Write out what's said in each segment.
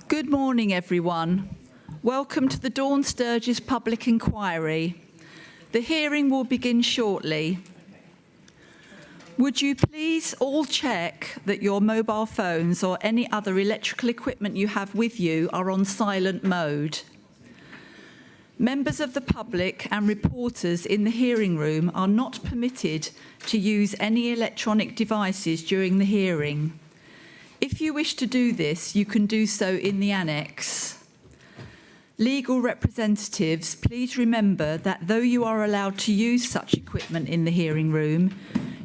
Good morning, everyone. Welcome to the Dawn Sturgess Public Inquiry. The hearing will begin shortly. Would you please all check that your mobile phones or any other electrical equipment you have with you are on silent mode? Members of the public and reporters in the hearing room are not permitted to use any electronic devices during the hearing. If you wish to do this, you can do so in the annex. Legal representatives, please remember that though you are allowed to use such equipment in the hearing room,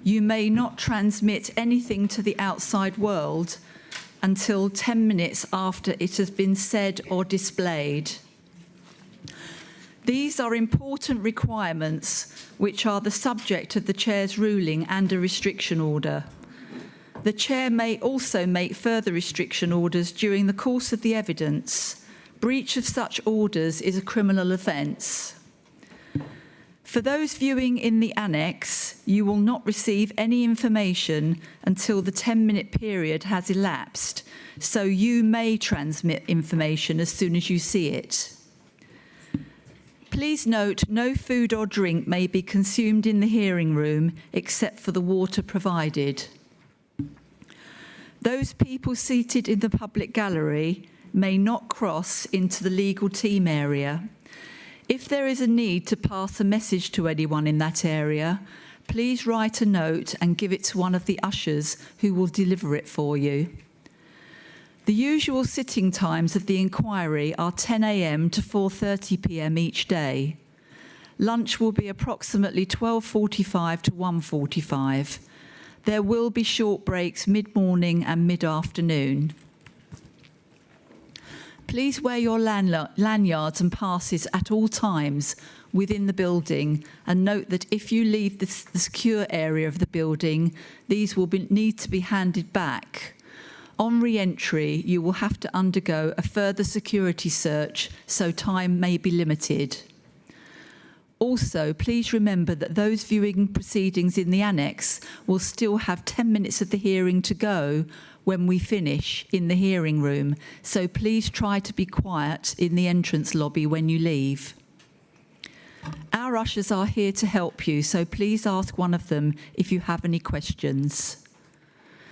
you may not transmit anything to the outside world until 10 minutes after it has been said or displayed. These are important requirements which are the subject of the Chair's ruling and a restriction order. The Chair may also make further restriction orders during the course of the evidence. Breach of such orders is a criminal offence. For those viewing in the annex, you will not receive any information until the 10-minute period has elapsed, so you may transmit information as soon as you see it. Please note, no food or drink may be consumed in the hearing room except for the water provided. Those people seated in the public gallery may not cross into the legal team area. If there is a need to pass a message to anyone in that area, please write a note and give it to one of the ushers who will deliver it for you. The usual sitting times of the inquiry are 10 a.m. to 4:30 p.m. each day. Lunch will be approximately 12:45 to 1:45. There will be short breaks mid-morning and mid-afternoon. Please wear your lanyards and passes at all times within the building, and note that if you leave the secure area of the building, these will need to be handed back. On re-entry, you will have to undergo a further security search, so time may be limited. Also, please remember that those viewing proceedings in the annex will still have 10 minutes of the hearing to go when we finish in the hearing room, so please try to be quiet in the entrance lobby when you leave. Our ushers are here to help you, so please ask one of them if you have any questions.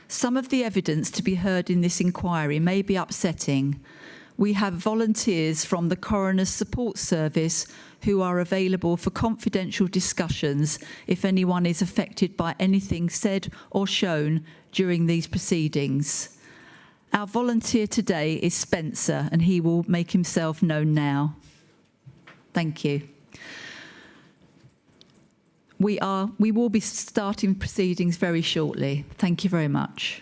Some of the evidence to be heard in this inquiry may be upsetting. We have volunteers from the Coroner's Support Service who are available for confidential discussions if anyone is affected by anything said or shown during these proceedings. Our volunteer today is Spencer, and he will make himself known now. Thank you. We will be starting proceedings very shortly. Thank you very much.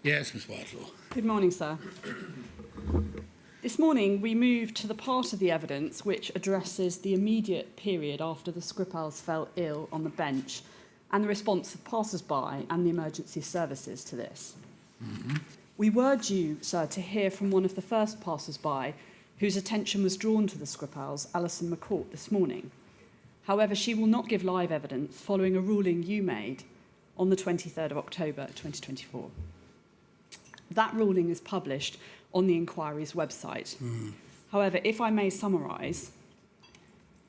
Yes, Ms Whitelaw. Good morning, sir. This morning we moved to the part of the evidence which addresses the immediate period after the Skripals fell ill on the bench and the response of passers-by and the emergency services to this. We were due, sir, to hear from one of the first passers-by whose attention was drawn to the Skripals, Alison McCourt, this morning. However, she will not give live evidence following a ruling you made on the 23rd of October 2024. That ruling is published on the inquiry's website. However, if I may summarise,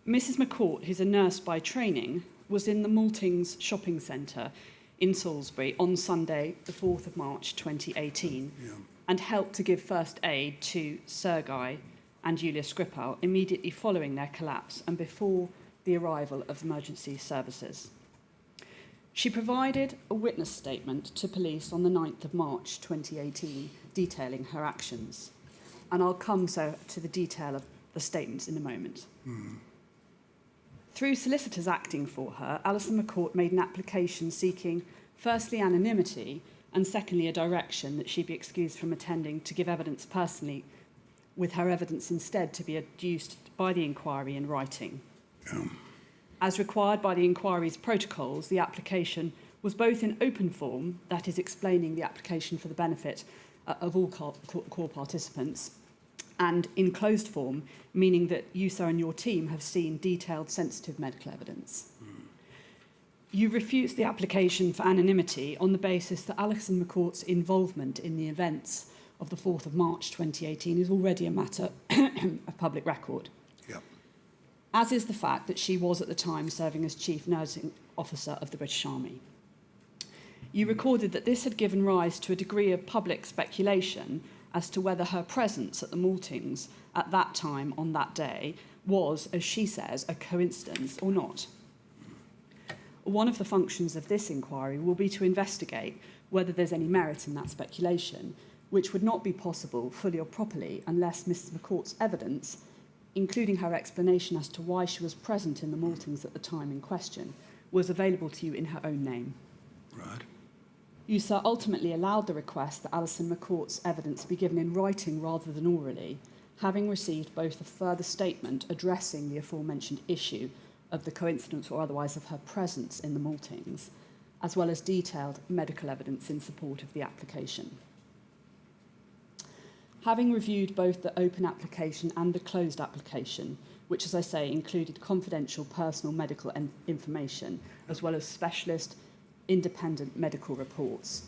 Mrs McCourt, who's a nurse by training, was in the Maltings shopping centre in Salisbury on Sunday, the 4th of March 2018, and helped to give first aid to Sturgess and Julia Skripal immediately following their collapse and before the arrival of emergency services. She provided a witness statement to police on the 9th of March 2018 detailing her actions. And I'll come to the detail of the statements in a moment. Through solicitors acting for her, Alison McCourt made an application seeking, firstly, anonymity, and secondly, a direction that she be excused from attending to give evidence personally, with her evidence instead to be adduced by the inquiry in writing. As required by the inquiry's protocols, the application was both in open form, that is explaining the application for the benefit of all core participants, and in closed form, meaning that you, sir, and your team have seen detailed sensitive medical evidence. You refused the application for anonymity on the basis that Alison McCourt's involvement in the events of the 4th of March 2018 is already a matter of public record. As is the fact that she was at the time serving as Chief Nursing Officer of the British Army. You recorded that this had given rise to a degree of public speculation as to whether her presence at the Maltings at that time on that day was, as she says, a coincidence or not. One of the functions of this inquiry will be to investigate whether there's any merit in that speculation, which would not be possible fully or properly unless Mrs McCourt's evidence, including her explanation as to why she was present in the Maltings at the time in question, was available to you in her own name. Right. You, sir, ultimately allowed the request that Alison McCourt's evidence be given in writing rather than orally, having received both a further statement addressing the aforementioned issue of the coincidence or otherwise of her presence in the Maltings, as well as detailed medical evidence in support of the application. Having reviewed both the open application and the closed application, which, as I say, included confidential personal medical information, as well as specialist independent medical reports,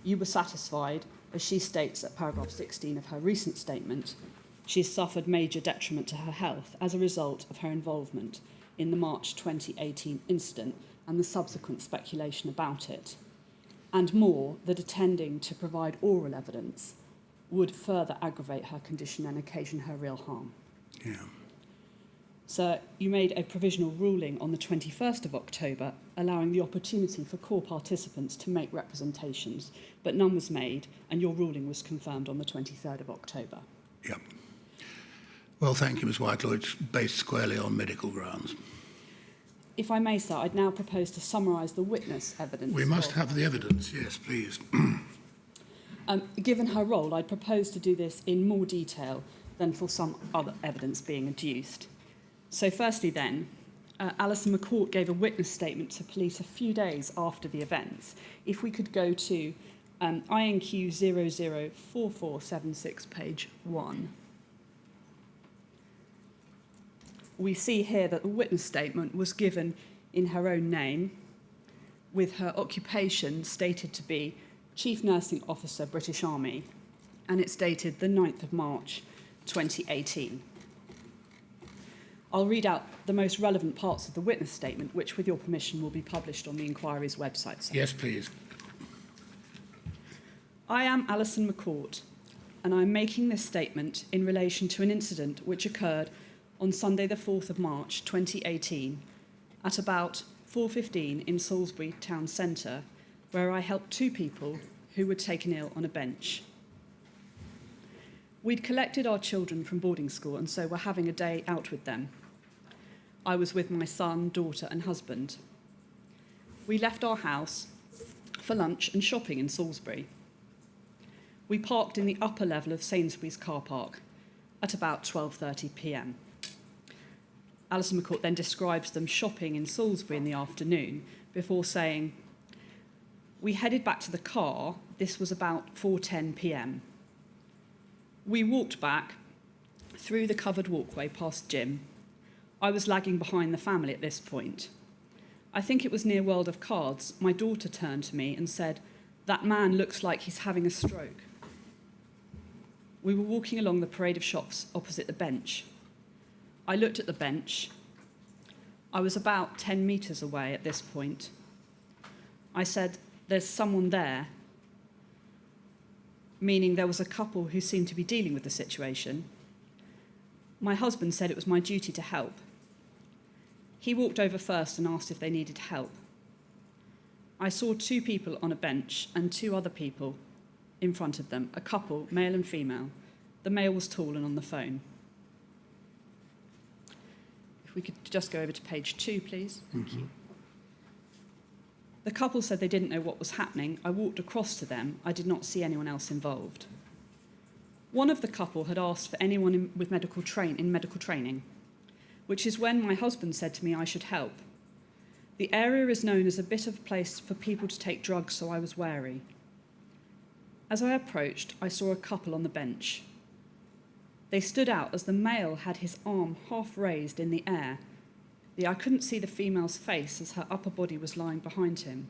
you were satisfied, as she states at paragraph 16 of her recent statement, she has suffered major detriment to her health as a result of her involvement in the March 2018 incident and the subsequent speculation about it, and more, that attending to provide oral evidence would further aggravate her condition and occasion her real harm. So you made a provisional ruling on the 21st of October, allowing the opportunity for core participants to make representations, but none was made, and your ruling was confirmed on the 23rd of October. Well, thank you, Ms Whitelaw. It's based squarely on medical grounds. If I may, sir, I'd now propose to summarise the witness evidence. We must have the evidence, yes, please. Given her role, I'd propose to do this in more detail than for some other evidence being adduced. So firstly then, Alison McCourt gave a witness statement to police a few days after the events. If we could go to INQ 004476, page 1. We see here that the witness statement was given in her own name, with her occupation stated to be Chief Nursing Officer, British Army, and it's dated the 9th of March 2018. I'll read out the most relevant parts of the witness statement, which, with your permission, will be published on the inquiry's website. Sir. Yes, please. I am Alison McCourt, and I'm making this statement in relation to an incident which occurred on Sunday the 4th of March 2018 at about 4:15 in Salisbury town centre, where I helped two people who were taken ill on a bench. We'd collected our children from boarding school and so were having a day out with them. I was with my son, daughter and husband. We left our house for lunch and shopping in Salisbury. We parked in the upper level of Sainsbury's car park at about 12:30 p.m. Alison McCourt then describes them shopping in Salisbury in the afternoon before saying, we headed back to the car. This was about 4:10 p.m. We walked back through the covered walkway past Jim. I was lagging behind the family at this point. I think it was near World of Cards. My daughter turned to me and said, that man looks like he's having a stroke. We were walking along the parade of shops opposite the bench. I looked at the bench. I was about 10 metres away at this point. I said, "There's someone there," meaning there was a couple who seemed to be dealing with the situation. My husband said it was my duty to help. He walked over first and asked if they needed help. I saw 2 people on a bench and 2 other people in front of them, a couple, male and female. The male was tall and on the phone. If we could just go over to page 2, please. Thank you. The couple said they didn't know what was happening. I walked across to them. I did not see anyone else involved. One of the couple had asked for anyone with medical training, which is when my husband said to me I should help. The area is known as a bit of a place for people to take drugs, so I was wary. As I approached, I saw a couple on the bench. They stood out as the male had his arm half raised in the air. I couldn't see the female's face as her upper body was lying behind him.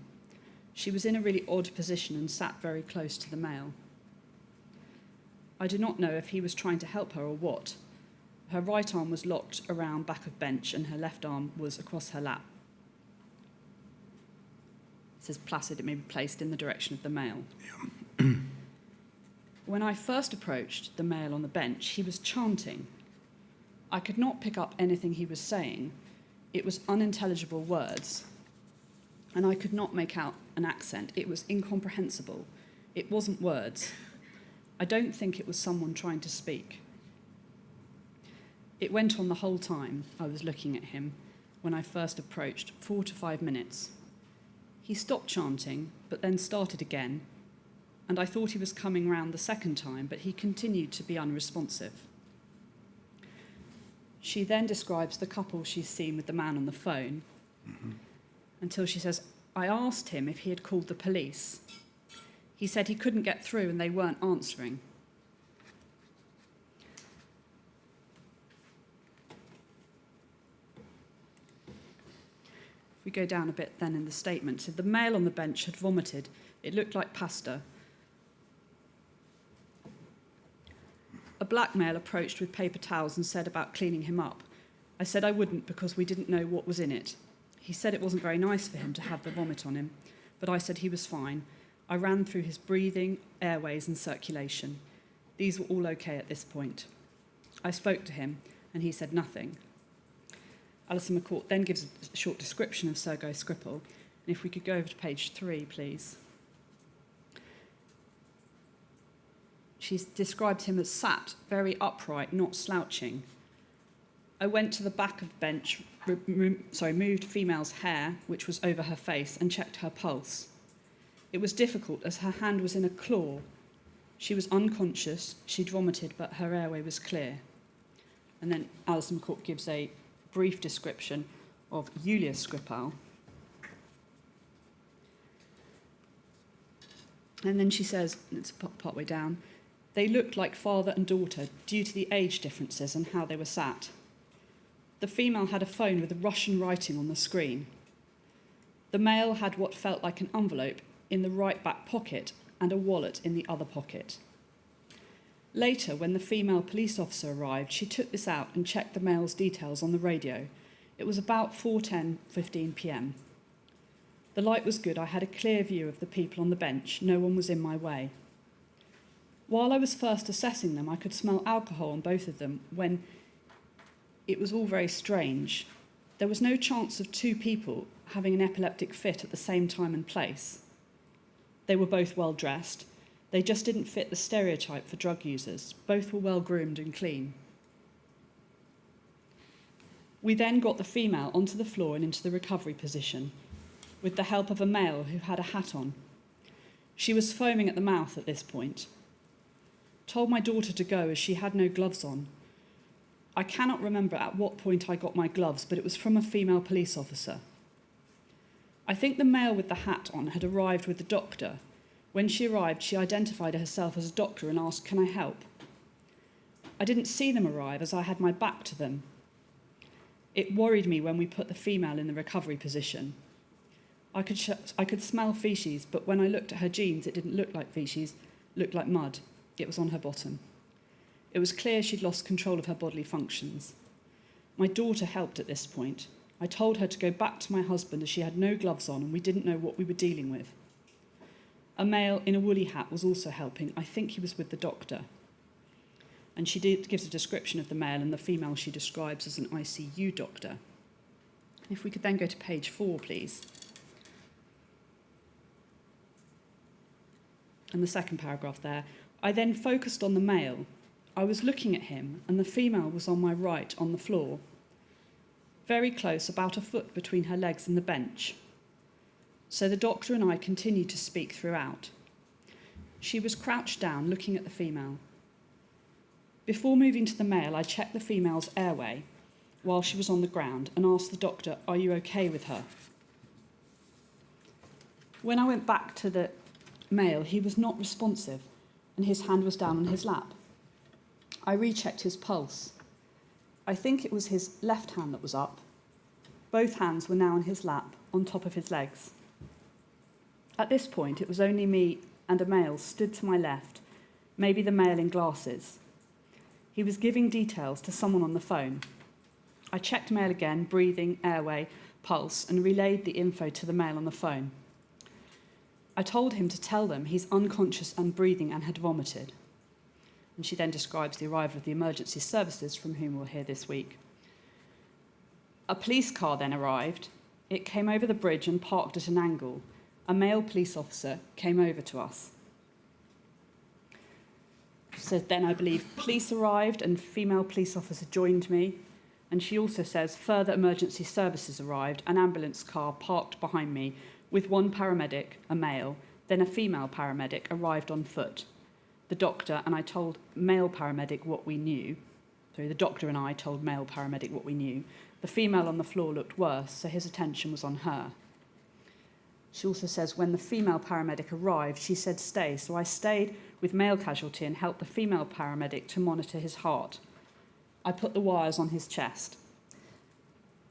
She was in a really odd position and sat very close to the male. I do not know if he was trying to help her or what. Her right arm was locked around back of bench and her left arm was across her lap. It says placid, it may be placed in the direction of the male. Yeah. When I first approached the male on the bench, he was chanting. I could not pick up anything he was saying. It was unintelligible words, and I could not make out an accent. It was incomprehensible. It wasn't words. I don't think it was someone trying to speak. It went on the whole time I was looking at him when I first approached, 4 to 5 minutes. He stopped chanting, but then started again, and I thought he was coming round the second time, but he continued to be unresponsive. She then describes the couple she's seen with the man on the phone, until she says, I asked him if he had called the police. He said he couldn't get through and they weren't answering. If we go down a bit then in the statement, so the male on the bench had vomited. It looked like pasta. A black male approached with paper towels and said about cleaning him up. I said I wouldn't because we didn't know what was in it. He said it wasn't very nice for him to have the vomit on him, but I said he was fine. I ran through his breathing, airways and circulation. These were all okay at this point. I spoke to him and he said nothing. Alison McCourt then gives a short description of Sturgess Skripal. And if we could go over to page 3, please. She described him as sat, very upright, not slouching. I went to the back of the bench, moved female's hair, which was over her face, and checked her pulse. It was difficult as her hand was in a claw. She was unconscious, she'd vomited, but her airway was clear. And then Alison McCourt gives a brief description of Julius Skripal. And then she says, it's partway down, they looked like father and daughter due to the age differences and how they were sat. The female had a phone with Russian writing on the screen. The male had what felt like an envelope in the right back pocket and a wallet in the other pocket. Later, when the female police officer arrived, she took this out and checked the male's details on the radio. It was about 4:15 p.m. The light was good. I had a clear view of the people on the bench. No one was in my way. While I was first assessing them, I could smell alcohol on both of them when it was all very strange. There was no chance of 2 people having an epileptic fit at the same time and place. They were both well dressed. They just didn't fit the stereotype for drug users. Both were well groomed and clean. We then got the female onto the floor and into the recovery position with the help of a male who had a hat on. She was foaming at the mouth at this point. Told my daughter to go as she had no gloves on. I cannot remember at what point I got my gloves, but it was from a female police officer. I think the male with the hat on had arrived with the doctor. When she arrived, she identified herself as a doctor and asked, "Can I help?" I didn't see them arrive as I had my back to them. It worried me when we put the female in the recovery position. I could smell feces, but when I looked at her jeans, it didn't look like feces, it looked like mud. It was on her bottom. It was clear she'd lost control of her bodily functions. My daughter helped at this point. I told her to go back to my husband as she had no gloves on and we didn't know what we were dealing with. A male in a woolly hat was also helping. I think he was with the doctor. And she gives a description of the male and the female she describes as an ICU doctor. If we could then go to page 4, please. And the second paragraph there. I then focused on the male. I was looking at him and the female was on my right on the floor, very close, about a foot between her legs and the bench. So the doctor and I continued to speak throughout. She was crouched down looking at the female. Before moving to the male, I checked the female's airway while she was on the ground and asked the doctor, "Are you okay with her?" When I went back to the male, he was not responsive and his hand was down on his lap. I rechecked his pulse. I think it was his left hand that was up. Both hands were now on his lap, on top of his legs. At this point, it was only me and a male stood to my left, maybe the male in glasses. He was giving details to someone on the phone. I checked male again, breathing, airway, pulse, and relayed the info to the male on the phone. I told him to tell them he's unconscious and breathing and had vomited. And she then describes the arrival of the emergency services, from whom we'll hear this week. A police car then arrived. It came over the bridge and parked at an angle. A male police officer came over to us. She said, then I believe police arrived and female police officer joined me. And she also says further emergency services arrived, an ambulance car parked behind me with one paramedic, a male, then a female paramedic arrived on foot. The doctor and I told male paramedic what we knew. The doctor and I told male paramedic what we knew. The female on the floor looked worse, so his attention was on her. She also says when the female paramedic arrived, she said stay, so I stayed with male casualty and helped the female paramedic to monitor his heart. I put the wires on his chest.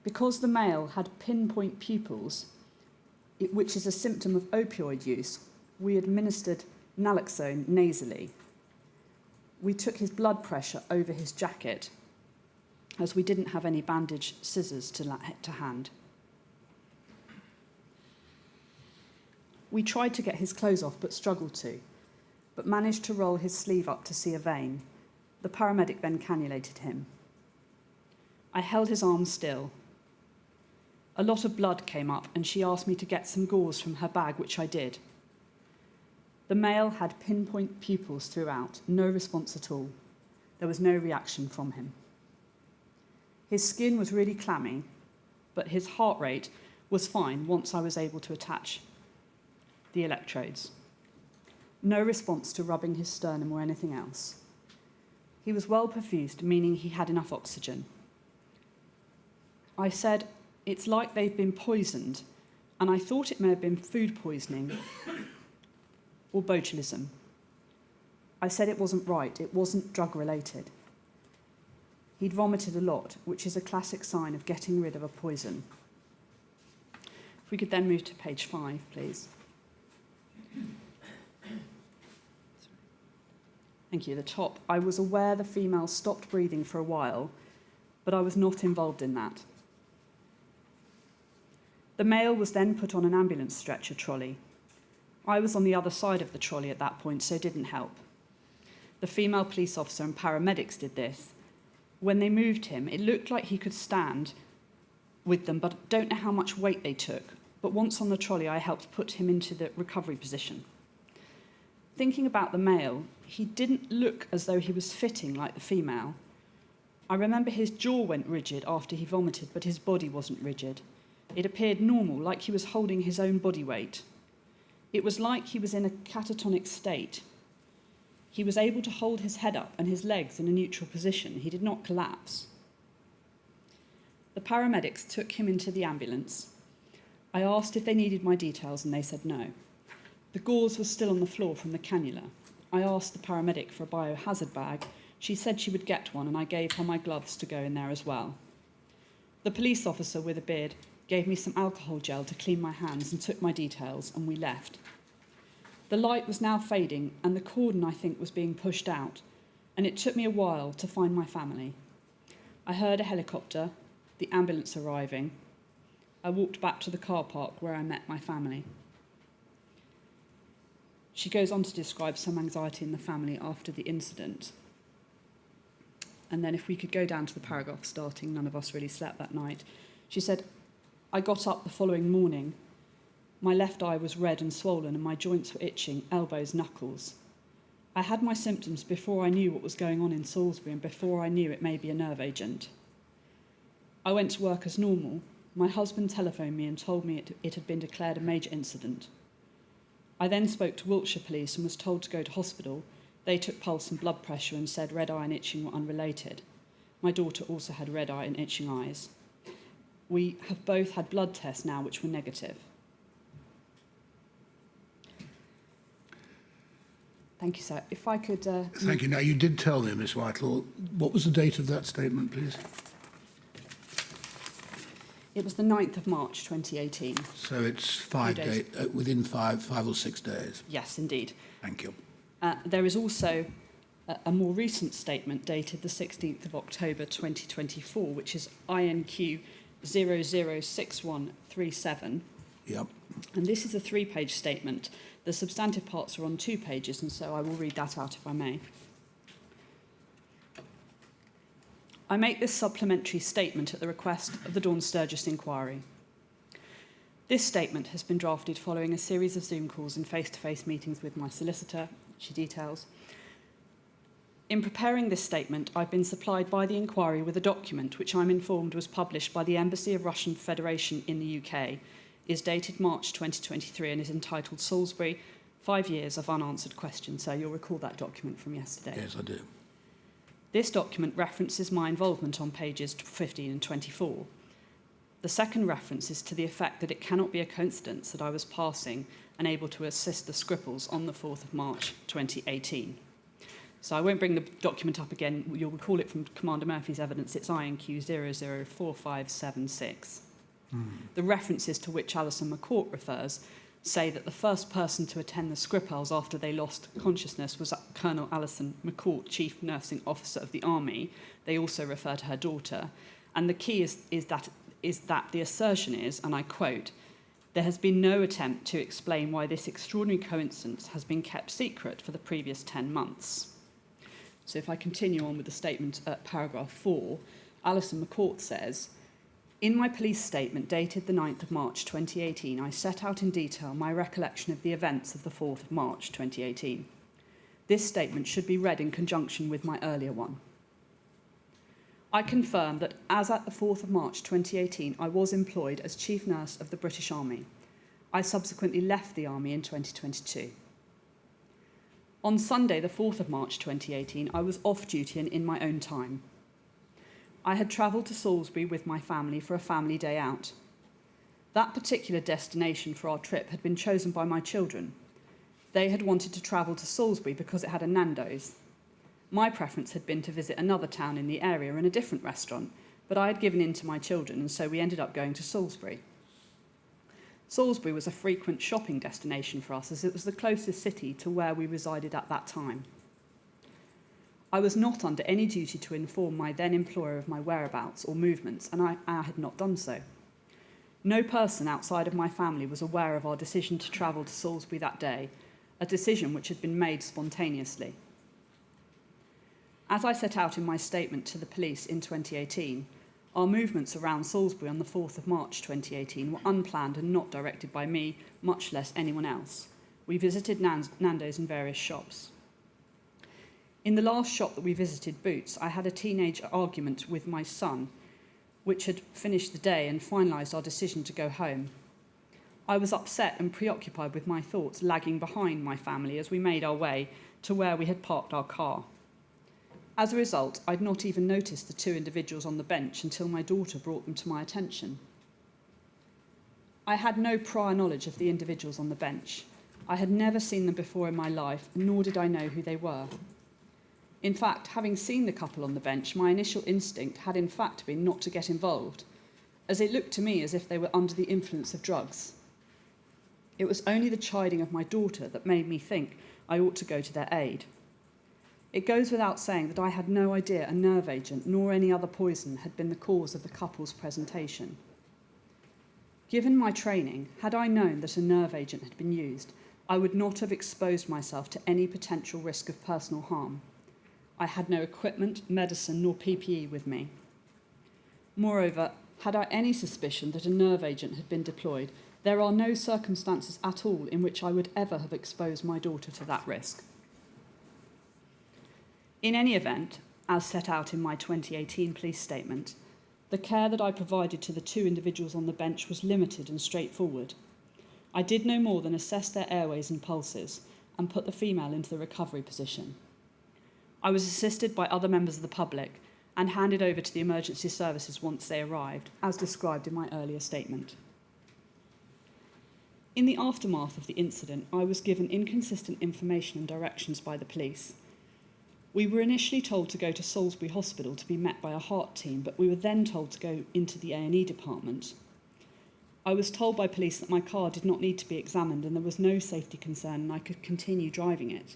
Because the male had pinpoint pupils, which is a symptom of opioid use, we administered naloxone nasally. We took his blood pressure over his jacket, as we didn't have any bandage scissors to hand. We tried to get his clothes off, but struggled to, but managed to roll his sleeve up to see a vein. The paramedic then cannulated him. I held his arm still. A lot of blood came up, and she asked me to get some gauze from her bag, which I did. The male had pinpoint pupils throughout, no response at all. There was no reaction from him. His skin was really clammy, but his heart rate was fine once I was able to attach the electrodes. No response to rubbing his sternum or anything else. He was well perfused, meaning he had enough oxygen. I said, it's like they've been poisoned, and I thought it may have been food poisoning or botulism. I said it wasn't right, it wasn't drug-related. He'd vomited a lot, which is a classic sign of getting rid of a poison. If we could then move to page 5, please. Thank you. The top. I was aware the female stopped breathing for a while, but I was not involved in that. The male was then put on an ambulance stretcher trolley. I was on the other side of the trolley at that point, so it didn't help. The female police officer and paramedics did this. When they moved him, it looked like he could stand with them, but I don't know how much weight they took. But once on the trolley, I helped put him into the recovery position. Thinking about the male, he didn't look as though he was fitting like the female. I remember his jaw went rigid after he vomited, but his body wasn't rigid. It appeared normal, like he was holding his own body weight. It was like he was in a catatonic state. He was able to hold his head up and his legs in a neutral position. He did not collapse. The paramedics took him into the ambulance. I asked if they needed my details and they said no. The gauze was still on the floor from the cannula. I asked the paramedic for a biohazard bag. She said she would get one and I gave her my gloves to go in there as well. The police officer with a beard gave me some alcohol gel to clean my hands and took my details, and we left. The light was now fading, and the cordon, I think, was being pushed out. and it took me a while to find my family. I heard a helicopter, the ambulance arriving. I walked back to the car park where I met my family. She goes on to describe some anxiety in the family after the incident. And then if we could go down to the paragraph starting, none of us really slept that night. She said, I got up the following morning. My left eye was red and swollen and my joints were itching, elbows, knuckles. I had my symptoms before I knew what was going on in Salisbury and before I knew it may be a nerve agent. I went to work as normal. My husband telephoned me and told me it had been declared a major incident. I then spoke to Wiltshire Police and was told to go to hospital. They took pulse and blood pressure and said red eye and itching were unrelated. My daughter also had red eye and itching eyes. We have both had blood tests now which were negative. Thank you, sir. If I could... Thank you. Now, you did tell me, Miss Whitelaw, what was the date of that statement, please? It was the 9th of March 2018. So it's 5 days. days, within five or 6 days. Yes, indeed. Thank you. There is also a more recent statement dated the 16th of October 2024, which is INQ 006137. Yep. And this is a 3-page statement. The substantive parts are on 2 pages, and so I will read that out if I may. I make this supplementary statement at the request of the Dawn Sturgess inquiry. This statement has been drafted following a series of Zoom calls and face-to-face meetings with my solicitor, she details. In preparing this statement, I've been supplied by the inquiry with a document which I'm informed was published by the Embassy of Russian Federation in the UK, is dated March 2023 and is entitled Salisbury, 5 Years of Unanswered Questions. So you'll recall that document from yesterday. Yes, I do. This document references my involvement on pages 15 and 24. The second reference is to the effect that it cannot be a coincidence that I was passing and able to assist the Scripples on the 4th of March 2018. So I won't bring the document up again. You'll recall it from Commander Murphy's evidence. It's INQ 004576. The references to which Alison McCourt refers say that the first person to attend the Skripals after they lost consciousness was Colonel Alison McCourt, Chief Nursing Officer of the Army. They also refer to her daughter. And the key is that the assertion is, and I quote, there has been no attempt to explain why this extraordinary coincidence has been kept secret for the previous 10 months. So if I continue on with the statement at paragraph 4, Alison McCourt says, in my police statement dated the 9th of March 2018, I set out in detail my recollection of the events of the 4th of March 2018. This statement should be read in conjunction with my earlier one. I confirm that as at the 4th of March 2018, I was employed as Chief Nurse of the British Army. I subsequently left the Army in 2022. On Sunday, the 4th of March 2018, I was off duty and in my own time. I had travelled to Salisbury with my family for a family day out. That particular destination for our trip had been chosen by my children. They had wanted to travel to Salisbury because it had a Nando's. My preference had been to visit another town in the area and a different restaurant, but I had given in to my children, and so we ended up going to Salisbury. Salisbury was a frequent shopping destination for us, as it was the closest city to where we resided at that time. I was not under any duty to inform my then employer of my whereabouts or movements, and I had not done so. No person outside of my family was aware of our decision to travel to Salisbury that day, a decision which had been made spontaneously. As I set out in my statement to the police in 2018, our movements around Salisbury on the 4th of March 2018 were unplanned and not directed by me, much less anyone else. We visited Nando's in various shops. In the last shop that we visited, Boots, I had a teenage argument with my son, which had finished the day and finalised our decision to go home. I was upset and preoccupied with my thoughts, lagging behind my family as we made our way to where we had parked our car. As a result, I'd not even noticed the 2 individuals on the bench until my daughter brought them to my attention. I had no prior knowledge of the individuals on the bench. I had never seen them before in my life, nor did I know who they were. In fact, having seen the couple on the bench, my initial instinct had in fact been not to get involved, as it looked to me as if they were under the influence of drugs. It was only the chiding of my daughter that made me think I ought to go to their aid. It goes without saying that I had no idea a nerve agent nor any other poison had been the cause of the couple's presentation. Given my training, had I known that a nerve agent had been used, I would not have exposed myself to any potential risk of personal harm. I had no equipment, medicine, nor PPE with me. Moreover, had I any suspicion that a nerve agent had been deployed, there are no circumstances at all in which I would ever have exposed my daughter to that risk. In any event, as set out in my 2018 police statement, the care that I provided to the two individuals on the bench was limited and straightforward. I did no more than assess their airways and pulses and put the female into the recovery position. I was assisted by other members of the public and handed over to the emergency services once they arrived, as described in my earlier statement. In the aftermath of the incident, I was given inconsistent information and directions by the police. We were initially told to go to Salisbury Hospital to be met by a heart team, but we were then told to go into the A&E department. I was told by police that my car did not need to be examined and there was no safety concern and I could continue driving it.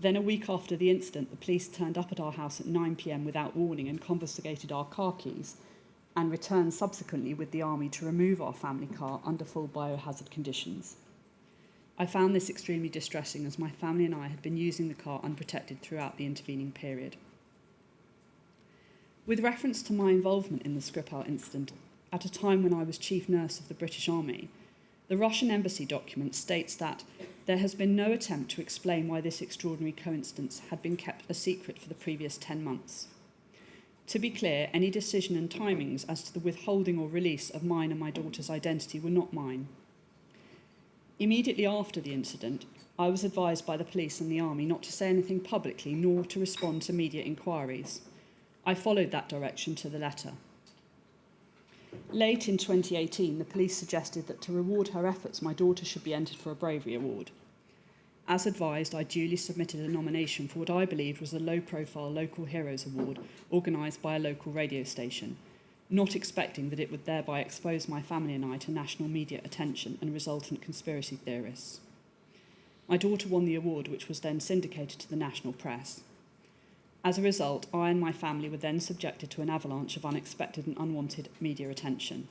Then a week after the incident, the police turned up at our house at 9 p.m. without warning and confiscated our car keys and returned subsequently with the army to remove our family car under full biohazard conditions. I found this extremely distressing as my family and I had been using the car unprotected throughout the intervening period. With reference to my involvement in the Skripal incident, at a time when I was Chief Nurse of the British Army, the Russian Embassy document states that there has been no attempt to explain why this extraordinary coincidence had been kept a secret for the previous 10 months. To be clear, any decision and timings as to the withholding or release of mine and my daughter's identity were not mine. Immediately after the incident, I was advised by the police and the army not to say anything publicly nor to respond to media inquiries. I followed that direction to the letter. Late in 2018, the police suggested that to reward her efforts, my daughter should be entered for a bravery award. As advised, I duly submitted a nomination for what I believed was a low-profile Local Heroes Award organised by a local radio station, not expecting that it would thereby expose my family and I to national media attention and resultant conspiracy theorists. My daughter won the award, which was then syndicated to the national press. As a result, I and my family were then subjected to an avalanche of unexpected and unwanted media attention.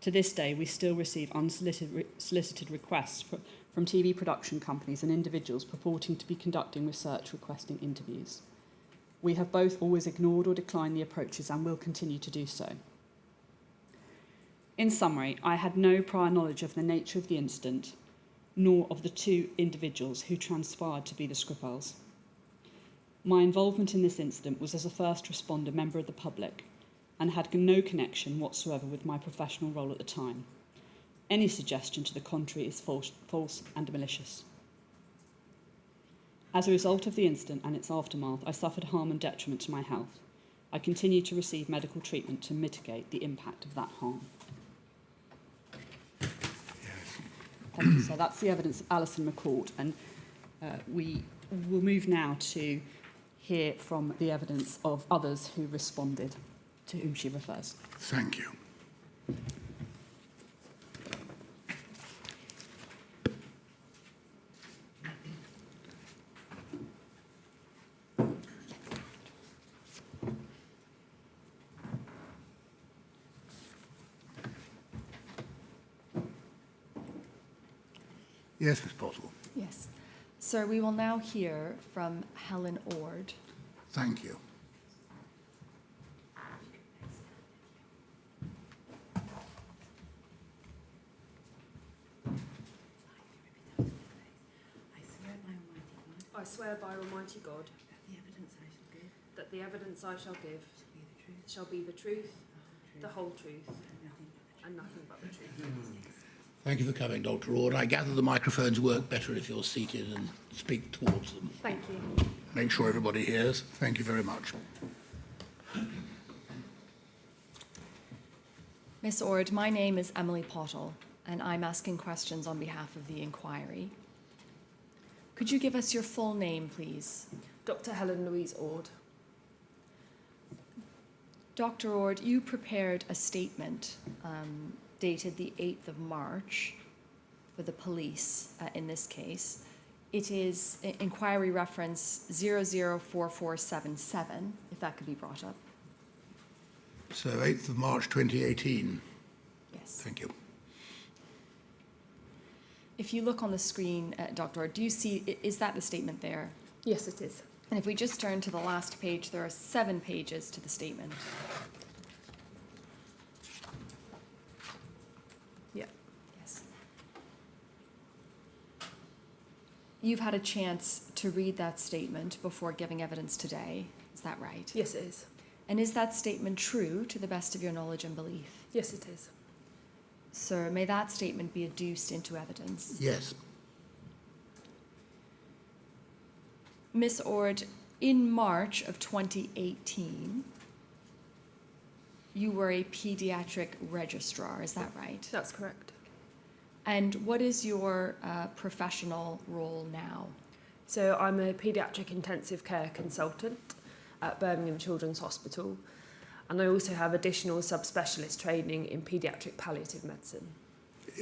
To this day, we still receive unsolicited requests from TV production companies and individuals purporting to be conducting research requesting interviews. We have both always ignored or declined the approaches and will continue to do so. In summary, I had no prior knowledge of the nature of the incident, nor of the two individuals who transpired to be the Skripals. My involvement in this incident was as a first responder member of the public and had no connection whatsoever with my professional role at the time. Any suggestion to the contrary is false and malicious. As a result of the incident and its aftermath, I suffered harm and detriment to my health. I continue to receive medical treatment to mitigate the impact of that harm. Thank you. So that's the evidence of Alison McCourt, and we will move now to hear from the evidence of others who responded, to whom she refers. Thank you. Yes, Ms. Boswell. Yes. Sir, we will now hear from Helen Ord. Thank you. I swear by Almighty God that the evidence I shall give shall be the truth, the whole truth, and nothing but the truth. Thank you for coming, Dr. Ord. I gather the microphones work better if you're seated and speak towards them. Thank you. Make sure everybody hears. Thank you very much. Miss Ord, my name is Emily Pottle, and I'm asking questions on behalf of the inquiry. Could you give us your full name, please? Dr. Helen Louise Ord. Dr. Ord, you prepared a statement dated the 8th of March for the police in this case. It is inquiry reference 004477, if that could be brought up. So 8th of March 2018. Yes. Thank you. If you look on the screen, Dr. Orr, do you see, is that the statement there? Yes, it is. And if we just turn to the last page, there are 7 pages to the statement. Yeah. Yes. You've had a chance to read that statement before giving evidence today, is that right? Yes, it is. And is that statement true to the best of your knowledge and belief? Yes, it is. Sir, may that statement be adduced into evidence? Yes. Miss Ord, in March of 2018, you were a pediatric registrar, is that right? That's correct. And what is your professional role now? So I'm a paediatric intensive care consultant at Birmingham Children's Hospital, and I also have additional subspecialist training in paediatric palliative medicine.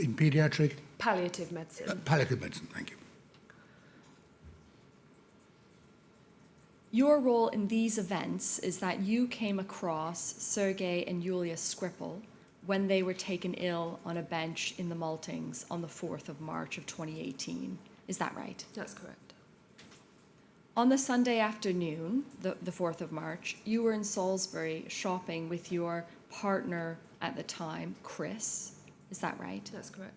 In paediatric? Palliative medicine. Palliative medicine, thank you. Your role in these events is that you came across Sergei and Yulia Skripal when they were taken ill on a bench in the Maltings on the 4th of March of 2018. Is that right? That's correct. On the Sunday afternoon, the 4th of March, you were in Salisbury shopping with your partner at the time, Chris. Is that right? That's correct.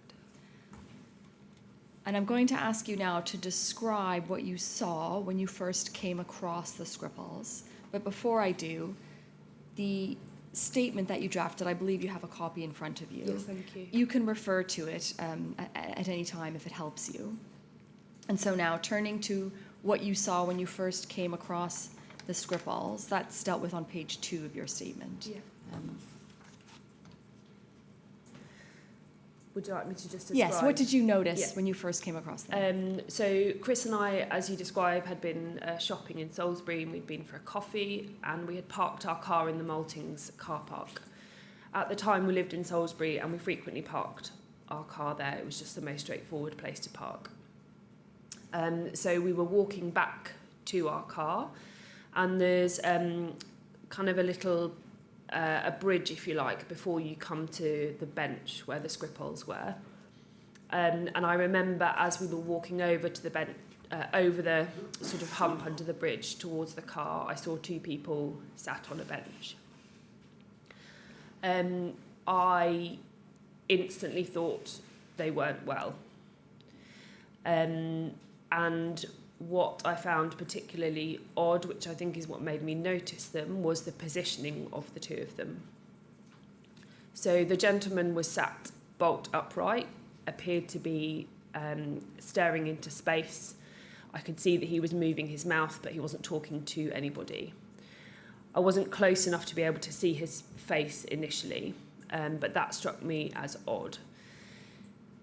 And I'm going to ask you now to describe what you saw when you first came across the Skripals. But before I do, the statement that you drafted, I believe you have a copy in front of you. Yes, thank you. You can refer to it at any time if it helps you. And so now, turning to what you saw when you first came across the Skripals, that's dealt with on page 2 of your statement. Yeah. Would you like me to just describe? Yes, what did you notice Yeah. when you first came across them? So Chris and I, as you describe, had been shopping in Salisbury, and we'd been for a coffee, and we had parked our car in the Maltings car park. At the time, we lived in Salisbury, and we frequently parked our car there. It was just the most straightforward place to park. So we were walking back to our car, and there's kind of a little a bridge, if you like, before you come to the bench where the Skripals were. And I remember as we were walking over to the bench, over the sort of hump under the bridge towards the car, I saw 2 people sat on a bench. I instantly thought they weren't well. And what I found particularly odd, which I think is what made me notice them, was the positioning of the 2 of them. So the gentleman was sat bolt upright, appeared to be staring into space. I could see that he was moving his mouth, but he wasn't talking to anybody. I wasn't close enough to be able to see his face initially, but that struck me as odd.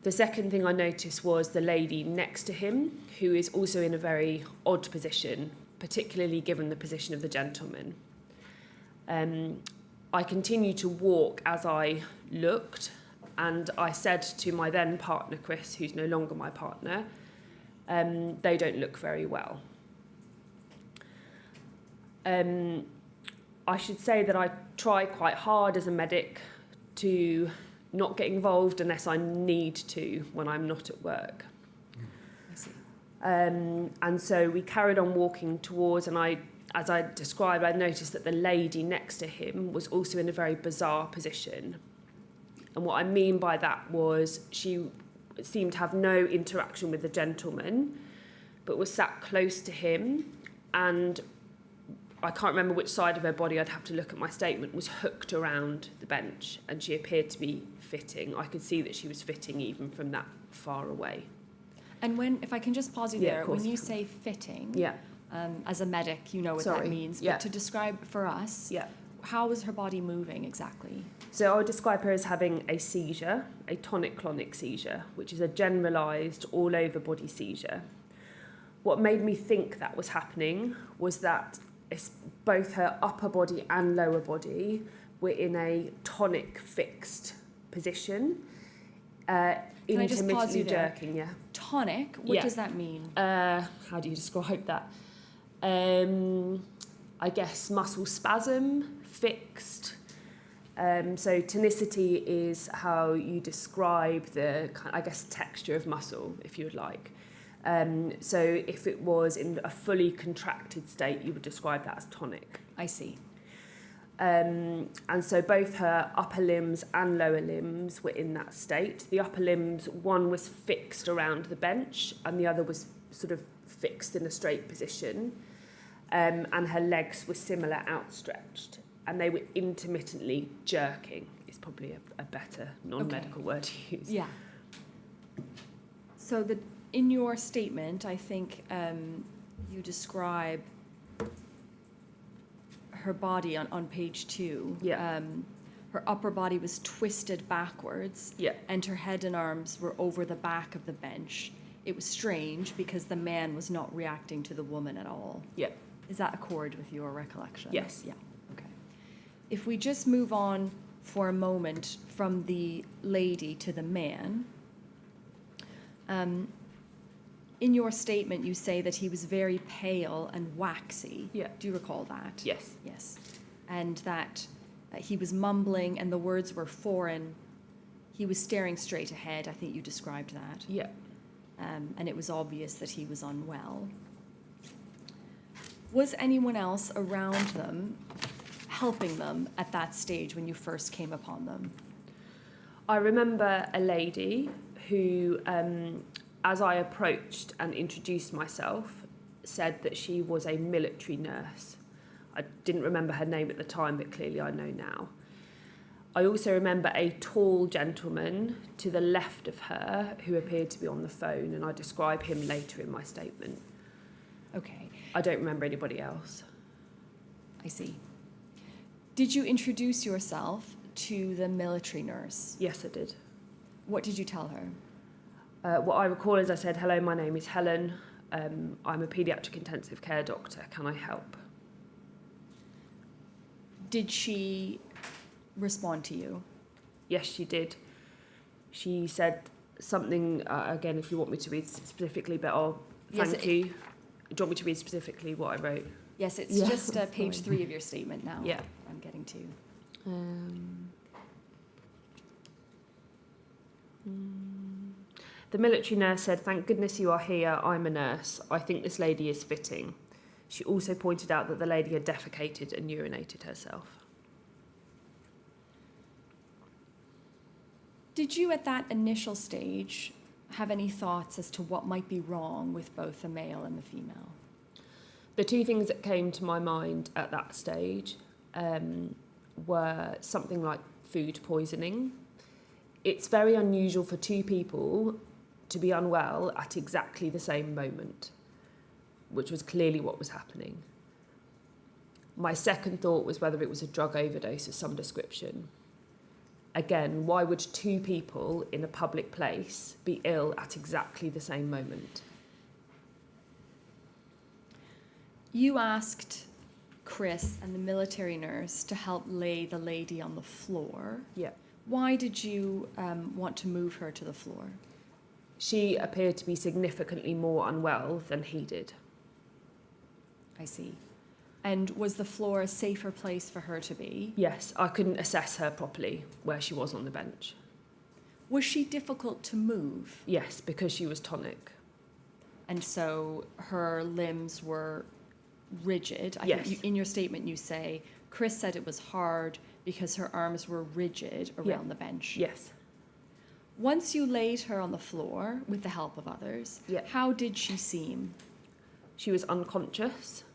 The second thing I noticed was the lady next to him, who is also in a very odd position, particularly given the position of the gentleman. I continued to walk as I looked, and I said to my then partner, Chris, who's no longer my partner, they don't look very well. I should say that I try quite hard as a medic to not get involved unless I need to when I'm not at work. I see. And so we carried on walking towards, and as I described, I noticed that the lady next to him was also in a very bizarre position. And what I mean by that was she seemed to have no interaction with the gentleman, but was sat close to him, and I can't remember which side of her body, I'd have to look at my statement, was hooked around the bench, and she appeared to be fitting. I could see that she was fitting even from that far away. And when, if I can just pause you Yeah, there, of course. when you say fitting, Yeah, as a medic, you know what Sorry, that means. yeah. But to describe for us, yeah. how was her body moving exactly? So I would describe her as having a seizure, a tonic-clonic seizure, which is a generalised all-over body seizure. What made me think that was happening was that both her upper body and lower body were in a tonic fixed position, I just pause intermittently you there? jerking, yeah. Tonic, what Yeah. does that mean? How do you describe that? I guess muscle spasm, fixed. So tonicity is how you describe the, I guess, texture of muscle, if you would like. So if it was in a fully contracted state, you would describe that as tonic. I see. And so both her upper limbs and lower limbs were in that state. The upper limbs, one was fixed around the bench and the other was sort of fixed in a straight position. And her legs were similar, outstretched. And they were intermittently jerking, is probably a better non-medical word to use. Yeah. So in your statement, I think you describe her body on page 2. Yeah. Her upper body was twisted backwards. Yeah. And her head and arms were over the back of the bench. It was strange because the man was not reacting to the woman at all. Yeah. Is that accord with your recollection? Yes. Yeah. Okay. If we just move on for a moment from the lady to the man, in your statement you say that he was very pale and waxy. Yeah. Do you recall that? Yes. Yes. And that he was mumbling and the words were foreign. He was staring straight ahead. I think you described that. Yeah. And it was obvious that he was unwell. Was anyone else around them helping them at that stage when you first came upon them? I remember a lady who, as I approached and introduced myself, said that she was a military nurse. I didn't remember her name at the time, but clearly I know now. I also remember a tall gentleman to the left of her who appeared to be on the phone, and I describe him later in my statement. Okay, I don't remember anybody else. I see. Did you introduce yourself to the military nurse? Yes, I did. What did you tell her? What I recall is I said, "Hello, my name is Helen. I'm a paediatric intensive care doctor. Can I help?" Did she respond to you? Yes, she did. She said something, again, if you want me to read specifically, but Yes, thank you. Do you want me to read specifically what I wrote? Yes, it's Yeah, just that's page fine. 3 of your statement now. Yeah. I'm getting to. The military nurse said, "Thank goodness you are here. I'm a nurse. I think this lady is fitting." She also pointed out that the lady had defecated and urinated herself. Did you, at that initial stage, have any thoughts as to what might be wrong with both the male and the female? The two things that came to my mind at that stage were something like food poisoning. It's very unusual for two people to be unwell at exactly the same moment, which was clearly what was happening. My second thought was whether it was a drug overdose of some description. Again, why would two people in a public place be ill at exactly the same moment? You asked Chris and the military nurse to help lay the lady on the floor. Yeah. Why did you want to move her to the floor? She appeared to be significantly more unwell than he did. I see. And was the floor a safer place for her to be? Yes, I couldn't assess her properly where she was on the bench. Was she difficult to move? Yes, because she was tonic. And so her limbs were rigid. I Yes. think in your statement you say, Chris said it was hard because her arms were rigid around Yeah. the bench. Yes. Once you laid her on the floor with the help of others, Yeah. how did she seem? She was unconscious.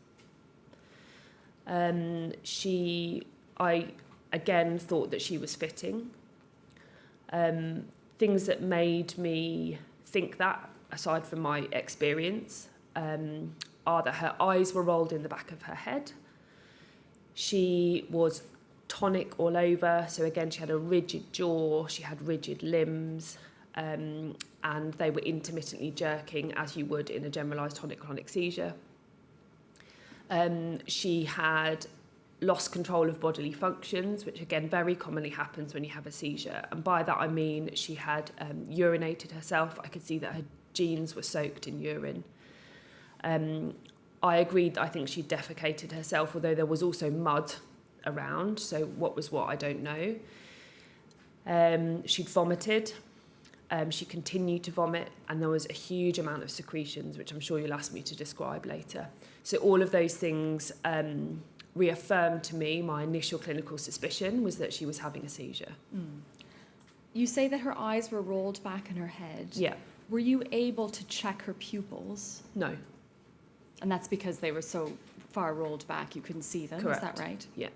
I again thought that she was fitting. Things that made me think that, aside from my experience, are that her eyes were rolled in the back of her head. She was tonic all over, so again she had a rigid jaw, she had rigid limbs, and they were intermittently jerking as you would in a generalised tonic-clonic seizure. She had lost control of bodily functions, which again very commonly happens when you have a seizure, and by that I mean she had urinated herself. I could see that her jeans were soaked in urine. I agreed that I think she defecated herself, although there was also mud around, so what was what, I don't know. She'd vomited. She continued to vomit, and there was a huge amount of secretions, which I'm sure you'll ask me to describe later. So all of those things reaffirmed to me my initial clinical suspicion was that she was having a seizure. You say that her eyes were rolled back in her head. Yeah. Were you able to check her pupils? No. And that's because they were so far rolled back you couldn't see them, Correct. is that right? Yeah.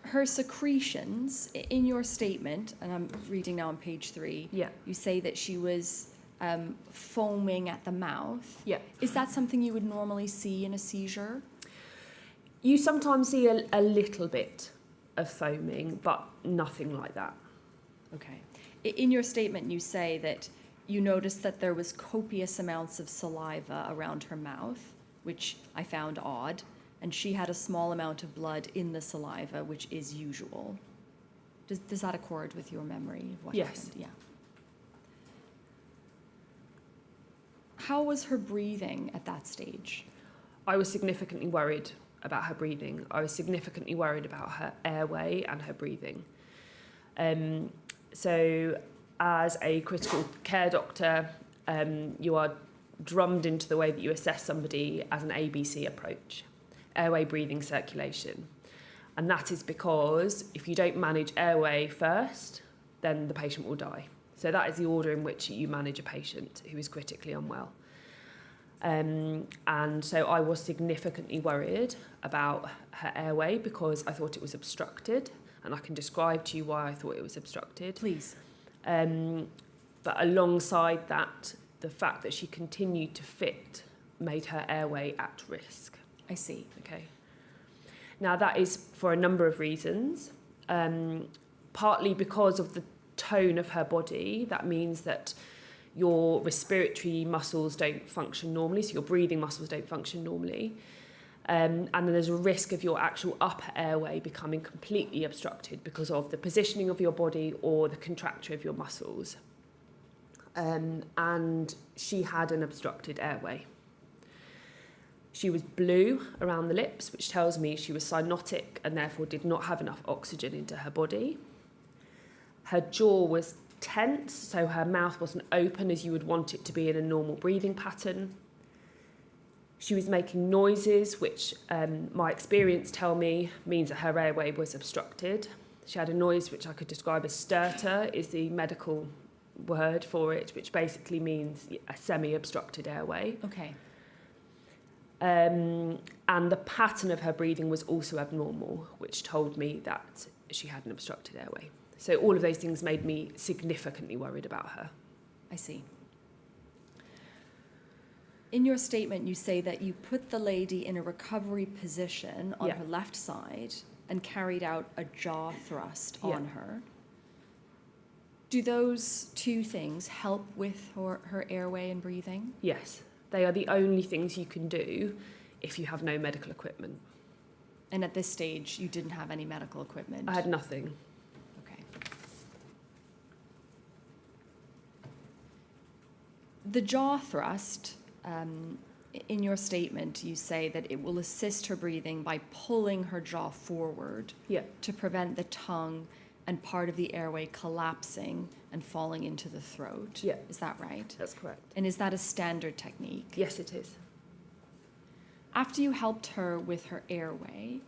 Her secretions, in your statement, and I'm reading now on page 3, Yeah. you say that she was foaming at the mouth. Yeah. Is that something you would normally see in a seizure? You sometimes see a little bit of foaming, but nothing like that. Okay. In your statement, you say that you noticed that there was copious amounts of saliva around her mouth, which I found odd, and she had a small amount of blood in the saliva, which is usual. Does that accord with your memory of what Yes. happened? Yeah. How was her breathing at that stage? I was significantly worried about her breathing. I was significantly worried about her airway and her breathing. So as a critical care doctor, you are drummed into the way that you assess somebody as an ABC approach, airway, breathing, circulation. And that is because if you don't manage airway first, then the patient will die. So that is the order in which you manage a patient who is critically unwell. And so I was significantly worried about her airway because I thought it was obstructed, and I can describe to you why I thought it was obstructed. Please. But alongside that, the fact that she continued to fit made her airway at risk. I see. Okay. Now that is for a number of reasons. Partly because of the tone of her body. That means that your respiratory muscles don't function normally, so your breathing muscles don't function normally. And then there's a risk of your actual upper airway becoming completely obstructed because of the positioning of your body or the contracture of your muscles. And she had an obstructed airway. She was blue around the lips, which tells me she was cyanotic and therefore did not have enough oxygen into her body. Her jaw was tense, so her mouth wasn't open as you would want it to be in a normal breathing pattern. She was making noises, which my experience tell me means that her airway was obstructed. She had a noise which I could describe as stertor, is the medical word for it, which basically means a semi-obstructed airway. Okay. And the pattern of her breathing was also abnormal, which told me that she had an obstructed airway. So all of those things made me significantly worried about her. I see. In your statement, you say that you put the lady in a recovery position on Yeah. her left side and carried out a jaw thrust Yeah. on her. Do those two things help with her airway and breathing? Yes, they are the only things you can do if you have no medical equipment. And at this stage, you didn't have any medical equipment? I had nothing. Okay. The jaw thrust, in your statement, you say that it will assist her breathing by pulling her jaw forward Yeah, to prevent the tongue and part of the airway collapsing and falling into the throat. Yeah. Is that right? that's correct. And is that a standard technique? Yes, it is. After you helped her with her airway,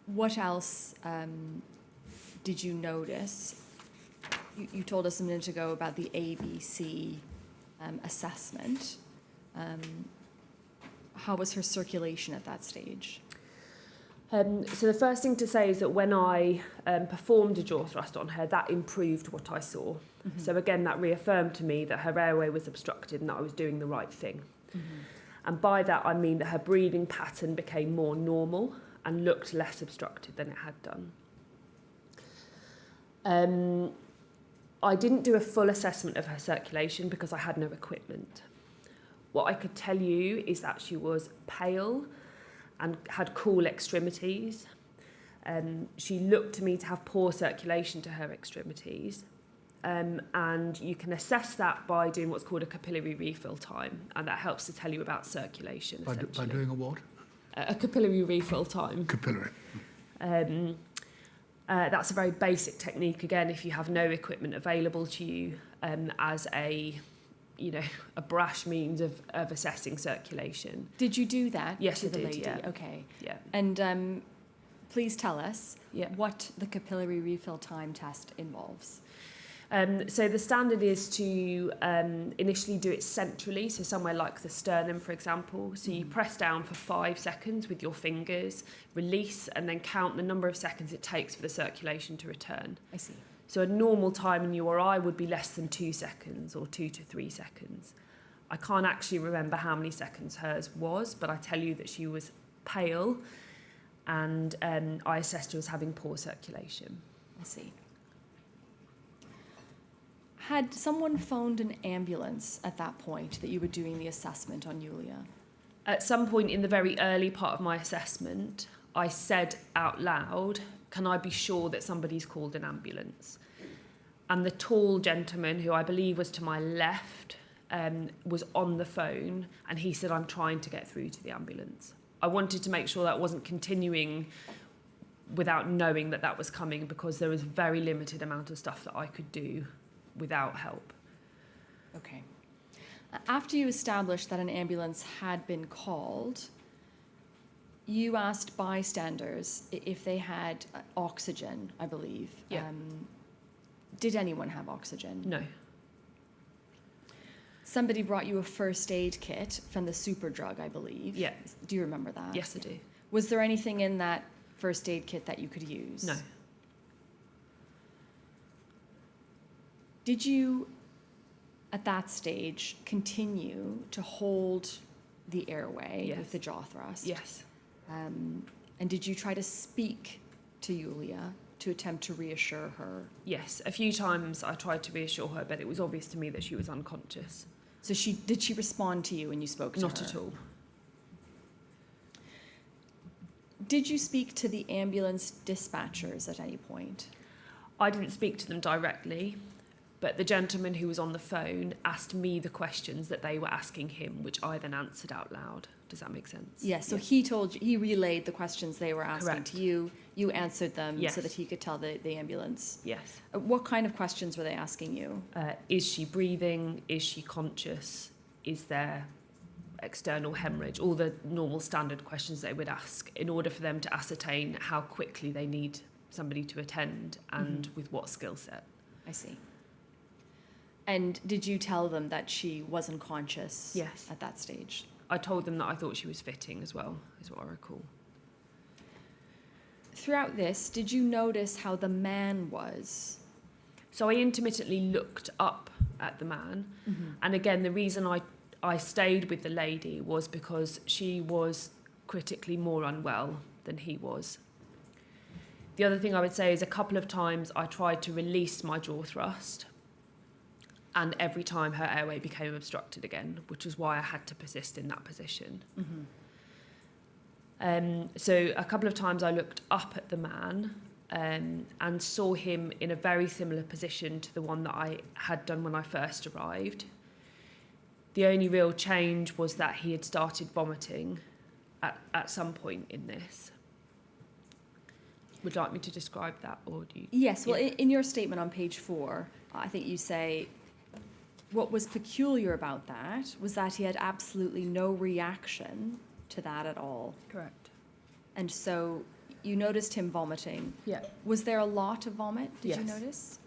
what else did you notice? You told us a minute ago about the ABC assessment. How was her circulation at that stage? So the first thing to say is that when I performed a jaw thrust on her, that improved what I saw. Mm-hmm. So again, that reaffirmed to me that her airway was obstructed and that I was doing the right thing. Mm-hmm. And by that, I mean that her breathing pattern became more normal and looked less obstructed than it had done. I didn't do a full assessment of her circulation because I had no equipment. What I could tell you is that she was pale and had cool extremities. She looked to me to have poor circulation to her extremities. and you can assess that by doing what's called a capillary refill time, and that helps to tell you about circulation, By essentially. doing a what? A capillary refill time. Capillary. That's a very basic technique, again, if you have no equipment available to you, as a brash means of assessing circulation. Did you do that Yes, to I the did, lady? yeah. Okay. Yeah. And please tell us Yeah. what the capillary refill time test involves. So the standard is to initially do it centrally, so somewhere like the sternum, for example. So you press down for 5 seconds with your fingers, release, and then count the number of seconds it takes for the circulation to return. I see. So a normal time in URI would be less than 2 seconds or 2 to 3 seconds. I can't actually remember how many seconds hers was, but I tell you that she was pale, and I assessed her as having poor circulation. I see. Had someone phoned an ambulance at that point that you were doing the assessment on Yulia? At some point in the very early part of my assessment, I said out loud, "Can I be sure that somebody's called an ambulance?" And the tall gentleman, who I believe was to my left, was on the phone, and he said, "I'm trying to get through to the ambulance." I wanted to make sure that wasn't continuing without knowing that that was coming, because there was very limited amount of stuff that I could do without help. Okay. After you established that an ambulance had been called, you asked bystanders if they had oxygen, I believe. Yeah. Did anyone have oxygen? No. Somebody brought you a first aid kit from the super drug, I believe. Yeah. Do you remember that? Yes, I do. Was there anything in that first aid kit that you could use? No. Did you, at that stage, continue to hold the airway Yes. with the jaw thrust? Yes. And did you try to speak to Yulia to attempt to reassure her? Yes. A few times I tried to reassure her, but it was obvious to me that she was unconscious. So did she respond to you when you spoke to her? Not at all. Did you speak to the ambulance dispatchers at any point? I didn't speak to them directly, but the gentleman who was on the phone asked me the questions that they were asking him, which I then answered out loud. Does that make sense? Yes, so Yeah. he relayed the questions they were asking Correct. to you. You answered them Yes. so that he could tell the ambulance. Yes. What kind of questions were they asking you? Is she breathing? Is she conscious? Is there external hemorrhage? All the normal standard questions they would ask in order for them to ascertain how quickly they need somebody to attend and with what skill set. I see. And did you tell them that she was unconscious Yes. at that stage? I told them that I thought she was fitting as well, is what I recall. Throughout this, did you notice how the man was? So I intermittently looked up at the man. And again, the reason I stayed with the lady was because she was critically more unwell than he was. The other thing I would say is a couple of times I tried to release my jaw thrust, and every time her airway became obstructed again, which is why I had to persist in that position. So a couple of times I looked up at the man and saw him in a very similar position to the one that I had done when I first arrived. The only real change was that he had started vomiting at some point in this. Would you like me to describe that, or do you? Yes, well, Yeah. in your statement on page 4, I think you say, what was peculiar about that was that he had absolutely no reaction to that at all. Correct. And so you noticed him vomiting. Yeah. Was there a lot of vomit, did you Yes. notice?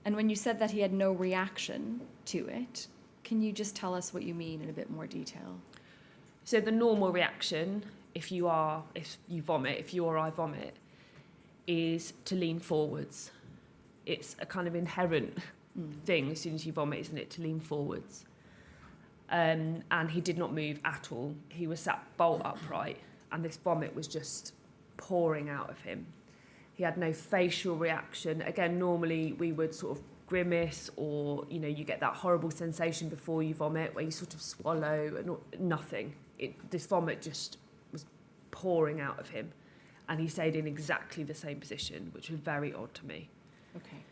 And when you said that he had no reaction to it, can you just tell us what you mean in a bit more detail? So the normal reaction, if you or I vomit, is to lean forwards. It's a kind of inherent thing as soon as you vomit, isn't it, to lean forwards. And he did not move at all. He was sat bolt upright, and this vomit was just pouring out of him. He had no facial reaction. Again, normally we would sort of grimace, or you get that horrible sensation before you vomit where you sort of swallow, and nothing. This vomit just was pouring out of him, and he stayed in exactly the same position, which was very odd to me. Okay.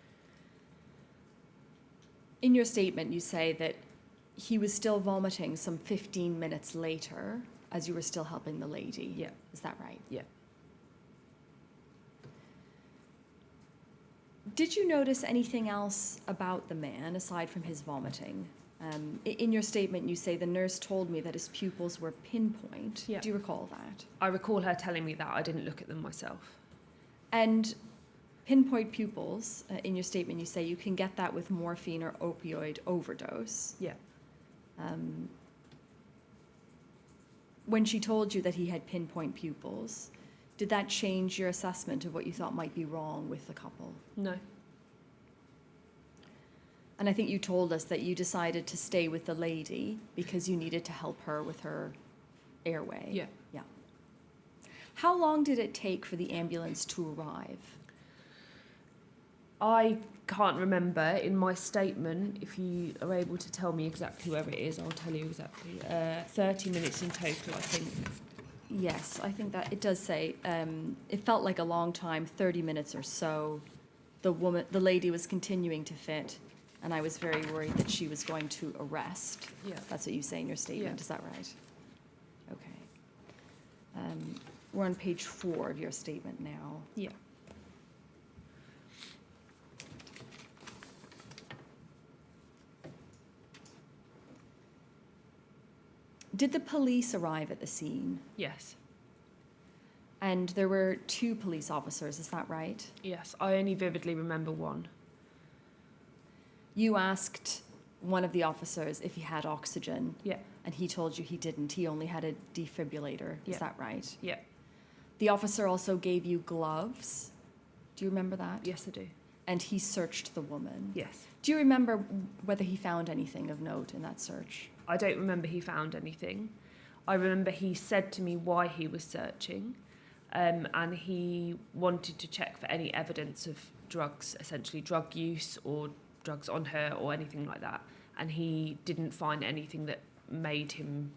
In your statement, you say that he was still vomiting some 15 minutes later as you were still helping the lady. Yeah. Is that right? Yeah. Did you notice anything else about the man aside from his vomiting? In your statement, you say the nurse told me that his pupils were pinpoint. Yeah. Do you recall that? I recall her telling me that. I didn't look at them myself. And pinpoint pupils, in your statement, you say you can get that with morphine or opioid overdose. Yeah. When she told you that he had pinpoint pupils, did that change your assessment of what you thought might be wrong with the couple? No. And I think you told us that you decided to stay with the lady because you needed to help her with her airway. Yeah. Yeah. How long did it take for the ambulance to arrive? I can't remember. In my statement, if you are able to tell me exactly where it is, I'll tell you exactly. 30 minutes in total, I think. Yes, I think that it does say, it felt like a long time, 30 minutes or so. The lady was continuing to fit, and I was very worried that she was going to arrest. Yeah. That's what you say in your statement, Yeah. is that right? Okay. We're on page 4 of your statement now. Yeah. Did the police arrive at the scene? Yes. And there were 2 police officers, is that right? Yes. I only vividly remember one. You asked one of the officers if he had oxygen, Yeah. and he told you he didn't. He only had a defibrillator. Yeah. Is that right? Yeah. The officer also gave you gloves. Do you remember that? Yes, I do. And he searched the woman. Yes. Do you remember whether he found anything of note in that search? I don't remember he found anything. I remember he said to me why he was searching, and he wanted to check for any evidence of drugs, essentially drug use or drugs on her or anything like that. And he didn't find anything that made him,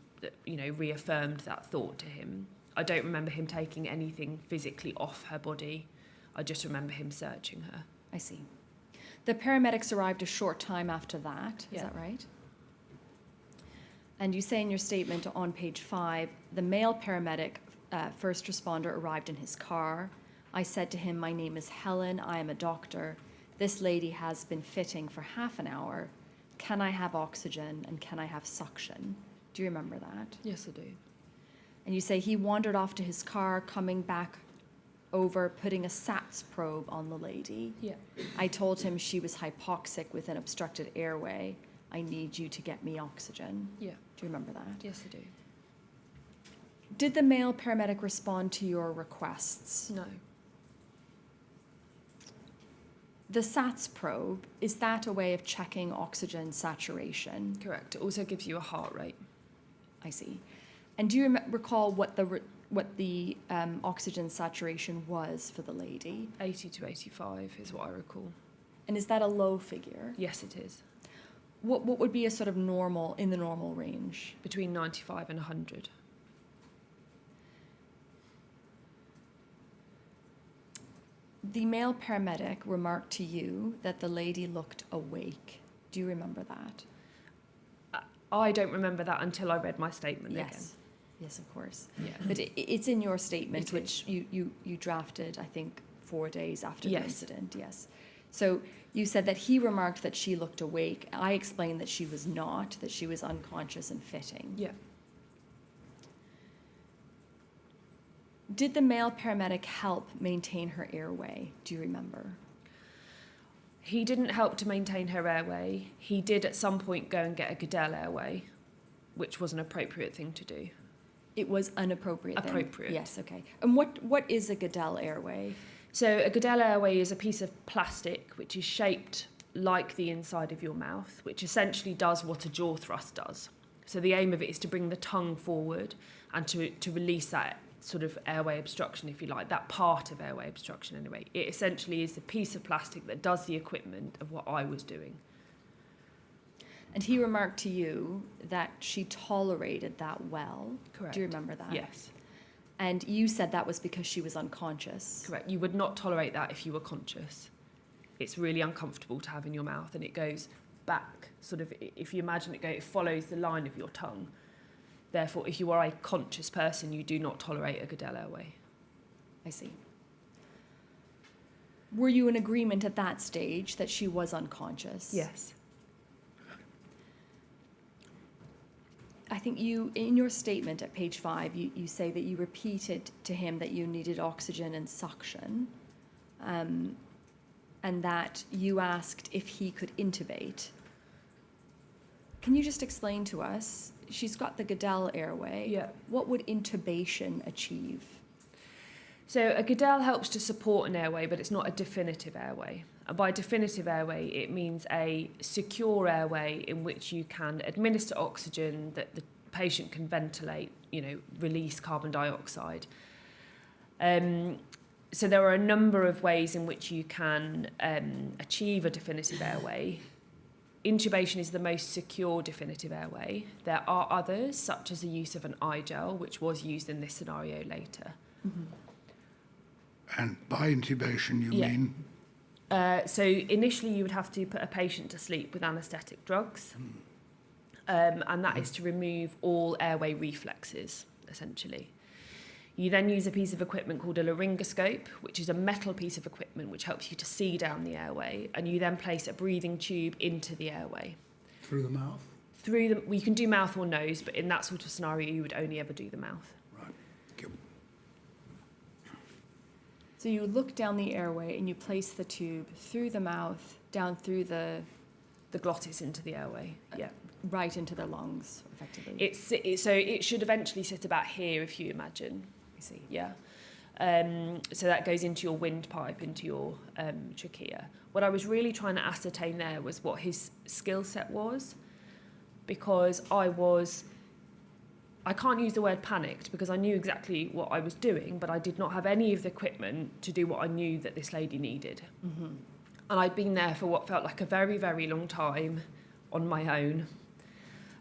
reaffirmed that thought to him. I don't remember him taking anything physically off her body. I just remember him searching her. I see. The paramedics arrived a short time after that. Is Yeah. that right? And you say in your statement on page 5, the male paramedic, first responder, arrived in his car. I said to him, "My name is Helen. I am a doctor. This lady has been fitting for half an hour. Can I have oxygen and can I have suction?" Do you remember that? Yes, I do. And you say he wandered off to his car, coming back over, putting a SATS probe on the lady. Yeah. I told him she was hypoxic with an obstructed airway. I need you to get me oxygen. Yeah. Do you remember that? Yes, I do. Did the male paramedic respond to your requests? No. The SATS probe, is that a way of checking oxygen saturation? Correct. It also gives you a heart rate. I see. And do you recall what the oxygen saturation was for the lady? 80 to 85 is what I recall. And is that a low figure? Yes, it is. What would be a sort of normal, in the normal range? Between 95 and 100. The male paramedic remarked to you that the lady looked awake. Do you remember that? I don't remember that until I read my statement again. Yes, of course. Yeah. But it's in your statement, It which you drafted, I think, 4 days after the Yes. incident. Yes. So you said that he remarked that she looked awake. I explained that she was not, that she was unconscious and fitting. Yeah. Did the male paramedic help maintain her airway? Do you remember? He didn't help to maintain her airway. He did at some point go and get a Goodell airway, which was an appropriate thing to do. It was inappropriate then? Appropriate. Yes, okay. And what is a Goodell airway? So a Goodell airway is a piece of plastic which is shaped like the inside of your mouth, which essentially does what a jaw thrust does. So the aim of it is to bring the tongue forward and to release that sort of airway obstruction, if you like, that part of airway obstruction anyway. It essentially is the piece of plastic that does the equipment of what I was doing. And he remarked to you that she tolerated that well. Correct. Do you remember that? Yes. And you said that was because she was unconscious. Correct. You would not tolerate that if you were conscious. It's really uncomfortable to have in your mouth, and it goes back, sort of, if you imagine it follows the line of your tongue. Therefore, if you are a conscious person, you do not tolerate a Goodell airway. I see. Were you in agreement at that stage that she was unconscious? Yes. I think you, in your statement at page 5, you say that you repeated to him that you needed oxygen and suction, and that you asked if he could intubate. Can you just explain to us, she's got the Goodell airway. Yeah. What would intubation achieve? So a Goodell helps to support an airway, but it's not a definitive airway. And by definitive airway, it means a secure airway in which you can administer oxygen, that the patient can ventilate, release carbon dioxide. So there are a number of ways in which you can achieve a definitive airway. Intubation is the most secure definitive airway. There are others, such as the use of an eye gel, which was used in this scenario later. Mm-hmm. And by intubation, you Yeah. mean? So initially you would have to put a patient to sleep with anaesthetic drugs, and that is to remove all airway reflexes, essentially. You then use a piece of equipment called a laryngoscope, which is a metal piece of equipment which helps you to see down the airway, and you then place a breathing tube into the airway. Through the mouth? You can do mouth or nose, but in that sort of scenario you would only ever do the mouth. Right. Thank you. So you look down the airway and you place the tube through the mouth, down through the glottis into the airway, yeah. right into the lungs, effectively. So it should eventually sit about here, if you imagine. I see. Yeah. So that goes into your windpipe, into your trachea. What I was really trying to ascertain there was what his skill set was, because I can't use the word panicked because I knew exactly what I was doing, but I did not have any of the equipment to do what I knew that this lady needed. Mm-hmm. And I'd been there for what felt like a very, very long time on my own.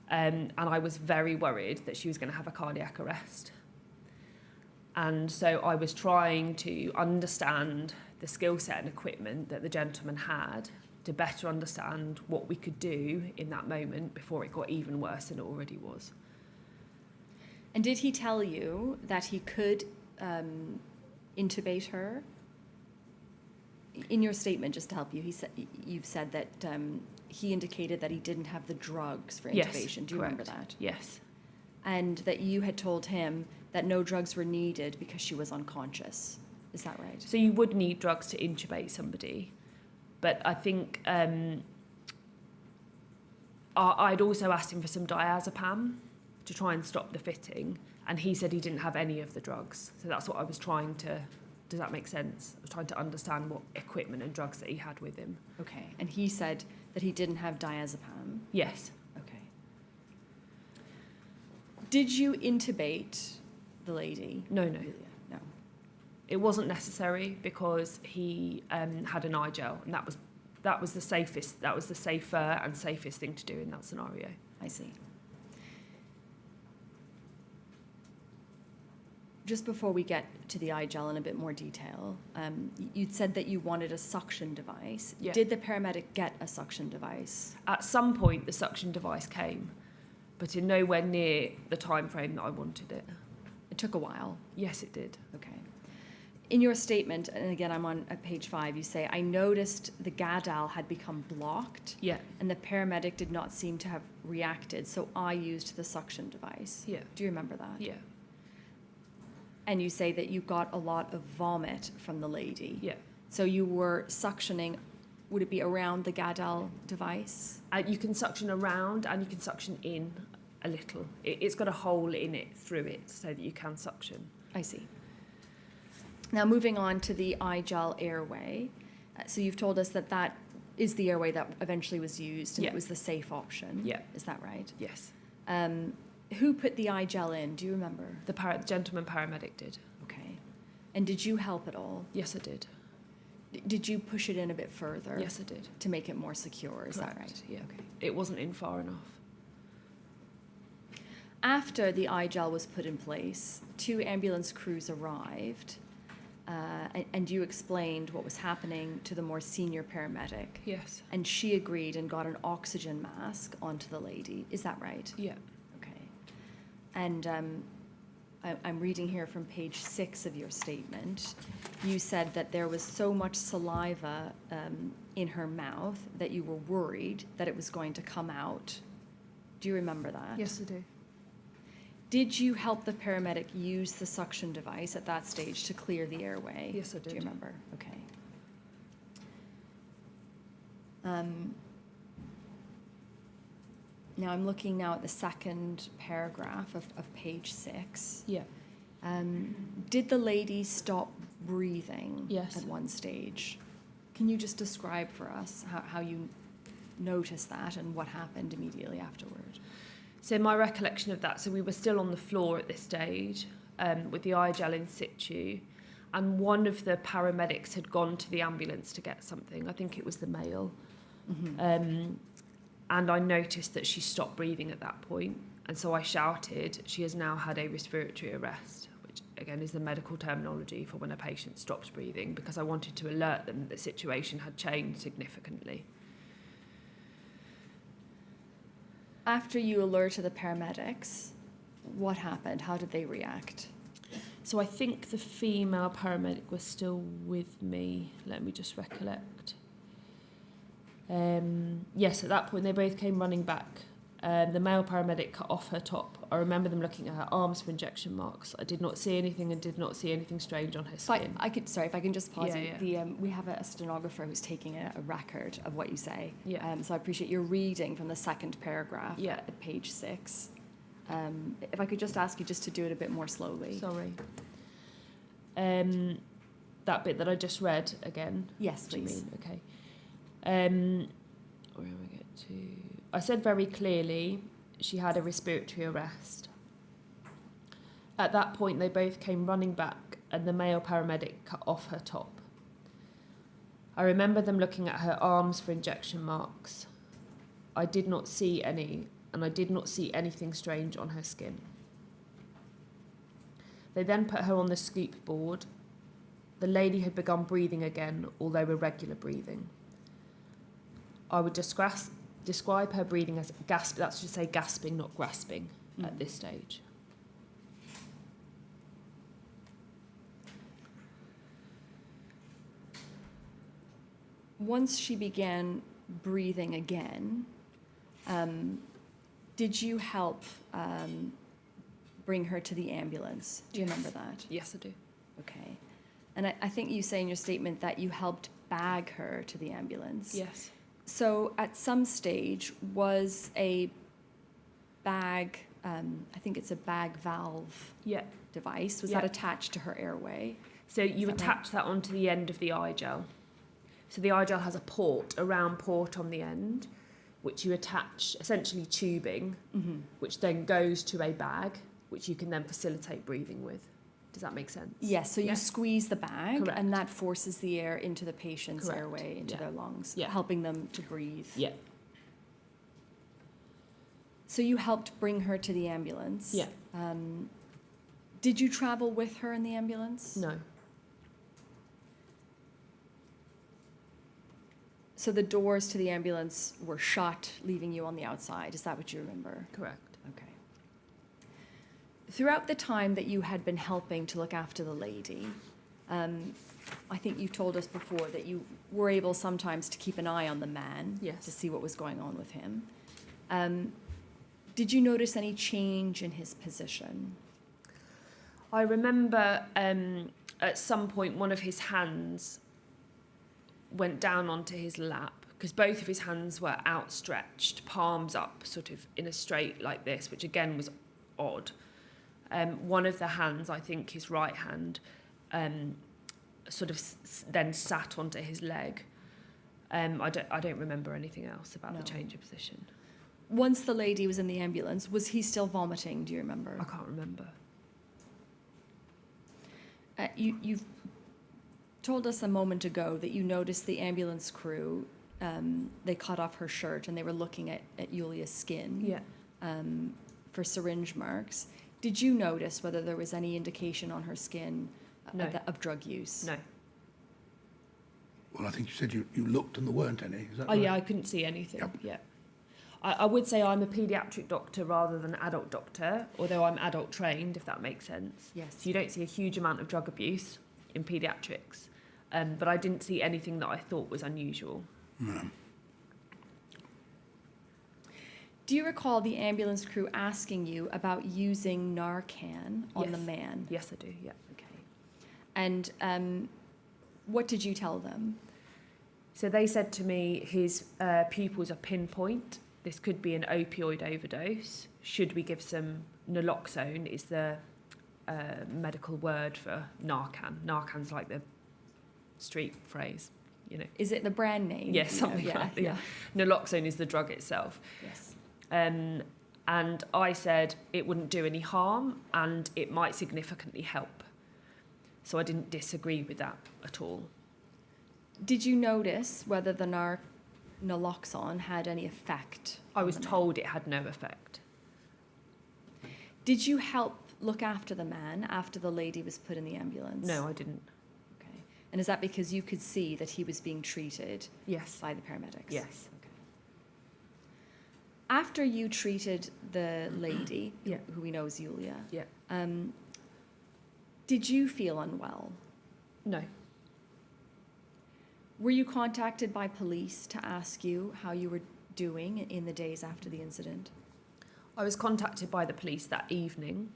And I was very worried that she was going to have a cardiac arrest. And so I was trying to understand the skill set and equipment that the gentleman had to better understand what we could do in that moment before it got even worse than it already was. And did he tell you that he could intubate her? In your statement, just to help you, you've said that he indicated that he didn't have the drugs for intubation. Yes, do you correct. remember that? Yes. And that you had told him that no drugs were needed because she was unconscious. Is that right? So you would need drugs to intubate somebody. But I think I'd also asked him for some diazepam to try and stop the fitting. And he said he didn't have any of the drugs. So that's what I was trying to... Does that make sense? I was trying to understand what equipment and drugs that he had with him. Okay. And he said that he didn't have diazepam. Yes. Okay. Did you intubate the lady? No. No. It wasn't necessary because he had an eye gel, and that was the safer and safest thing to do in that scenario. I see. Just before we get to the eye gel in a bit more detail, you'd said that you wanted a suction device. Yeah. Did the paramedic get a suction device? At some point, the suction device came, but in nowhere near the time frame that I wanted it. It took a while. Yes, it did. Okay. In your statement, and again, I'm on page 5, you say, I noticed the Goodell had become blocked. Yeah. And the paramedic did not seem to have reacted, so I used the suction device. Yeah. Do you remember that? Yeah. And you say that you got a lot of vomit from the lady. Yeah. So you were suctioning, would it be around the Goodell device? You can suction around and you can suction in a little. It's got a hole in it through it so that you can suction. I see. Now moving on to the eye gel airway. So you've told us that that is the airway that eventually was used and Yeah. it was the safe option. Yeah. Is that right? Yes. Who put the eye gel in? Do you remember? The gentleman paramedic did. Okay. And did you help at all? Yes, I did. Did you push it in a bit further? Yes, I did. To make it more secure, is that Correct, right? yeah. Okay. It wasn't in far enough. After the eye gel was put in place, 2 ambulance crews arrived, and you explained what was happening to the more senior paramedic. Yes. And she agreed and got an oxygen mask onto the lady. Is that right? Yeah. Okay. And I'm reading here from page 6 of your statement. You said that there was so much saliva in her mouth that you were worried that it was going to come out. Do you remember that? Yes, I do. Did you help the paramedic use the suction device at that stage to clear the airway? Yes, I Do you did. remember? Okay. Now I'm looking now at the second paragraph of page 6. Yeah. Did the lady stop breathing Yes. at one stage? Can you just describe for us how you noticed that and what happened immediately afterward? So my recollection of that, so we were still on the floor at this stage with the eye gel in situ, and one of the paramedics had gone to the ambulance to get something. I think it was the male. And I noticed that she stopped breathing at that point, and so I shouted, "She has now had a respiratory arrest," which again is the medical terminology for when a patient stops breathing, because I wanted to alert them that the situation had changed significantly. After you alerted the paramedics, what happened? How did they react? So I think the female paramedic was still with me. Let me just recollect. Yes, at that point they both came running back. The male paramedic cut off her top. I remember them looking at her arms for injection marks. I did not see anything and did not see anything strange on her If I skin. if I can just pause Yeah, you. yeah. We have a stenographer who's taking a record of what you say. Yeah. So I appreciate your reading from the second paragraph Yeah. at page 6. If I could just ask you just to do it a bit more slowly. Sorry. That bit that I just read again. Yes, Do you please. mean? Okay. Where am I get to? I said very clearly she had a respiratory arrest. At that point, they both came running back, and the male paramedic cut off her top. I remember them looking at her arms for injection marks. I did not see any, and I did not see anything strange on her skin. They then put her on the scoop board. The lady had begun breathing again, although irregular breathing. I would describe her breathing as gasp. That should say gasping, not grasping, at this stage. Once she began breathing again, did you help bring her to the ambulance? Do you remember that? Yes, I do. Okay. And I think you say in your statement that you helped bag her to the ambulance. Yes. So at some stage, was a bag, I think it's a bag valve Yeah. device, was Yeah. that attached to her airway? So you Is that attach that onto the end of the eye gel. So the eye gel has a round port on the end, which you attach, essentially tubing, which then goes to a bag, which you can then facilitate breathing with. Does that make sense? Yes, so you Yes. squeeze the bag Correct. and that forces the air into the patient's Correct. airway, into Yeah. their lungs, Yeah. helping them to breathe. Yeah. So you helped bring her to the ambulance. Yeah. Did you travel with her in the ambulance? No. So the doors to the ambulance were shut, leaving you on the outside. Is that what you remember? Correct. Okay. Throughout the time that you had been helping to look after the lady, I think you told us before that you were able sometimes to keep an eye on the man Yes. to see what was going on with him. Did you notice any change in his position? I remember at some point one of his hands went down onto his lap, because both of his hands were outstretched, palms up, sort of in a straight like this, which again was odd. One of the hands, I think his right hand, sort of then sat onto his leg. I don't remember anything else about No. the change of position. Once the lady was in the ambulance, was he still vomiting? Do you remember? I can't remember. You've told us a moment ago that you noticed the ambulance crew, they cut off her shirt and they were looking at Yulia's skin. Yeah. for syringe marks. Did you notice whether there was any indication on her skin No. of drug use? No. Well, I think you said you looked and there weren't any. Is that Oh, right? yeah, I couldn't see anything. Yep. Yeah. I would say I'm a paediatric doctor rather than an adult doctor, although I'm adult trained, if that makes sense. Yes. So you don't see a huge amount of drug abuse in paediatrics. But I didn't see anything that I thought was unusual. No. Do you recall the ambulance crew asking you about using Narcan on the Yes. man? Yes, I do, yeah. Okay. And what did you tell them? So they said to me his pupils are pinpoint. This could be an opioid overdose. Should we give some naloxone is the medical word for Narcan. Narcan's like the street phrase, you know. Is it the brand name? Yes, You something know? like that. Yeah. Naloxone is the drug itself. Yes. And I said it wouldn't do any harm and it might significantly help. So I didn't disagree with that at all. Did you notice whether the naloxone had any effect? I on was the man? told it had no effect. Did you help look after the man after the lady was put in the ambulance? No, I didn't. Okay. And is that because you could see that he was being treated Yes. by the paramedics? Yes. Okay. After you treated the lady, Yeah. who we know is Julia, Yeah. did you feel unwell? No. Were you contacted by police to ask you how you were doing in the days after the incident? I was contacted by the police that evening,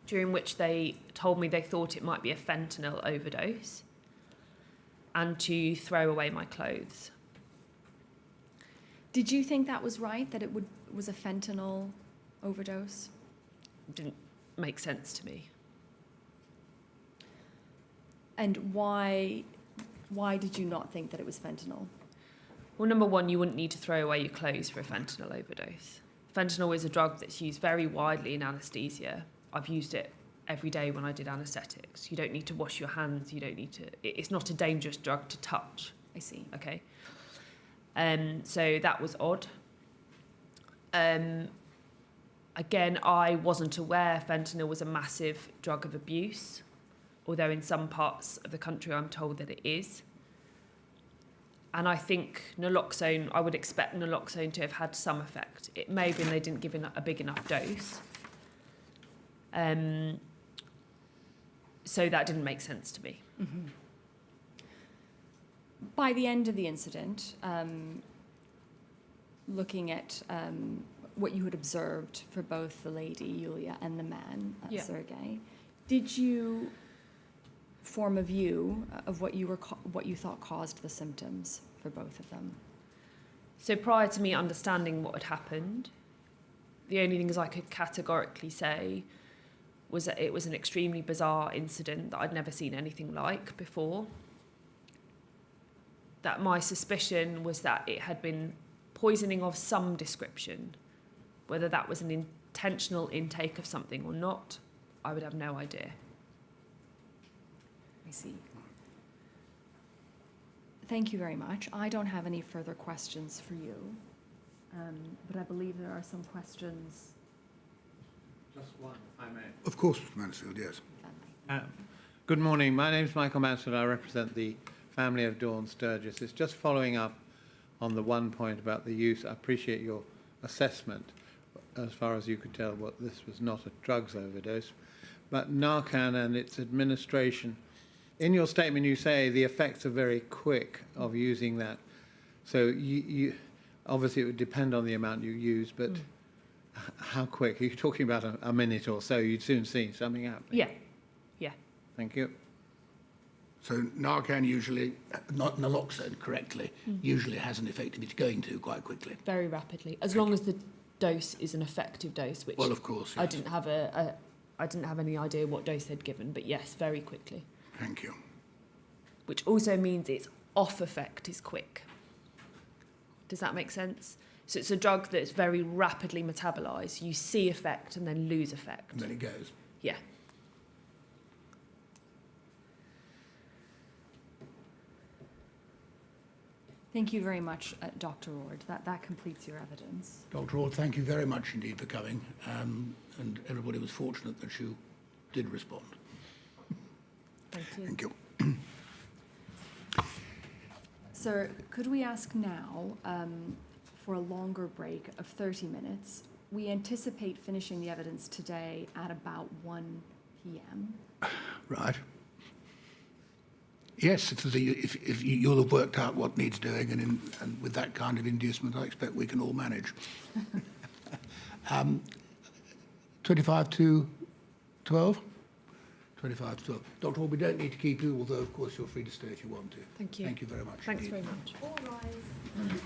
during which they told me they thought it might be a fentanyl overdose and to throw away my clothes. Did you think that was right, that it was a fentanyl overdose? It didn't make sense to me. And why did you not think that it was fentanyl? Well, number one, you wouldn't need to throw away your clothes for a fentanyl overdose. Fentanyl is a drug that's used very widely in anaesthesia. I've used it every day when I did anaesthetics. You don't need to wash your hands. You don't need to. It's not a dangerous drug to touch. I see. Okay. So that was odd. Again, I wasn't aware fentanyl was a massive drug of abuse, although in some parts of the country I'm told that it is. And I think naloxone, I would expect naloxone to have had some effect. It may have been they didn't give a big enough dose. So that didn't make sense to me. Mm-hmm. By the end of the incident, looking at what you had observed for both the lady, Julia, and the man, Yeah. Sergei, did you form a view of what you thought caused the symptoms for both of them? So prior to me understanding what had happened, the only things I could categorically say was that it was an extremely bizarre incident that I'd never seen anything like before. That my suspicion was that it had been poisoning of some description. Whether that was an intentional intake of something or not, I would have no idea. I see. Thank you very much. I don't have any further questions for you, but I believe there are some questions. Just one, if I may. Of course, Mr. Mansfield, yes. Good morning. My name is Michael Mansfield. I represent the family of Dawn Sturgess. It's just following up on the one point about the use. I appreciate your assessment, as far as you could tell, what this was not a drugs overdose. But Narcan and its administration, in your statement you say the effects are very quick of using that. So you obviously it would depend on the amount you use, but how quick? Are you talking about a minute or so? You'd soon see something happening. Yeah, yeah. Thank you. So Narcan usually, not naloxone correctly, usually has an effect if it's going to quite quickly. Very rapidly, as long as the dose is an effective dose, which Well, of course, yes. I didn't have any idea what dose they'd given, but yes, very quickly. Thank you. Which also means its off effect is quick. Does that make sense? So it's a drug that's very rapidly metabolized. You see effect and then lose effect. And then it goes. Yeah. Thank you very much, Dr. Ord. That completes your evidence. Dr. Ord, thank you very much indeed for coming, and everybody was fortunate that you did respond. Thank you. Thank you. Sir, could we ask now for a longer break of 30 minutes? We anticipate finishing the evidence today at about 1 p.m. Right. Yes, if you'll have worked out what needs doing, and with that kind of inducement, I expect we can all manage. 25 to 12? 25 to 12. Dr. Hall, we don't need to keep you, although, of course, you're free to stay if you want to. Thank you. Thank you very much. Thanks indeed. very much. All rise.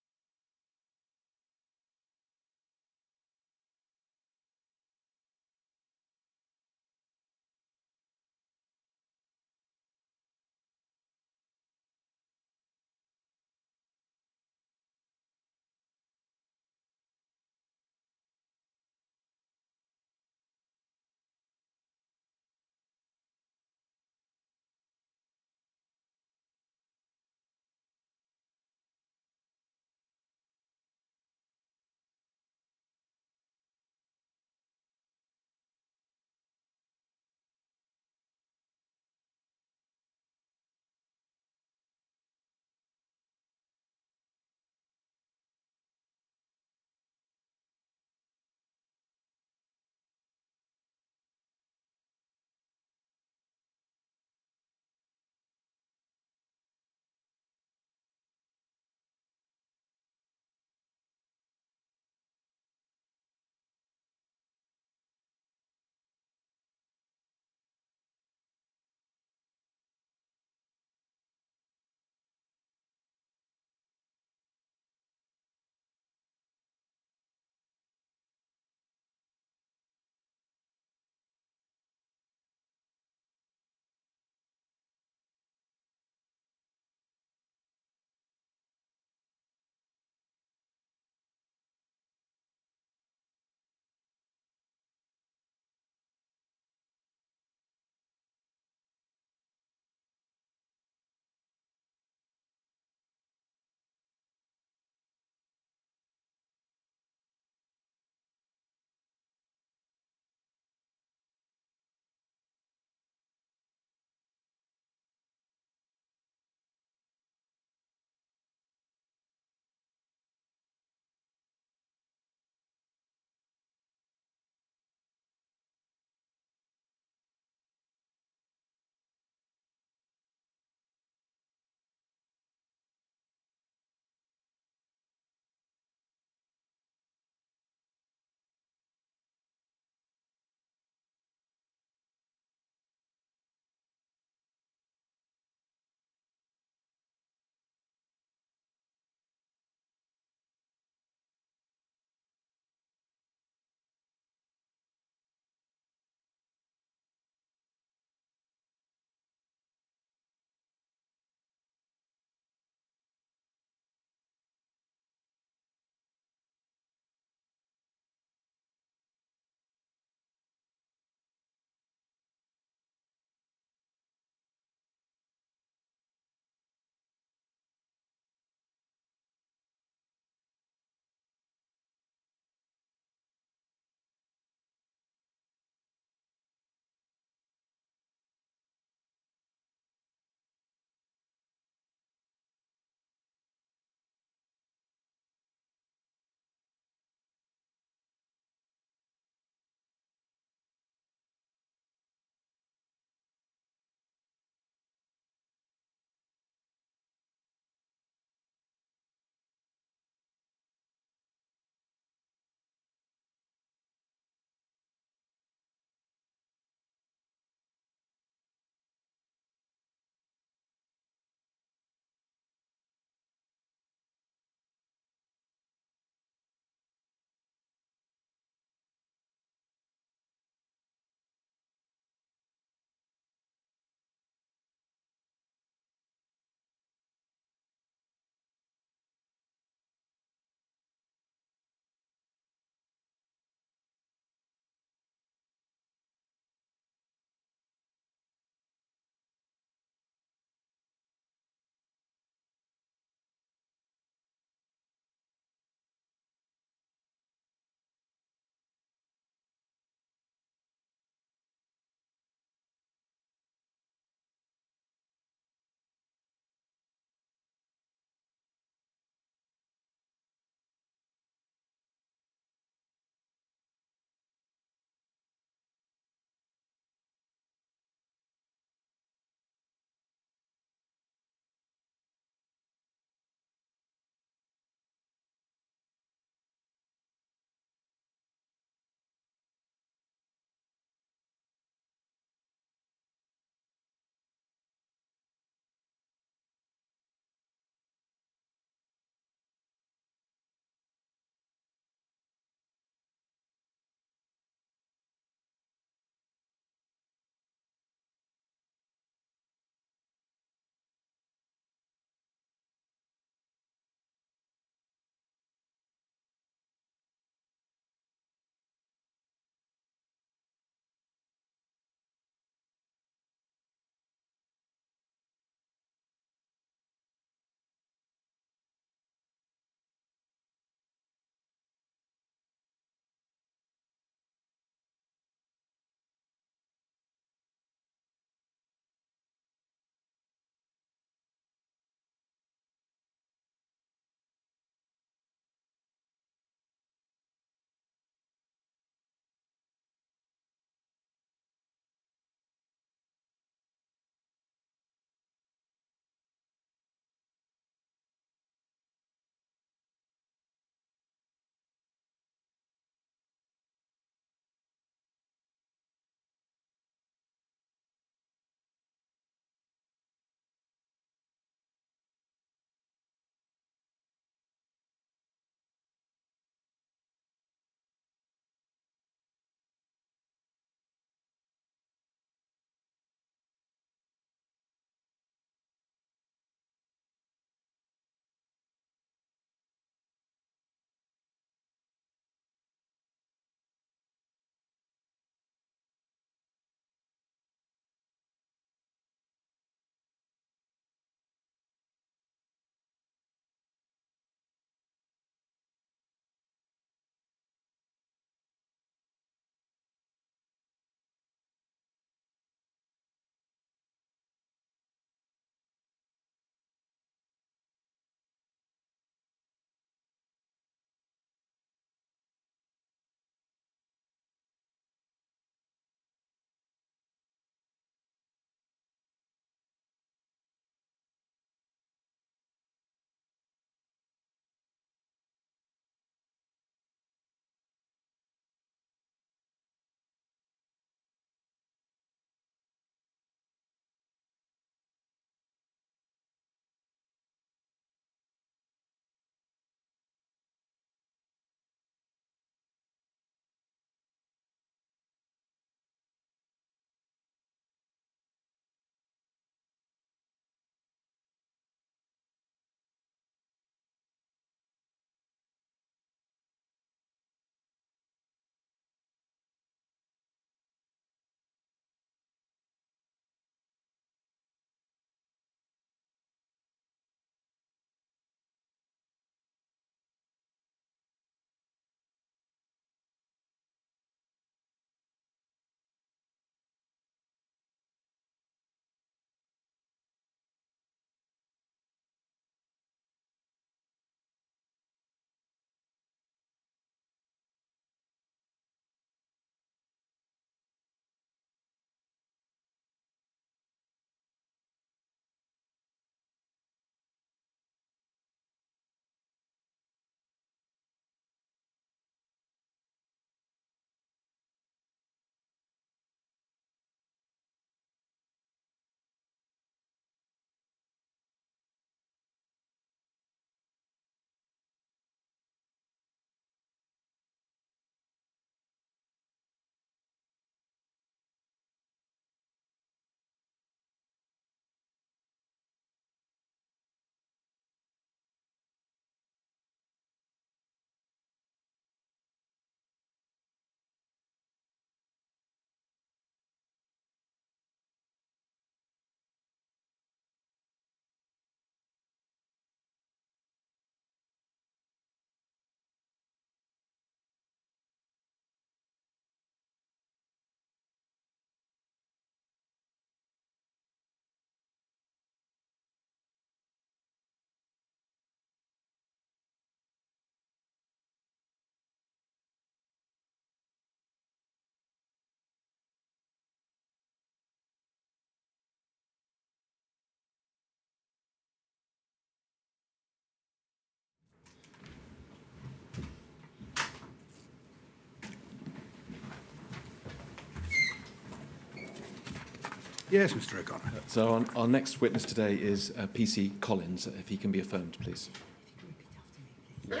Yes, Mr. O'Connor. So our next witness today is PC Collins, if he can be affirmed, please. If you could repeat after me, please.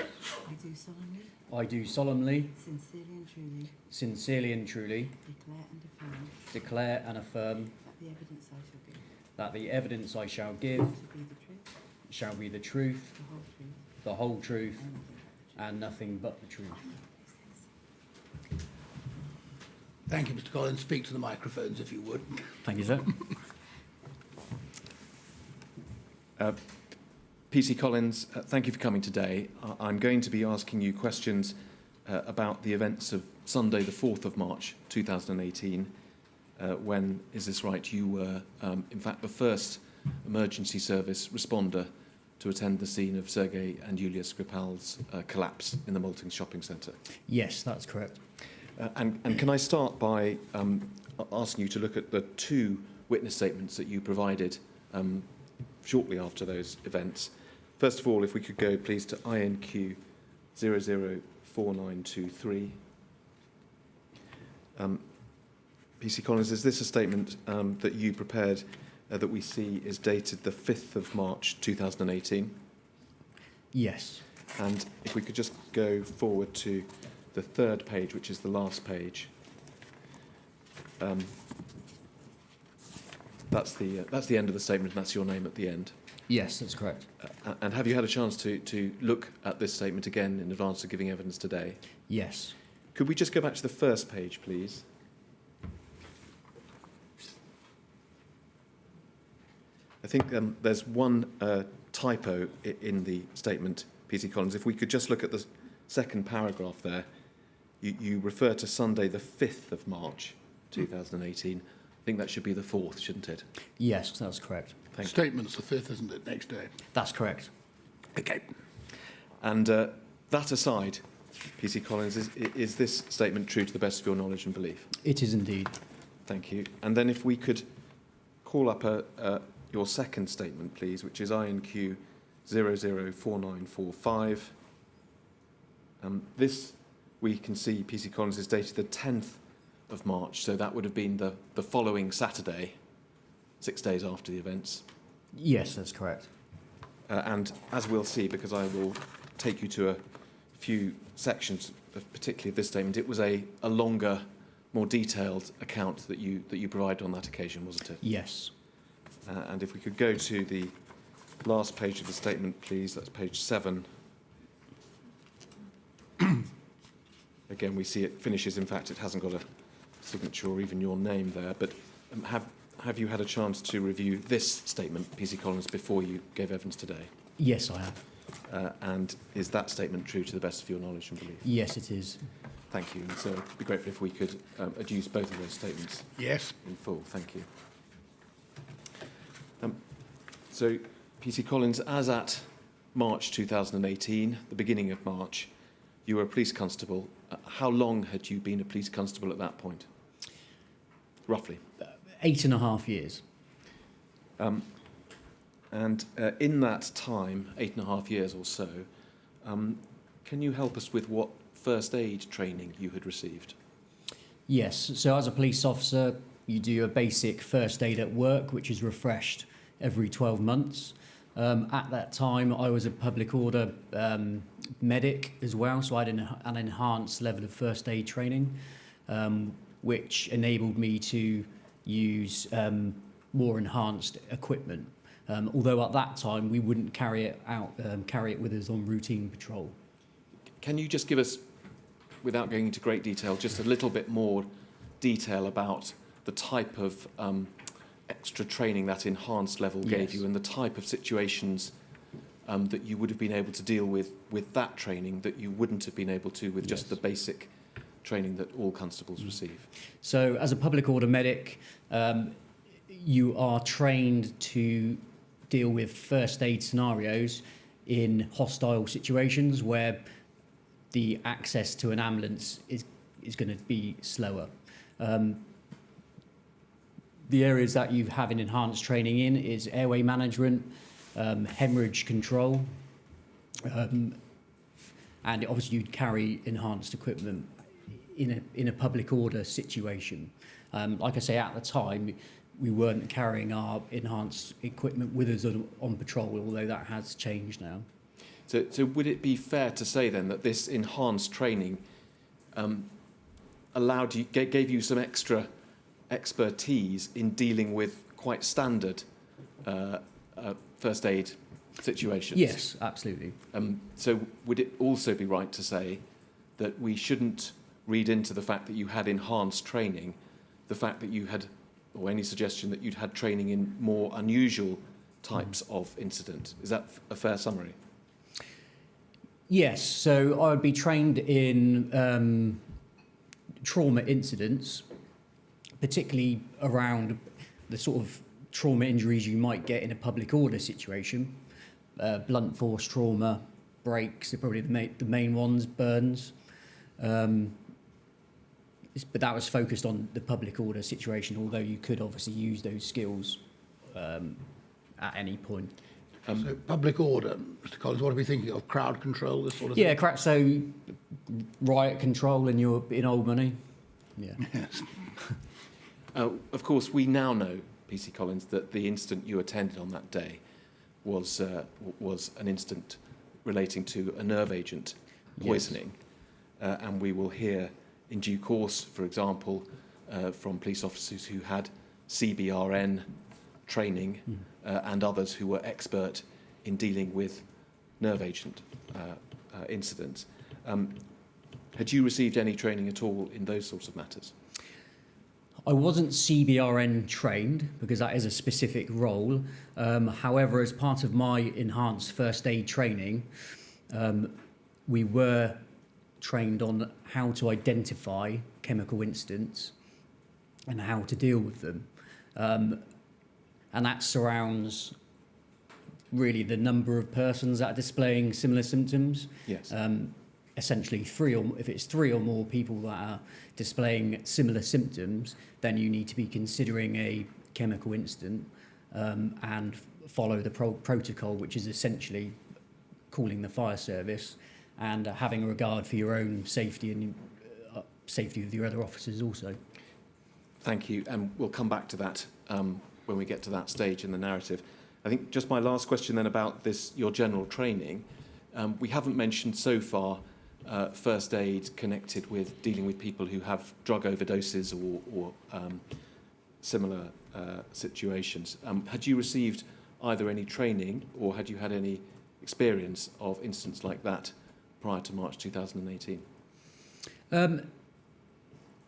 I do solemnly, I do solemnly, sincerely and truly declare and affirm declare and affirm that the evidence I shall give that the evidence I shall give shall be the truth, shall be the truth, the whole truth, and nothing but the truth. and nothing but the truth. Thank you, Mr. Collins. Speak to the microphones if you would. Thank you, sir. PC Collins, thank you for coming today. I'm going to be asking you questions about the events of Sunday, the 4th of March 2018, when, is this right, you were, in fact, the first emergency service responder to attend the scene of Sergei and Yulia Skripal's collapse in the Maltings shopping centre. Yes, that's correct. And can I start by asking you to look at the two witness statements that you provided shortly after those events. First of all, if we could go, please, to INQ 004923. PC Collins, is this a statement that you prepared that we see is dated the 5th of March 2018? Yes. And if we could just go forward to the third page, which is the last page. That's the end of the statement, and that's your name at the end. Yes, that's correct. And have you had a chance to look at this statement again in advance of giving evidence today? Yes. Could we just go back to the first page, please? I think there's one typo in the statement, PC Collins. If we could just look at the second paragraph there, you refer to Sunday the 5th of March 2018. I think that should be the 4th, shouldn't it? Yes, that's correct. Thank you. Statement's the 5th, isn't it? Next day. That's correct. Okay. And that aside, PC Collins, is this statement true to the best of your knowledge and belief? It is indeed. Thank you. And then if we could call up your second statement, please, which is INQ 004945. This, we can see, PC Collins, is dated the 10th of March, so that would have been the following Saturday, 6 days after the events. Yes, that's correct. And as we'll see, because I will take you to a few sections, particularly of this statement, it was a longer, more detailed account that you provided on that occasion, wasn't it? Yes. And if we could go to the last page of the statement, please, that's page 7. Again, we see it finishes, in fact, it hasn't got a signature or even your name there, but have you had a chance to review this statement, PC Collins, before you gave evidence today? Yes, I have. And is that statement true to the best of your knowledge and belief? Yes, it is. Thank you. And so it'd be grateful if we could adduce both of those statements Yes. in full. Thank you. So, PC Collins, as at March 2018, the beginning of March, you were a police constable. How long had you been a police constable at that point? Roughly. 8.5 years. And in that time, 8.5 years or so, can you help us with what first aid training you had received? Yes. So as a police officer, you do a basic first aid at work, which is refreshed every 12 months. At that time, I was a public order medic as well, so I had an enhanced level of first aid training, which enabled me to use more enhanced equipment. Although at that time we wouldn't carry it with us on routine patrol. Can you just give us, without going into great detail, just a little bit more detail about the type of extra training that enhanced level gave you, and the type of situations that you would have been able to deal with that training that you wouldn't have been able to with just the basic training that all constables receive? So as a public order medic, you are trained to deal with first aid scenarios in hostile situations where the access to an ambulance is going to be slower. The areas that you have in enhanced training in is airway management, hemorrhage control, and obviously you'd carry enhanced equipment in a public order situation. Like I say, at the time, we weren't carrying our enhanced equipment with us on patrol, although that has changed now. So would it be fair to say then that this enhanced training gave you some extra expertise in dealing with quite standard first aid situations? Yes, absolutely. So would it also be right to say that we shouldn't read into the fact that you had enhanced training, the fact that you had, or any suggestion that you'd had training in more unusual types of incident? Is that a fair summary? Yes, so I would be trained in trauma incidents, particularly around the sort of trauma injuries you might get in a public order situation. Blunt force trauma, breaks are probably the main ones, burns. But that was focused on the public order situation, although you could obviously use those skills at any point. So public order, Mr. Collins, what are we thinking of? Crowd control, this sort of thing? Yeah, correct. So riot control in old money. Yeah. Yes. Of course, we now know, PC Collins, that the incident you attended on that day was an incident relating to a nerve agent poisoning. Yes. And we will hear in due course, for example, from police officers who had CBRN training and others who were expert in dealing with nerve agent incidents. Had you received any training at all in those sorts of matters? I wasn't CBRN trained because that is a specific role. However, as part of my enhanced first aid training, we were trained on how to identify chemical incidents and how to deal with them. And that surrounds really the number of persons that are displaying similar symptoms. Yes. Essentially, if it's three or more people that are displaying similar symptoms, then you need to be considering a chemical incident and follow the protocol, which is essentially calling the fire service and having a regard for your own safety and safety of your other officers also. Thank you, and we'll come back to that when we get to that stage in the narrative. I think just my last question then about your general training. We haven't mentioned so far first aid connected with dealing with people who have drug overdoses or similar situations. Had you received either any training or had you had any experience of incidents like that prior to March 2018?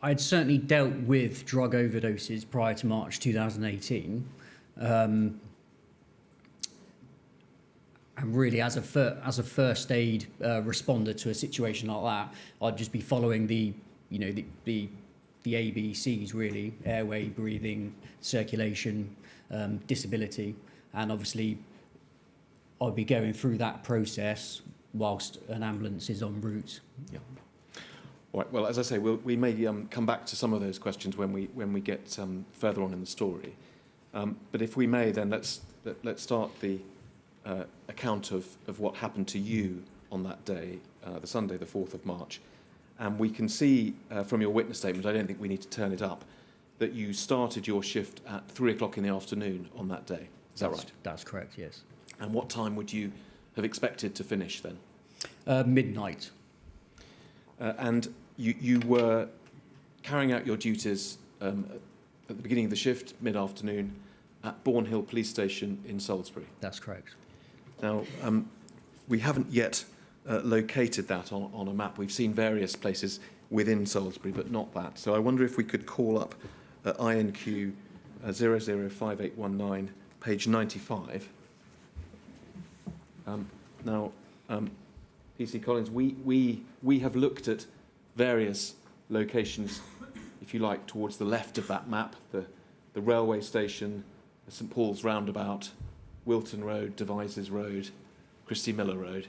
I'd certainly dealt with drug overdoses prior to March 2018. And really, as a first aid responder to a situation like that, I'd just be following the ABCs really: airway, breathing, circulation, disability, and obviously, I'd be going through that process whilst an ambulance is en route. Yeah. All right. Well, as I say, we may come back to some of those questions when we get further on in the story. But if we may, then let's start the account of what happened to you on that day, the Sunday, the 4th of March. And we can see from your witness statement, I don't think we need to turn it up, that you started your shift at 3 o'clock in the afternoon on that day. Is that right? That's correct, yes. And what time would you have expected to finish then? Midnight. And you were carrying out your duties at the beginning of the shift, mid-afternoon, at Bourne Hill Police Station in Salisbury. That's correct. Now, we haven't yet located that on a map. We've seen various places within Salisbury, but not that. So I wonder if we could call up INQ 005819, page 95. Now, PC Collins, we have looked at various locations, if you like, towards the left of that map, the railway station, the St Paul's roundabout, Wilton Road, Devizes Road, Christie Miller Road.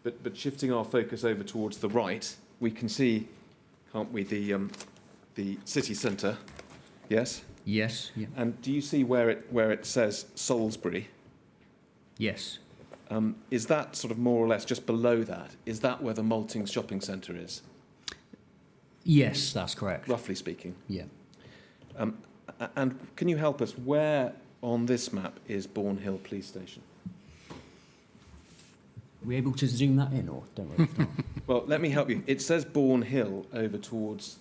But shifting our focus over towards the right, we can see, can't we, the city centre? Yes? Yes. Yeah. And do you see where it says Salisbury? Yes. Is that sort of more or less just below that? Is that where the Maltings shopping centre is? Yes, that's correct. Roughly speaking. Yeah. And can you help us? Where on this map is Bourne Hill Police Station? Are we able to zoom that in, or don't we? Well, let me help you. It says Bourne Hill over towards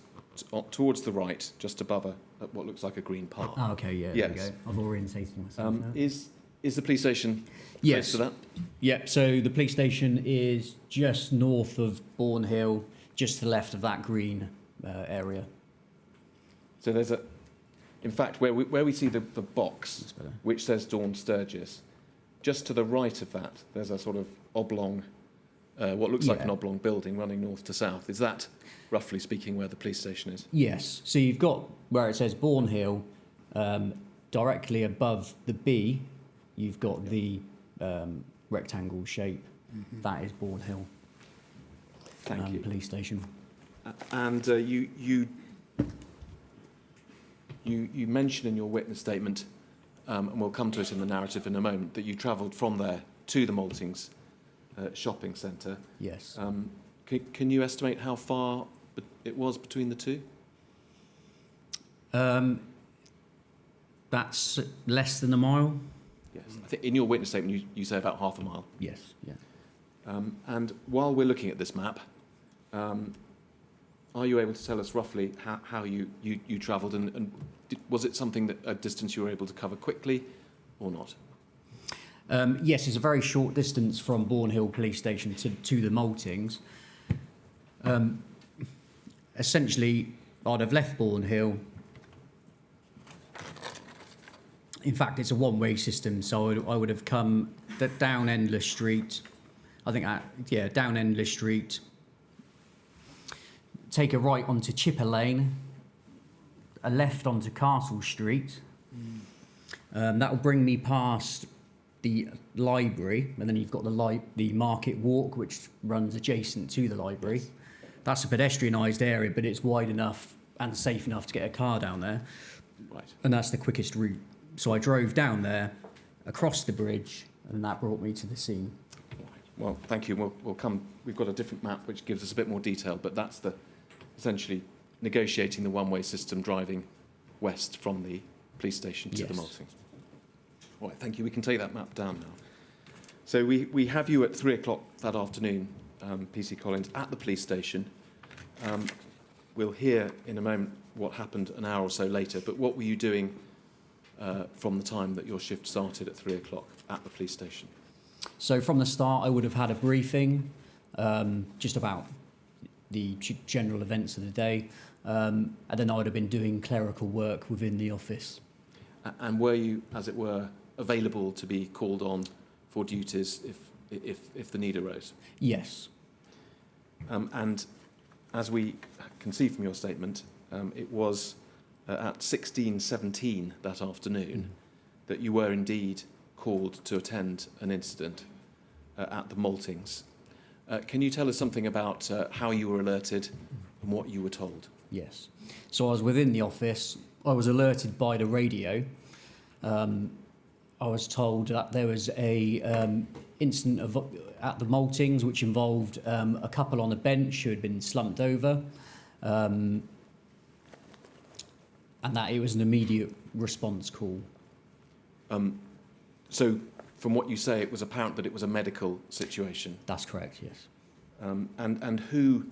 the right, just above what looks like a green park. Oh, okay, yeah, Yes. there we go. I've orientated myself now. Is the police station Yes. close to that? Yep, so the police station is just north of Bourne Hill, just to the left of that green area. So there's in fact, where we see the box, That's better. which says Dawn Sturgess, just to the right of that, there's a sort of oblong, what looks like Yeah. an oblong building running north to south. Is that, roughly speaking, where the police station is? Yes, so you've got where it says Bourne Hill, directly above the B, you've got the rectangle shape. That is Bourne Hill Thank you. police station. And you mention in your witness statement, and we'll come to it in the narrative in a moment, that you travelled from there to the Maltings shopping centre. Yes. Can you estimate how far it was between the two? That's less than a mile. Yes. I think in your witness statement you say about half a mile. Yes, yeah. And while we're looking at this map, are you able to tell us roughly how you travelled, and was it something that a distance you were able to cover quickly or not? Yes, it's a very short distance from Bourne Hill Police Station to the Maltings. Essentially, I'd have left Bourne Hill. In fact, it's a one-way system, so I would have come down Endless Street. Down Endless Street. Take a right onto Chipper Lane, a left onto Castle Street. That will bring me past the library, and then you've got the Market Walk, which runs adjacent to the library. That's a pedestrianised area, but it's wide enough and safe enough to get a car down there. Right. And that's the quickest route. So I drove down there, across the bridge, and that brought me to the scene. Well, thank you. We'll come. We've got a different map which gives us a bit more detail, but that's essentially negotiating the one-way system, driving west from the police station to the Yes. Maltings. All right, thank you. We can take that map down now. So we have you at 3 o'clock that afternoon, PC Collins, at the police station. We'll hear in a moment what happened an hour or so later, but what were you doing from the time that your shift started at 3 o'clock at the police station? So from the start, I would have had a briefing just about the general events of the day, and then I would have been doing clerical work within the office. And were you, as it were, available to be called on for duties if the need arose? Yes. And as we can see from your statement, it was at 16:17 that afternoon that you were indeed called to attend an incident at the Maltings. Can you tell us something about how you were alerted and what you were told? Yes. So I was within the office. I was alerted by the radio. I was told that there was a incident at the Maltings which involved a couple on a bench who had been slumped over, and that it was an immediate response call. So, from what you say, it was apparent that it was a medical situation. That's correct, yes. And who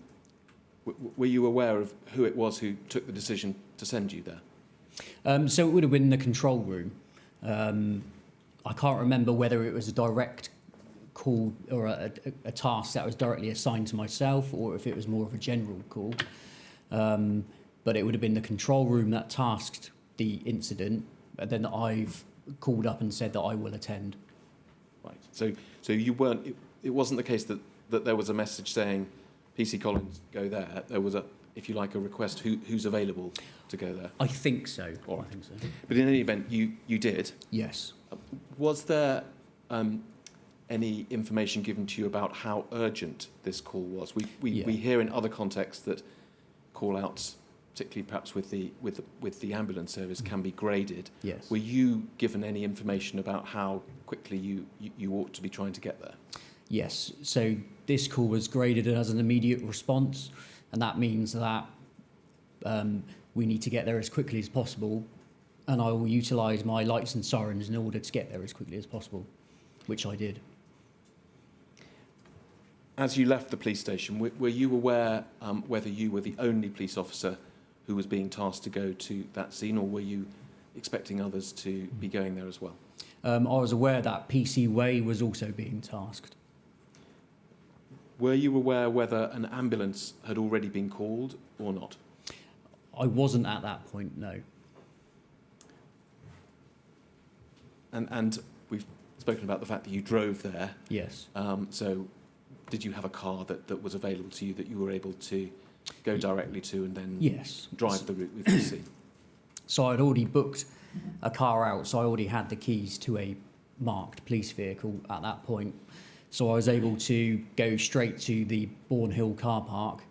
were you aware of who it was who took the decision to send you there? So it would have been the control room. I can't remember whether it was a direct call or a task that was directly assigned to myself, or if it was more of a general call. But it would have been the control room that tasked the incident, and then I've called up and said that I will attend. Right. So you weren't. It wasn't the case that there was a message saying, PC Collins, go there. There was if you like, a request who's available to go there. I think so. All right. I think so. But in any event, you did. Yes. Was there any information given to you about how urgent this call was? We hear in other contexts that call-outs, particularly perhaps with the ambulance service, can be graded. Yes. Were you given any information about how quickly you ought to be trying to get there? Yes. So this call was graded as an immediate response, and that means that we need to get there as quickly as possible, and I will utilise my lights and sirens in order to get there as quickly as possible, which I did. As you left the police station, were you aware whether you were the only police officer who was being tasked to go to that scene, or were you expecting others to be going there as well? I was aware that PC Way was also being tasked. Were you aware whether an ambulance had already been called or not? I wasn't at that point, no. And we've spoken about the fact that you drove there. Yes. So did you have a car that was available to you that you were able to go directly to and then Yes. drive the route with the scene? So I'd already booked a car out, so I already had the keys to a marked police vehicle at that point. So I was able to go straight to the Bourne Hill car park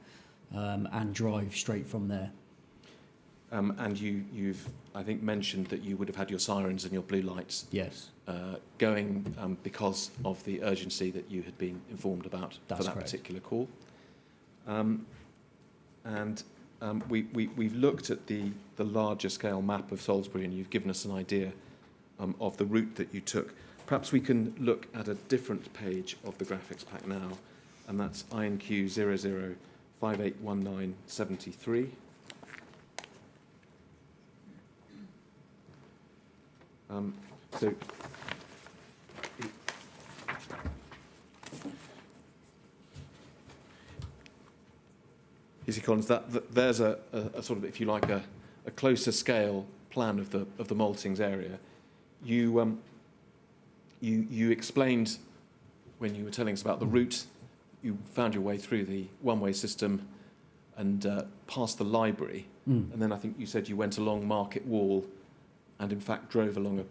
and drive straight from there. And you've, I think, mentioned that you would have had your sirens and your blue lights Yes, going because of the urgency that you had been informed about That's for that correct. particular call. We've looked at the larger scale map of Salisbury, and you've given us an idea of the route that you took. Perhaps we can look at a different page of the graphics pack now, and that's INQ 00581973. So Easy Collins, there's a sort of, if you like, a closer scale plan of the Maltings area. You explained when you were telling us about the route, you found your way through the one-way system and past the library, and then I think you said you went along Market Wall and in fact drove along a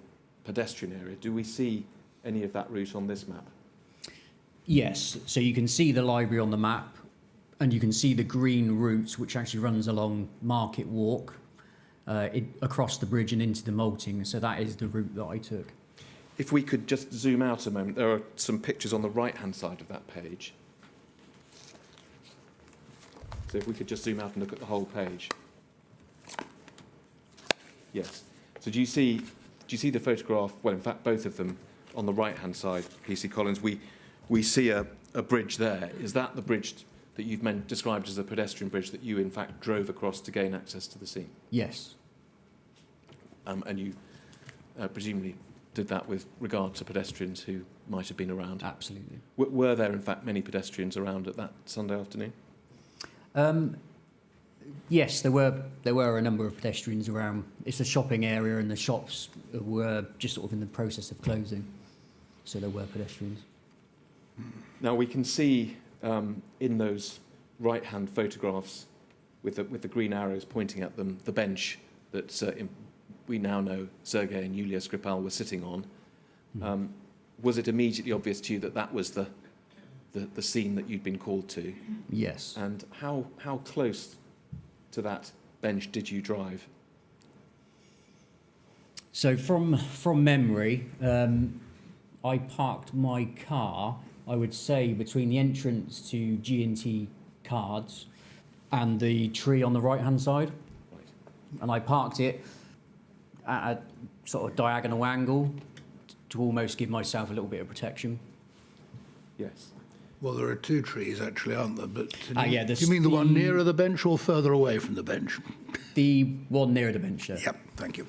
pedestrian area. Do we see any of that route on this map? yes. So you can see the library on the map, and you can see the green route, which actually runs along Market Walk, across the bridge and into the Malting. So that is the route that I took. If we could just zoom out a moment, there are some pictures on the right-hand side of that page. So if we could just zoom out and look at the whole page. Yes. So do you see the photograph? Well, in fact, both of them on the right-hand side, PC Collins. We see a bridge there. Is that the bridge that you've described as a pedestrian bridge that you, in fact, drove across to gain access to the scene? Yes, And you presumably did that with regard to pedestrians who might have been around? absolutely. Were there, in fact, many pedestrians around at that Sunday afternoon? Yes, there were a number of pedestrians around. It's a shopping area, and the shops were just sort of in the process of closing, so there were pedestrians. Now, we can see in those right-hand photographs with the green arrows pointing at them, the bench that we now know Sergei and Yulia Skripal were sitting on. Was it immediately obvious to you that that was the scene that you'd been called to? Yes. And how close to that bench did you drive? So from memory, I parked my car, I would say, between the entrance to G&T Cards and the tree on the right-hand side. Right. And I parked it at a sort of diagonal angle to almost give myself a little bit of protection. Yes. Well, there are two trees, actually, aren't there? But Yeah, do you mean the one nearer the bench or further away from the bench? The one near the bench there. Yep, thank you.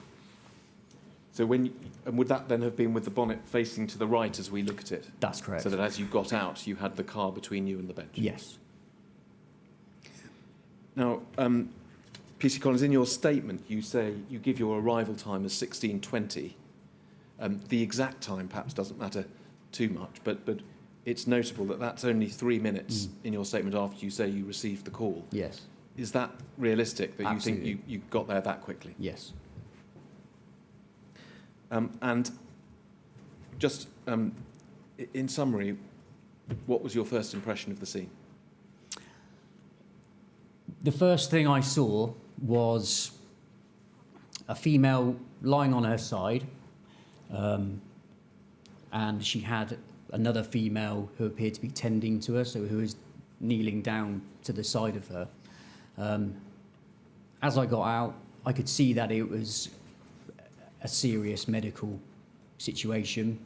So and would that then have been with the bonnet facing to the right as we look at it? That's correct. So that as you got out, you had the car between you and the bench? Yes. Now, PC Collins, in your statement, you say you give your arrival time as 16:20. The exact time perhaps doesn't matter too much, but it's notable that that's only 3 minutes in your statement after you say you received the call. Yes. Is that realistic, that Absolutely. you think you got there that quickly? Yes. And just in summary, what was your first impression of the scene? The first thing I saw was a female lying on her side, and she had another female who appeared to be tending to her, so who was kneeling down to the side of her. As I got out, I could see that it was a serious medical situation.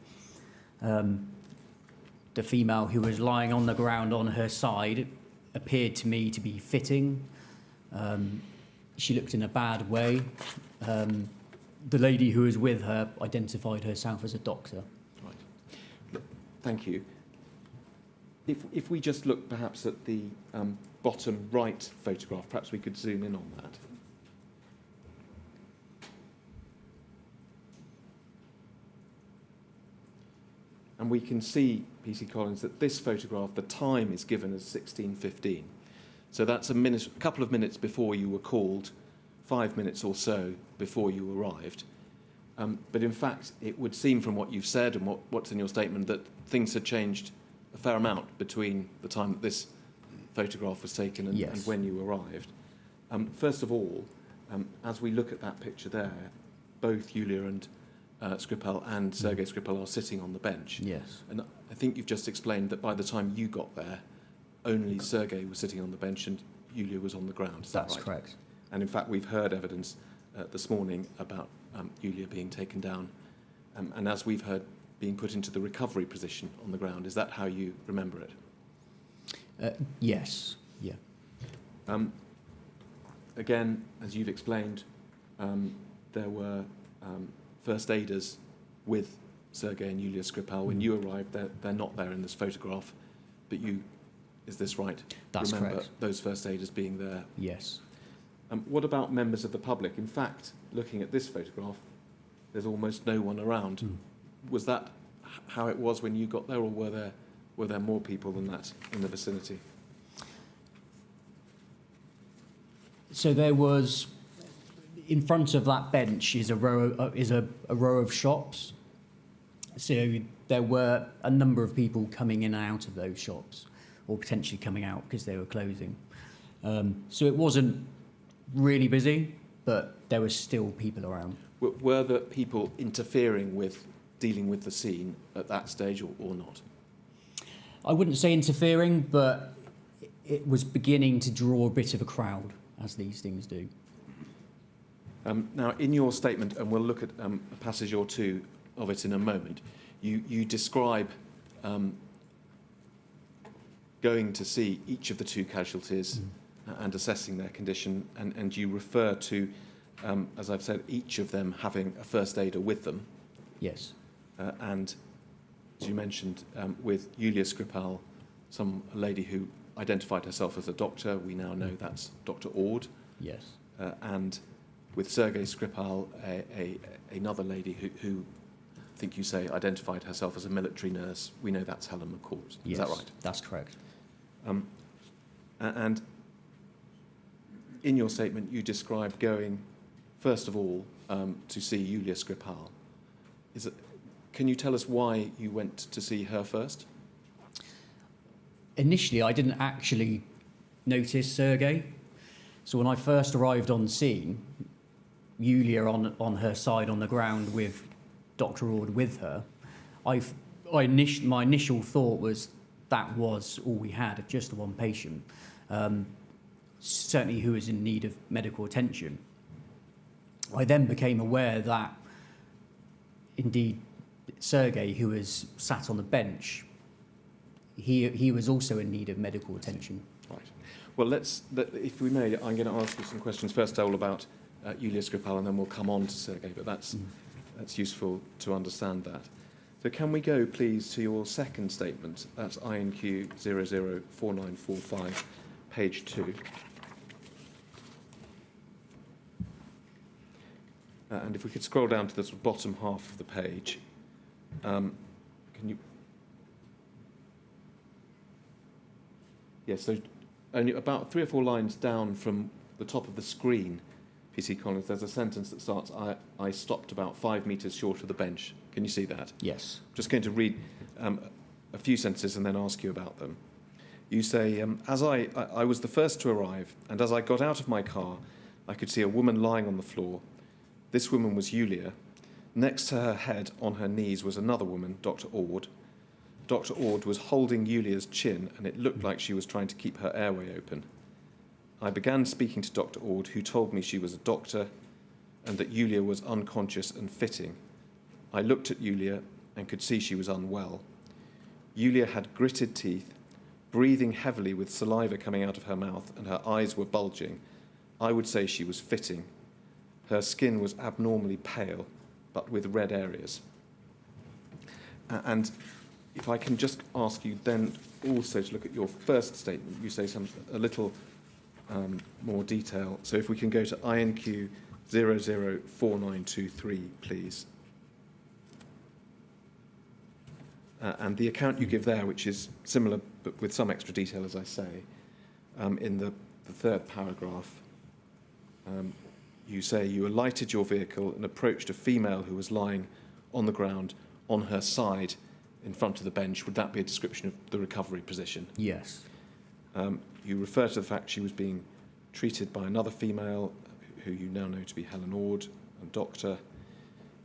The female who was lying on the ground on her side appeared to me to be fitting. She looked in a bad way. The lady who was with her identified herself as a doctor. Right. Thank you. If we just look perhaps at the bottom right photograph, perhaps we could zoom in on that. And we can see, PC Collins, that this photograph, the time is given as 16:15. So that's a couple of minutes before you were called, 5 minutes or so before you arrived. But in fact, it would seem from what you've said and what's in your statement that things had changed a fair amount between the time that this photograph was taken and, Yes. and when you arrived. First of all, as we look at that picture there, both Julia and Skripal and Sergei Skripal are sitting on the bench. Yes. And I think you've just explained that by the time you got there, only Sergei was sitting on the bench and Julia was on the ground. Is that That's right? correct. And in fact, we've heard evidence this morning about Julia being taken down. And as we've heard, being put into the recovery position on the ground. Is that how you remember it? Yes. Yeah. Again, as you've explained, there were first aiders with Sergei and Julia Skripal. When you arrived, they're not there in this photograph, but you, is this right? That's remember correct. those first aiders being there. Yes. What about members of the public? In fact, looking at this photograph, there's almost no one around. Was that how it was when you got there, or were there more people than that in the vicinity? So there was, in front of that bench is a row of shops. So there were a number of people coming in and out of those shops, or potentially coming out because they were closing. So it wasn't really busy, but there were still people around. Were the people interfering with dealing with the scene at that stage, or not? I wouldn't say interfering, but it was beginning to draw a bit of a crowd, as these things do. Now, in your statement, and we'll look at a passage or two of it in a moment, you describe going to see each of the two casualties and assessing their condition, and you refer to, as I've said, each of them having a first aider with them. Yes. And as you mentioned, with Julia Skripal, a lady who identified herself as a doctor, we now know that's Dr. Ord. Yes. And with Sergei Skripal, another lady who I think you say identified herself as a military nurse, we know that's Helen McCourt. Yes, is that right? That's correct. And in your statement, you describe going, first of all, to see Julia Skripal. Can you tell us why you went to see her first? Initially, I didn't actually notice Sergei. So when I first arrived on scene, Julia on her side on the ground with Dr. Ord with her, my initial thought was that was all we had, just the one patient, certainly who was in need of medical attention. I then became aware that, indeed, Sergei, who was sat on the bench, he was also in need of medical attention. Right. Well, if we may, I'm going to ask you some questions first, all about Julia Skripal, and then we'll come on to Sergei, but that's useful to understand that. So can we go, please, to your second statement? That's INQ 004945, page 2. And if we could scroll down to the sort of bottom half of the page, can you... Yes, so only about 3 or 4 lines down from the top of the screen, PC Collins, there's a sentence that starts, I stopped about 5 metres short of the bench. Can you see that? Yes. I'm just going to read a few sentences and then ask you about them. You say, as I was the first to arrive, and as I got out of my car, I could see a woman lying on the floor. This woman was Julia. Next to her head, on her knees, was another woman, Dr. Ord. Dr. Ord was holding Julia's chin, and it looked like she was trying to keep her airway open. I began speaking to Dr. Ord, who told me she was a doctor. and that Yulia was unconscious and fitting. I looked at Yulia and could see she was unwell. Yulia had gritted teeth, breathing heavily with saliva coming out of her mouth, and her eyes were bulging. I would say she was fitting. Her skin was abnormally pale, but with red areas. And if I can just ask you then also to look at your first statement, you say a little more detail. So if we can go to INQ 004923, please. And the account you give there, which is similar but with some extra detail, as I say, in the third paragraph, you say you alighted your vehicle and approached a female who was lying on the ground on her side in front of the bench. Would that be a description of the recovery position? Yes. You refer to the fact she was being treated by another female who you now know to be Helen Ord, a doctor.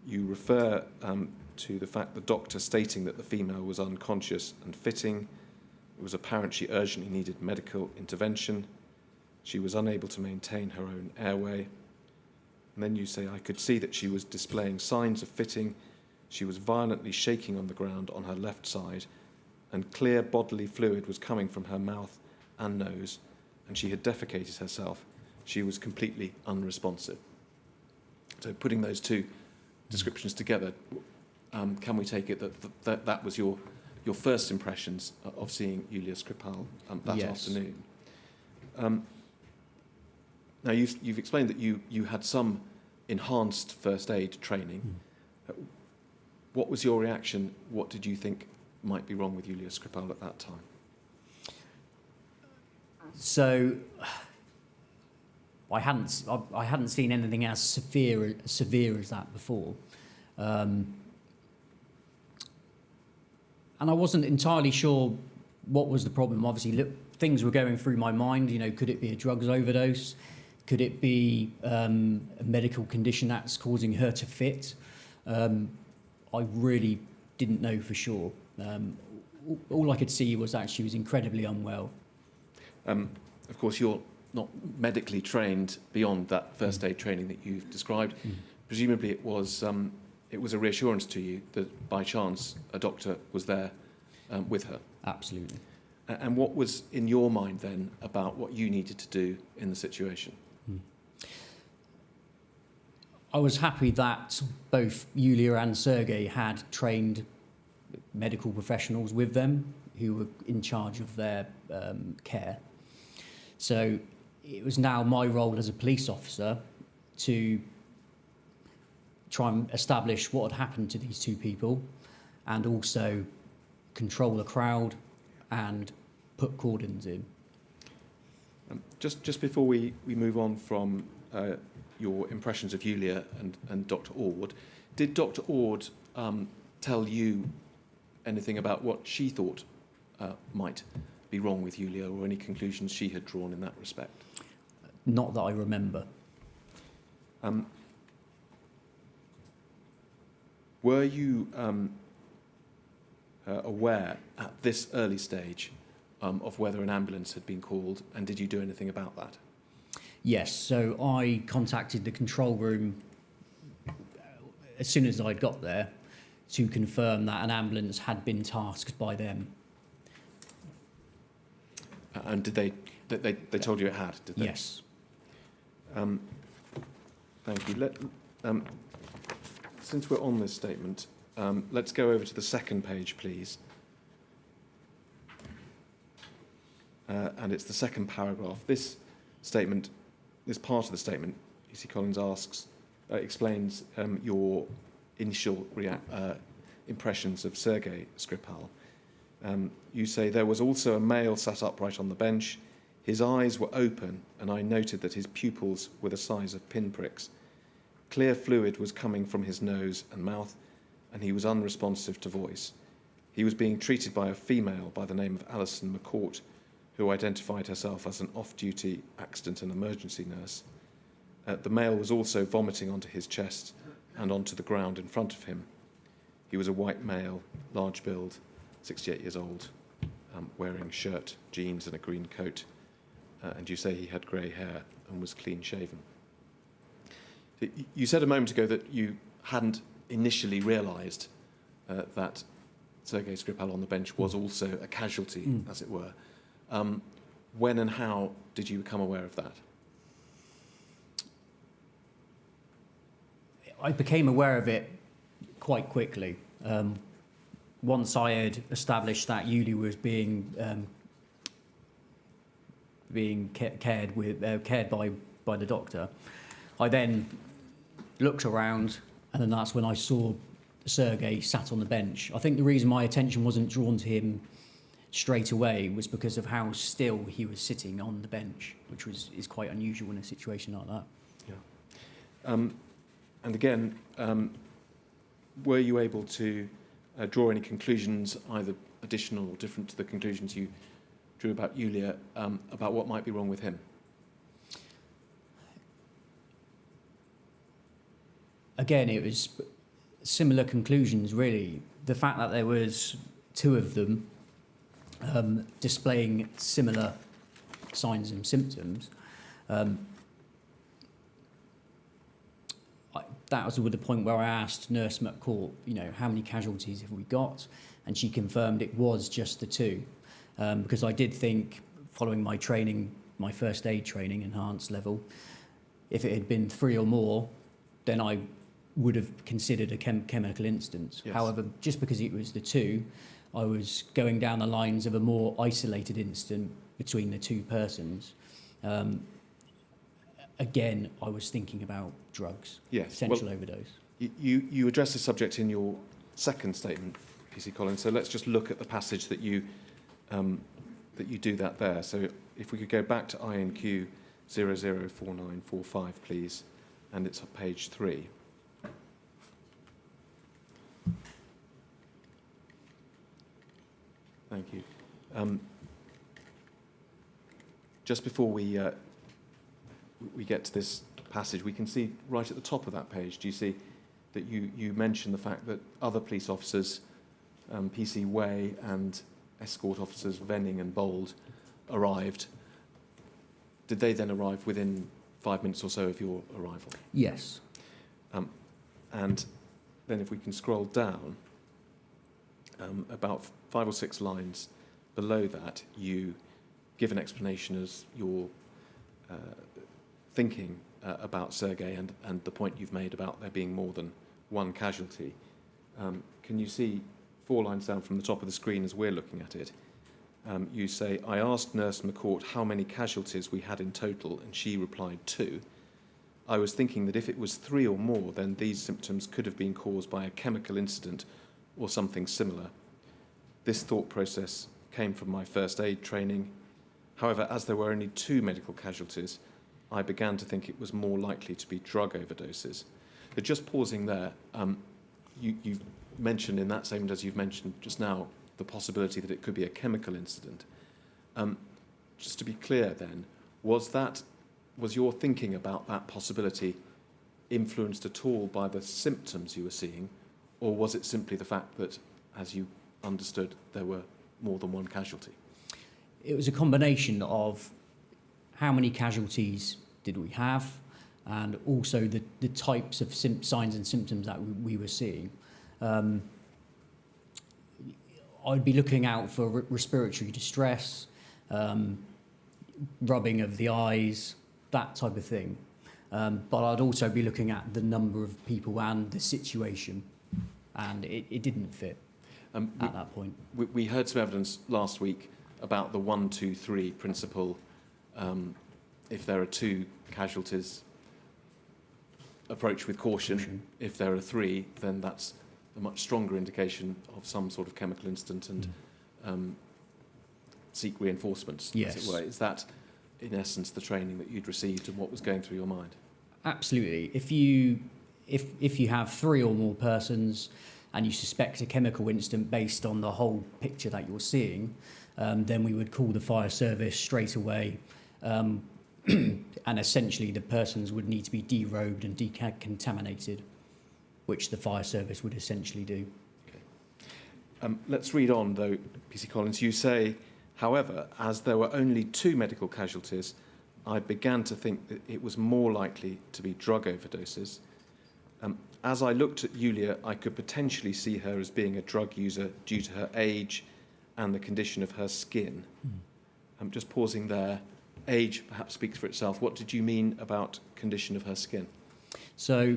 You refer to the fact the doctor stating that the female was unconscious and fitting. It was apparent she urgently needed medical intervention. She was unable to maintain her own airway. And then you say, I could see that she was displaying signs of fitting. She was violently shaking on the ground on her left side, and clear bodily fluid was coming from her mouth and nose, and she had defecated herself. She was completely unresponsive. So putting those two descriptions together, can we take it that was your first impressions of seeing Yulia Skripal that Yes. afternoon? Now, you've explained that you had some enhanced first aid training. What was your reaction? What did you think might be wrong with Yulia Skripal at that time? So I hadn't seen anything as severe as that before, and I wasn't entirely sure what was the problem. Obviously, things were going through my mind. You know, could it be a drugs overdose? Could it be a medical condition that's causing her to fit? I really didn't know for sure. All I could see was that she was incredibly unwell. Of course, you're not medically trained beyond that first aid training that you've described. Presumably it was a reassurance to you that by chance a doctor was there with her. Absolutely. And what was in your mind then about what you needed to do in the situation? I was happy that both Yulia and Sergei had trained medical professionals with them who were in charge of their care. So it was now my role as a police officer to try and establish what had happened to these two people and also control the crowd and put cordons in. Just before we move on from your impressions of Yulia and Dr. Ord, did Dr. Ord tell you anything about what she thought might be wrong with Yulia, or any conclusions she had drawn in that respect? Not that I remember. Were you aware at this early stage of whether an ambulance had been called, and did you do anything about that? Yes, so I contacted the control room as soon as I got there to confirm that an ambulance had been tasked by them. And did they told you it had? Did they? Yes. Thank you. Since we're on this statement, let's go over to the second page, please. And it's the second paragraph. This statement, this part of the statement, E.C. Collins explains your initial impressions of Sergei Skripal. You say, there was also a male sat upright on the bench. His eyes were open, and I noted that his pupils were the size of pinpricks. Clear fluid was coming from his nose and mouth, and he was unresponsive to voice. He was being treated by a female by the name of Alison McCourt, who identified herself as an off-duty accident and emergency nurse. The male was also vomiting onto his chest and onto the ground in front of him. He was a white male, large build, 68 years old, wearing shirt, jeans and a green coat. And you say he had grey hair and was clean shaven. You said a moment ago that you hadn't initially realised that Sergei Skripal on the bench was also a casualty, as it were. When and how did you become aware of that? I became aware of it quite quickly. Once I had established that Yulia was being cared by the doctor, I then looked around, and then that's when I saw Sergei sat on the bench. I think the reason my attention wasn't drawn to him straight away was because of how still he was sitting on the bench, which is quite unusual in a situation like that. Yeah. And again, were you able to draw any conclusions, either additional or different to the conclusions you drew about Yulia, about what might be wrong with him? Again, it was similar conclusions, really. The fact that there was two of them displaying similar signs and symptoms, that was the point where I asked Nurse McCourt, how many casualties have we got? And she confirmed it was just the two. Because I did think, following my training, my first aid training, enhanced level, if it had been three or more, then I would have considered a chemical incident. Yes. However, just because it was the two, I was going down the lines of a more isolated incident between the two persons. Again, I was thinking about drugs, Yes. potential overdose. You addressed the subject in your second statement, PC Collins, so let's just look at the passage that you do that there. So if we could go back to INQ 004945, please, and it's on page 3. Thank you. Just before we get to this passage, we can see right at the top of that page, do you see that you mention the fact that other police officers, PC Way and escort officers Venning and Bold, arrived. Did they then arrive within 5 minutes or so of your arrival? Yes. And then if we can scroll down, about 5 or 6 lines below that, you give an explanation as your thinking about Sergei and the point you've made about there being more than one casualty. Can you see 4 lines down from the top of the screen as we're looking at it? You say, I asked Nurse McCourt how many casualties we had in total, and she replied 2. I was thinking that if it was 3 or more, then these symptoms could have been caused by a chemical incident or something similar. This thought process came from my first aid training. However, as there were only 2 medical casualties, I began to think it was more likely to be drug overdoses. But just pausing there, you mentioned in that statement, as you've mentioned just now, the possibility that it could be a chemical incident. Just to be clear then, was your thinking about that possibility influenced at all by the symptoms you were seeing, or was it simply the fact that, as you understood, there were more than one casualty? It was a combination of how many casualties did we have, and also the types of signs and symptoms that we were seeing. I'd be looking out for respiratory distress, rubbing of the eyes, that type of thing. But I'd also be looking at the number of people and the situation, and it didn't fit at that point. We heard some evidence last week about the 1, 2, 3 principle. If there are 2 casualties, approach with caution. If there are 3, then that's a much stronger indication of some sort of chemical incident and seek reinforcements, Yes. as it were. Is that, in essence, the training that you'd received and what was going through your mind? Absolutely. If you have 3 or more persons and you suspect a chemical incident based on the whole picture that you're seeing, then we would call the fire service straight away. And essentially the persons would need to be derobed and decontaminated, which the fire service would essentially do. Okay. Let's read on, though, PC Collins. You say, however, as there were only 2 medical casualties, I began to think that it was more likely to be drug overdoses. As I looked at Yulia, I could potentially see her as being a drug user due to her age and the condition of her skin. I'm just pausing there. Age perhaps speaks for itself. What did you mean about condition of her skin? So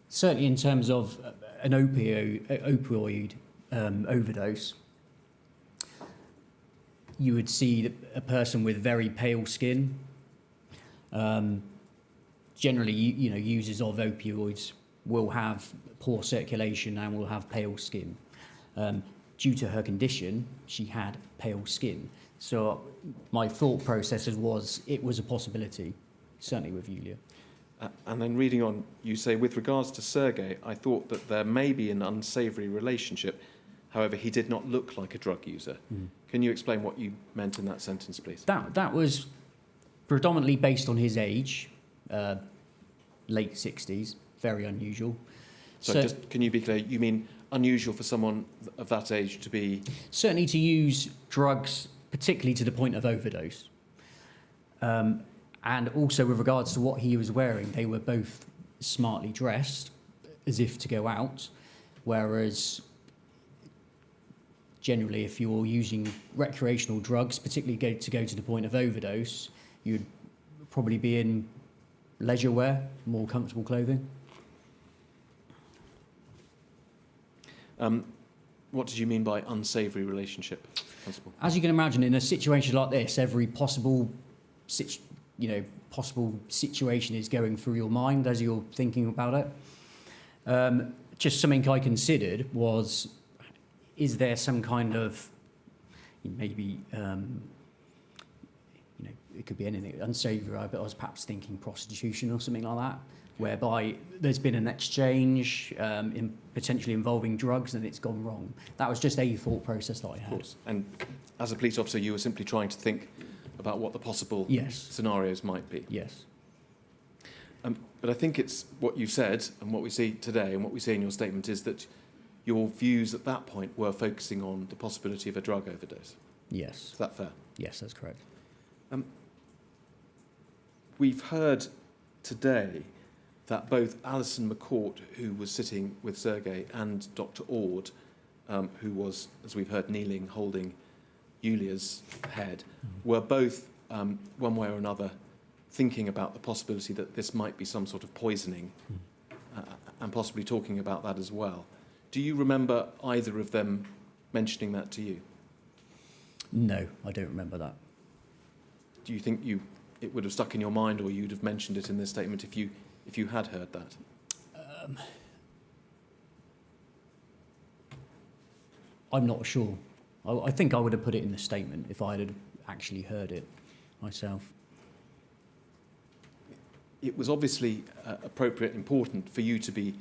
certainly in terms of an opioid overdose, you would see a person with very pale skin. Generally, users of opioids will have poor circulation and will have pale skin. Due to her condition, she had pale skin. So my thought process was it was a possibility, certainly with Yulia. And then reading on, you say, with regards to Sergei, I thought that there may be an unsavoury relationship. However, he did not look like a drug user. Can you explain what you meant in that sentence, please? That was predominantly based on his age, late 60s, very unusual. So just, can you be clear? You mean unusual for someone of that age to be... Certainly to use drugs, particularly to the point of overdose. And also with regards to what he was wearing, they were both smartly dressed, as if to go out, whereas generally if you're using recreational drugs, particularly to go to the point of overdose, you'd probably be in leisure wear, more comfortable clothing. What did you mean by unsavoury relationship, Constable? As you can imagine, in a situation like this, every possible situation is going through your mind as you're thinking about it. Just something I considered was, is there some kind of, maybe, it could be anything, unsavoury, but I was perhaps thinking prostitution or something like that, whereby there's been an exchange potentially involving drugs and it's gone wrong. That was just a thought process that I had. Of course. And as a police officer, you were simply trying to think about what the possible scenarios might be. Yes. But I think it's what you said and what we see today and what we see in your statement is that your views at that point were focusing on the possibility of a drug overdose. Yes. Is that fair? Yes, that's correct. We've heard today that both Alison McCourt, who was sitting with Sergei, and Dr. Ord, who was, as we've heard, kneeling, holding Yulia's head, were both, one way or another, thinking about the possibility that this might be some sort of poisoning, and possibly talking about that as well. Do you remember either of them mentioning that to you? No, I don't remember that. Do you think it would have stuck in your mind, or you'd have mentioned it in this statement if you had heard that? I'm not sure. I think I would have put it in the statement if I had actually heard it myself. It was obviously appropriate and important for you to be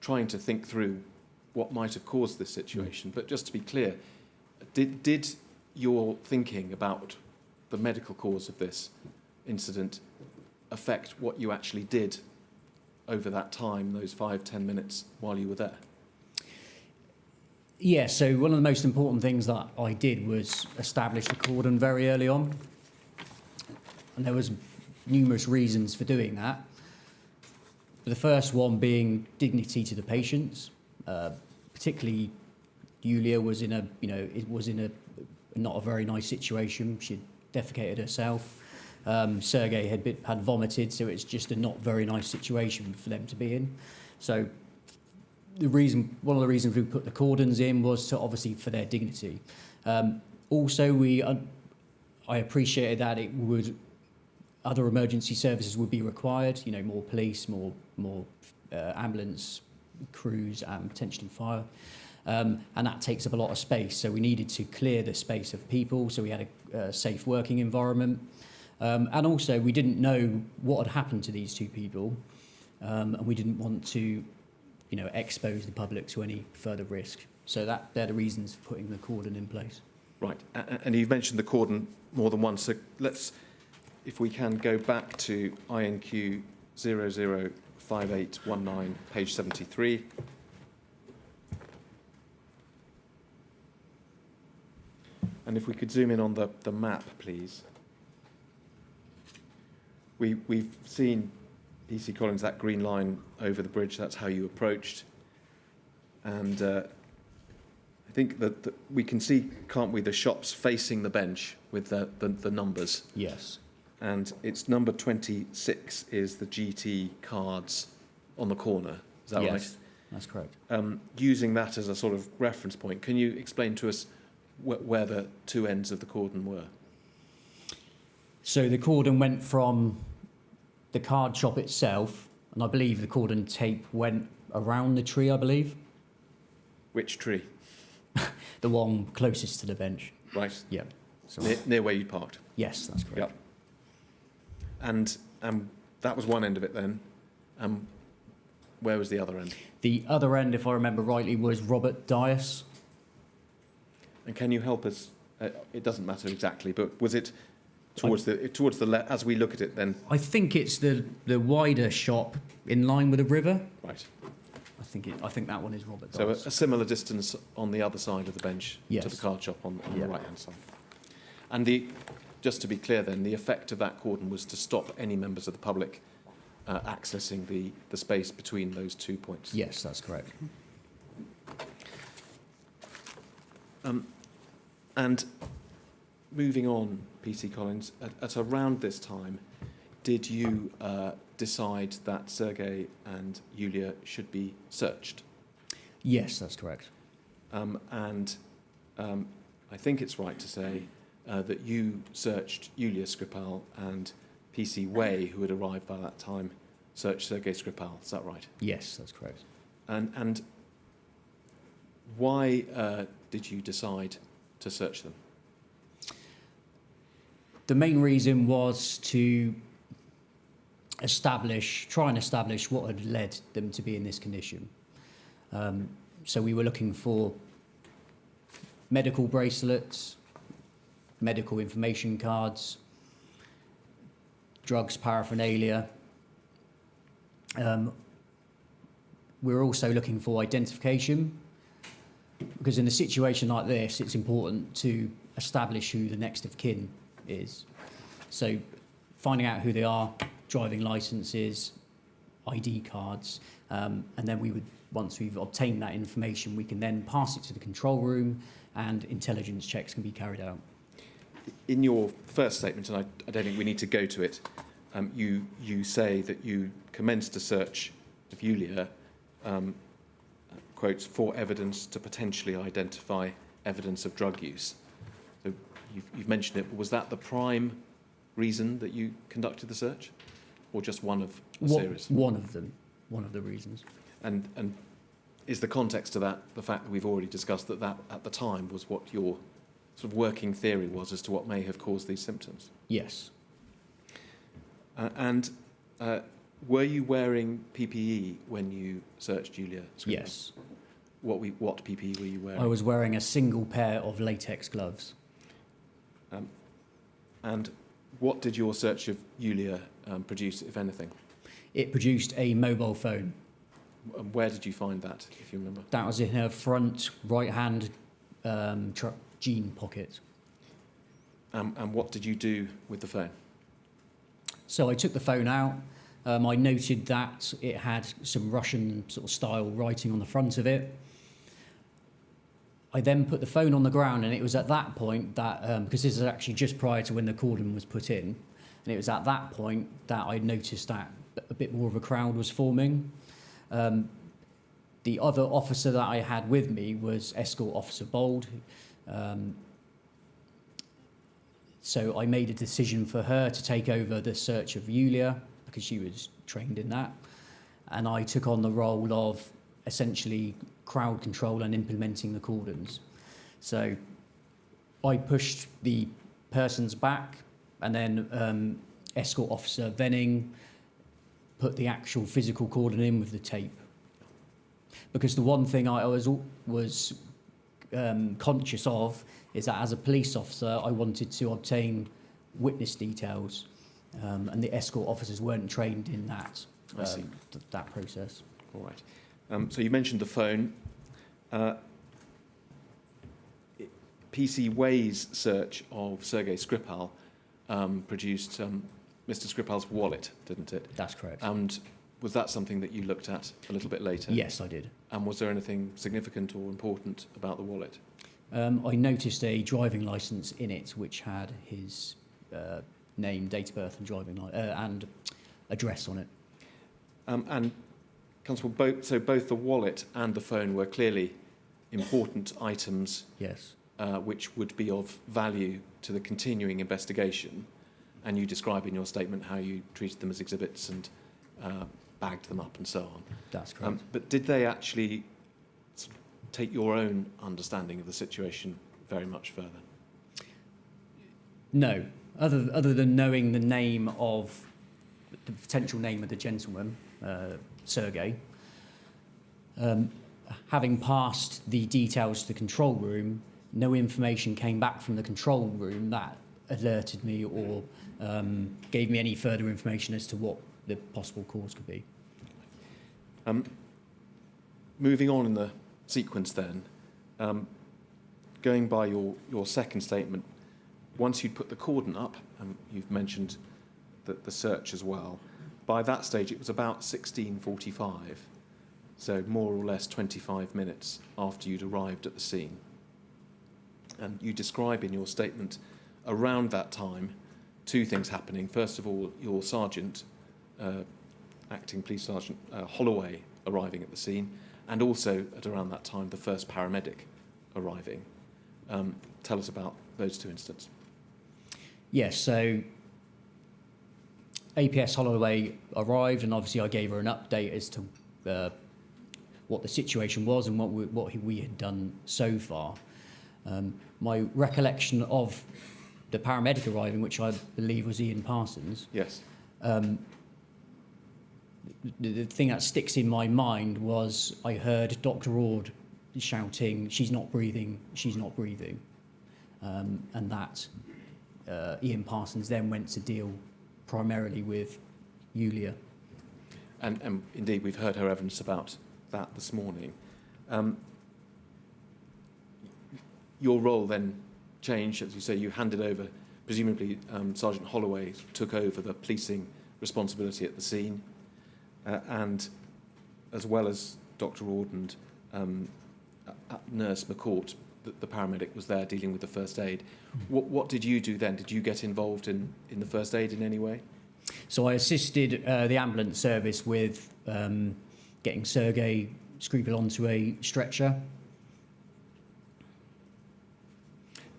trying to think through what might have caused this situation. But just to be clear, did your thinking about the medical cause of this incident affect what you actually did over that time, those 5-10 minutes while you were there? Yeah, so one of the most important things that I did was establish the cordon very early on. And there was numerous reasons for doing that. The first one being dignity to the patients. Particularly Yulia was in a not a very nice situation. She'd defecated herself. Sergei had vomited, so it's just a not very nice situation for them to be in. So one of the reasons we put the cordons in was to obviously for their dignity. Also, I appreciated that other emergency services would be required. More police, more ambulance crews, and potentially fire. And that takes up a lot of space. So we needed to clear the space of people. So we had a safe working environment. And also, we didn't know what had happened to these two people, and we didn't want to, expose the public to any further risk. So they're the reasons for putting the cordon in place. Right, and you've mentioned the cordon more than once. So let's, if we can, go back to INQ 005819, page 73. And if we could zoom in on the map, please. we've seen PC Collins, that green line over the bridge, that's how you approached. And I think that we can see, can't we, the shops facing the bench with the numbers. Yes. And it's number 26 is the GT cards on the corner. Is that right? Yes, that's correct. Using that as a sort of reference point, can you explain to us where the two ends of the cordon were? So the cordon went from the card shop itself, and I believe the cordon tape went around the tree, I believe. Which tree? The one closest to the bench. Right. Yeah. So, Near where you parked? yes, that's correct. Yep. And that was one end of it then. Where was the other end? The other end, if I remember rightly, was Robert Dias. And can you help us? It doesn't matter exactly, but was it towards the left as we look at it then? I think it's the wider shop in line with the river. Right. I think that one is Robert So Dias. a similar distance on the other side of the bench Yes. to the card shop on Yeah. the right-hand side. And just to be clear then, the effect of that cordon was to stop any members of the public accessing the space between those 2 points. Yes, that's correct. And moving on, PC Collins, at around this time, did you decide that Sergei and Yulia should be searched? Yes, that's correct. And I think it's right to say that you searched Yulia Skripal and PC Way, who had arrived by that time, searched Sergei Skripal. Is that right? Yes, that's correct. And why did you decide to search them? The main reason was to try and establish what had led them to be in this condition. So we were looking for medical bracelets, medical information cards, drugs paraphernalia. We're also looking for identification, because in a situation like this, it's important to establish who the next of kin is. So finding out who they are, driving licenses, ID cards, and then once we've obtained that information, we can then pass it to the control room and intelligence checks can be carried out. In your first statement, and I don't think we need to go to it, you say that you commenced a search of Yulia, quotes, for evidence to potentially identify evidence of drug use. So you've mentioned it, but was that the prime reason that you conducted the search, or just one of a series? One of them, one of the reasons. And is the context to that the fact that we've already discussed that at the time was what your sort of working theory was as to what may have caused these symptoms? Yes. And were you wearing PPE when you searched Julia? Yes. What PPE were you wearing? I was wearing a single pair of latex gloves. And what did your search of Julia produce, if anything? It produced a mobile phone. And where did you find that, if you remember? That was in her front right-hand jean pocket. And what did you do with the phone? So I took the phone out. I noted that it had some Russian sort of style writing on the front of it. I then put the phone on the ground, and it was at that point that, because this is actually just prior to when the cordon was put in, and it was at that point that I noticed that a bit more of a crowd was forming. The other officer that I had with me was Escort Officer Bold. So I made a decision for her to take over the search of Yulia, because she was trained in that. And I took on the role of essentially crowd control and implementing the cordons. So I pushed the persons back, and then Escort Officer Venning put the actual physical cordon in with the tape. Because the one thing I was conscious of is that as a police officer, I wanted to obtain witness details, and the escort officers weren't trained in that that process. All right. So you mentioned the phone. PC Way's search of Sergei Skripal produced Mr. Skripal's wallet, didn't it? That's correct. And was that something that you looked at a little bit later? Yes, I did. And was there anything significant or important about the wallet? I noticed a driving licence in it which had his name, date of birth, and and address on it. And Constable, both the wallet and the phone were clearly important items, Yes. which would be of value to the continuing investigation. And you describe in your statement how you treated them as exhibits and bagged them up and so on. That's correct. But did they actually sort of take your own understanding of the situation very much further? No, other than knowing the name of the potential name of the gentleman, Sergei. Having passed the details to the control room, no information came back from the control room that alerted me or gave me any further information as to what the possible cause could be. Moving on in the sequence then, going by your second statement, once you'd put the cordon up, and you've mentioned the search as well, by that stage it was about 16:45, so more or less 25 minutes after you'd arrived at the scene. And you describe in your statement around that time two things happening. First of all, your sergeant, acting police sergeant Holloway, arriving at the scene, and also at around that time the first paramedic arriving. Tell us about those two incidents. Yes, so APS Holloway arrived, and obviously I gave her an update as to what the situation was and what we had done so far. My recollection of the paramedic arriving, which I believe was Ian Parsons. Yes. The thing that sticks in my mind was I heard Dr. Ord shouting, "She's not breathing, she's not breathing," and that Ian Parsons then went to deal primarily with Yulia. And indeed, we've heard her evidence about that this morning. Your role then changed, as you say, you handed over, presumably Sergeant Holloway took over the policing responsibility at the scene, and as well as Dr. Ord and Nurse McCourt, the paramedic was there dealing with the first aid. What did you do then? Did you get involved in the first aid in any way? So I assisted the ambulance service with getting Sergei Skripal onto a stretcher.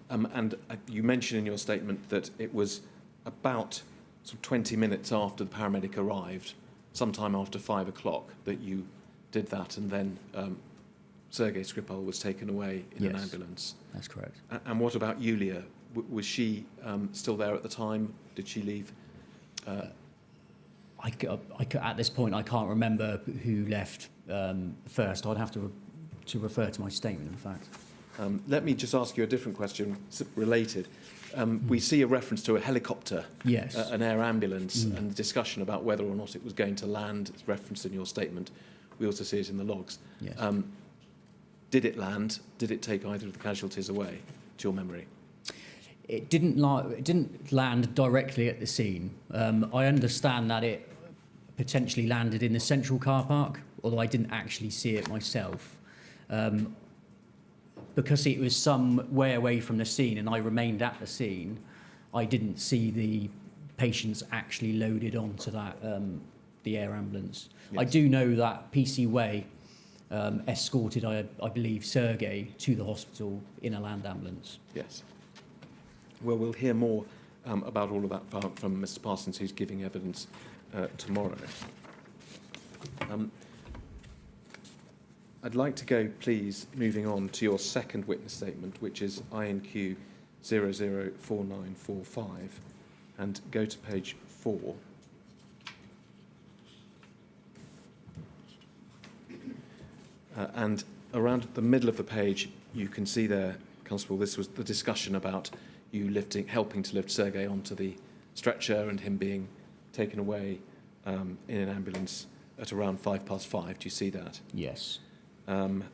And you mentioned in your statement that it was about sort of 20 minutes after the paramedic arrived, sometime after 5 o'clock, that you did that, and then Sergei Skripal was taken away in an ambulance. That's correct. And what about Yulia? Was she still there at the time? Did she leave? At this point, I can't remember who left first. I'd have to refer to my statement, in fact. Let me just ask you a different question, related. We see a reference to a helicopter, Yes. An air ambulance, and the discussion about whether or not it was going to land. It's referenced in your statement. We also see it in the logs. Yes. Did it land? Did it take either of the casualties away, to your memory? It didn't land directly at the scene. I understand that it potentially landed in the central car park, although I didn't actually see it myself. Because it was some way away from the scene and I remained at the scene, I didn't see the patients actually loaded onto that the air ambulance. Yes. I do know that PC Way escorted, I believe, Sergei to the hospital in a land ambulance. Yes. Well, we'll hear more about all of that from Mr. Parsons, who's giving evidence tomorrow. I'd like to go, please, moving on to your second witness statement, which is INQ 004945, and go to page 4. And around the middle of the page, you can see there, Constable, this was the discussion about you helping to lift Sergei onto the stretcher and him being taken away in an ambulance at around 5:05. Do you see that? Yes. And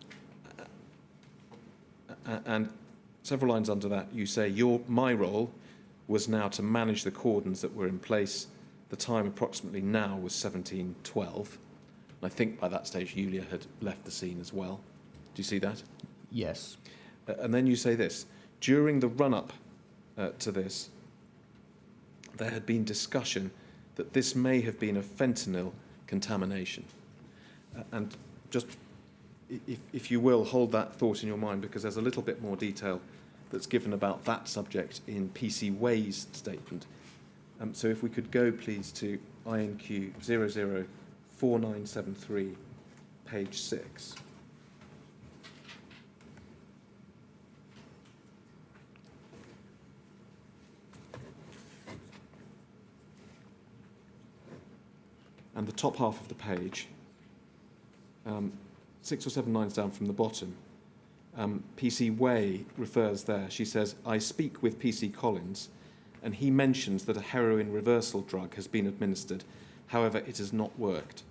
several lines under that, you say, my role was now to manage the cordons that were in place The time approximately now was 17:12. And I think by that stage, Julia had left the scene as well. Do you see that? Yes. And then you say this: during the run-up to this, there had been discussion that this may have been a fentanyl contamination. And just, if you will, hold that thought in your mind, because there's a little bit more detail that's given about that subject in PC Way's statement. So if we could go, please, to INQ 004973, page 6. And the top half of the page, 6 or 7 lines down from the bottom, PC Way refers there. She says, I speak with PC Collins, and he mentions that a heroin reversal drug has been administered. However, it has not worked.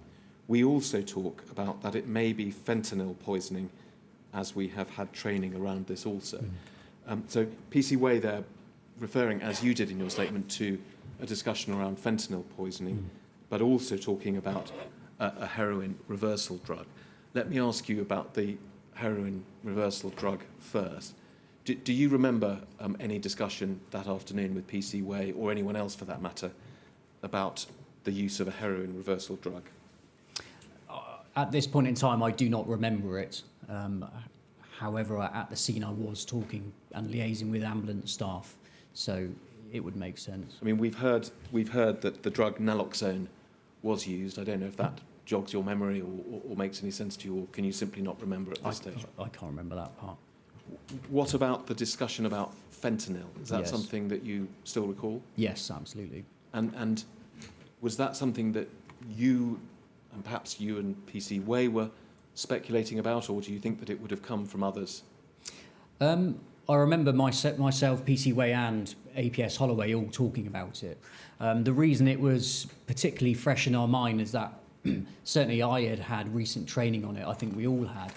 We also talk about that it may be fentanyl poisoning, as we have had training around this also. So PC Way there, referring, as you did in your statement, to a discussion around fentanyl poisoning, but also talking about a heroin reversal drug. Let me ask you about the heroin reversal drug first. Do you remember any discussion that afternoon with PC Way, or anyone else for that matter, about the use of a heroin reversal drug? At this point in time, I do not remember it. However, at the scene, I was talking and liaising with ambulance staff, so it would make sense. I mean, we've heard that the drug naloxone was used. I don't know if that jogs your memory or makes any sense to you, or can you simply not remember at this stage? I can't remember that part. What about the discussion about fentanyl? Is that Yes. something that you still recall? Yes, absolutely. And was that something that you, and perhaps you and PC Way, were speculating about, or do you think that it would have come from others? I remember myself, PC Way and APS Holloway all talking about it. The reason it was particularly fresh in our mind is that certainly I had recent training on it. I think we all had.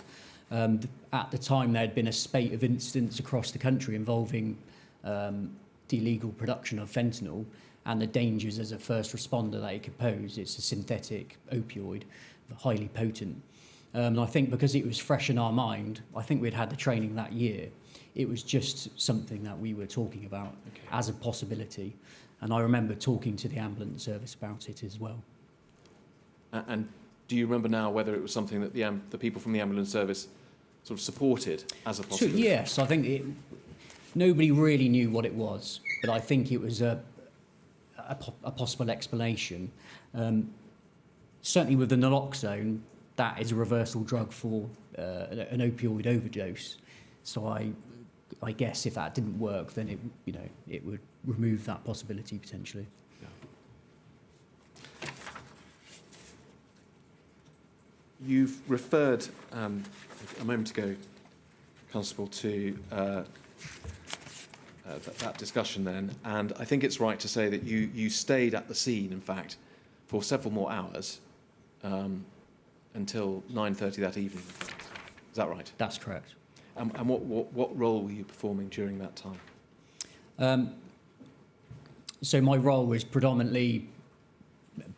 At the time, there had been a spate of incidents across the country involving the illegal production of fentanyl and the dangers as a first responder that it could pose. It's a synthetic opioid, highly potent. And I think because it was fresh in our mind, I think we'd had the training that year. It was just something that we were talking about as a possibility. And I remember talking to the ambulance service about it as well. And do you remember now whether it was something that the people from the ambulance service sort of supported as a possibility? So, yes, I think nobody really knew what it was, but I think it was a possible explanation. Certainly with the naloxone, that is a reversal drug for an opioid overdose. So I guess if that didn't work, then it would remove that possibility potentially. You've referred a moment ago, Constable, to that discussion then, and I think it's right to say that you stayed at the scene, in fact, for several more hours until 9:30 that evening. Is that right? That's correct. And what role were you performing during that time? So my role was predominantly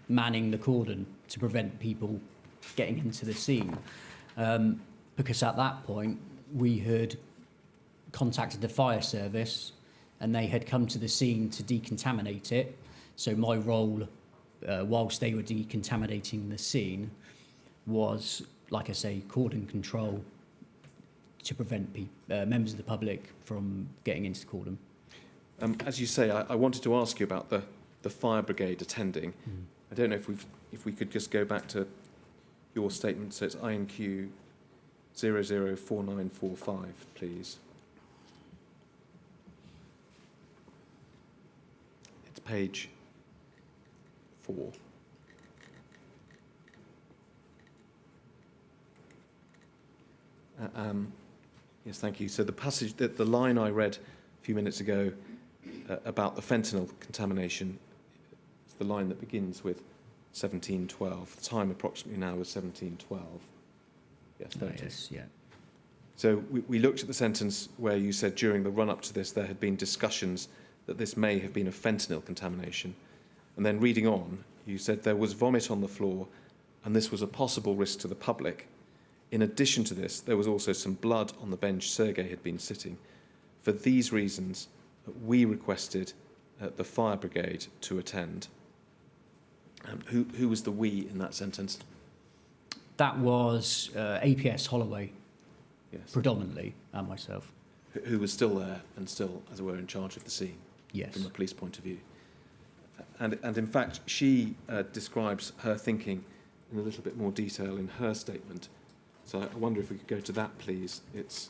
manning the cordon to prevent people getting into the scene, because at that point we had contacted the fire service and they had come to the scene to decontaminate it. So my role, whilst they were decontaminating the scene, was, like I say, cordon control to prevent members of the public from getting into the cordon. As you say, I wanted to ask you about the fire brigade attending. I don't know if we could just go back to your statement. So it's INQ 004945, please. It's page 4. Yes, thank you. So the passage, the line I read a few minutes ago about the fentanyl contamination, it's the line that begins with 1712. The time approximately now is 1712. Yes, 30. Yes, yeah. So we looked at the sentence where you said during the run-up to this there had been discussions that this may have been a fentanyl contamination. And then reading on, you said there was vomit on the floor and this was a possible risk to the public. In addition to this, there was also some blood on the bench Sergei had been sitting. For these reasons, we requested the fire brigade to attend. Who was the we in that sentence? That was APS Holloway, Yes. predominantly, and myself. Who was still there and still, as it were, in charge of the scene Yes. from a police point of view. And in fact, she describes her thinking in a little bit more detail in her statement. So I wonder if we could go to that, please. It's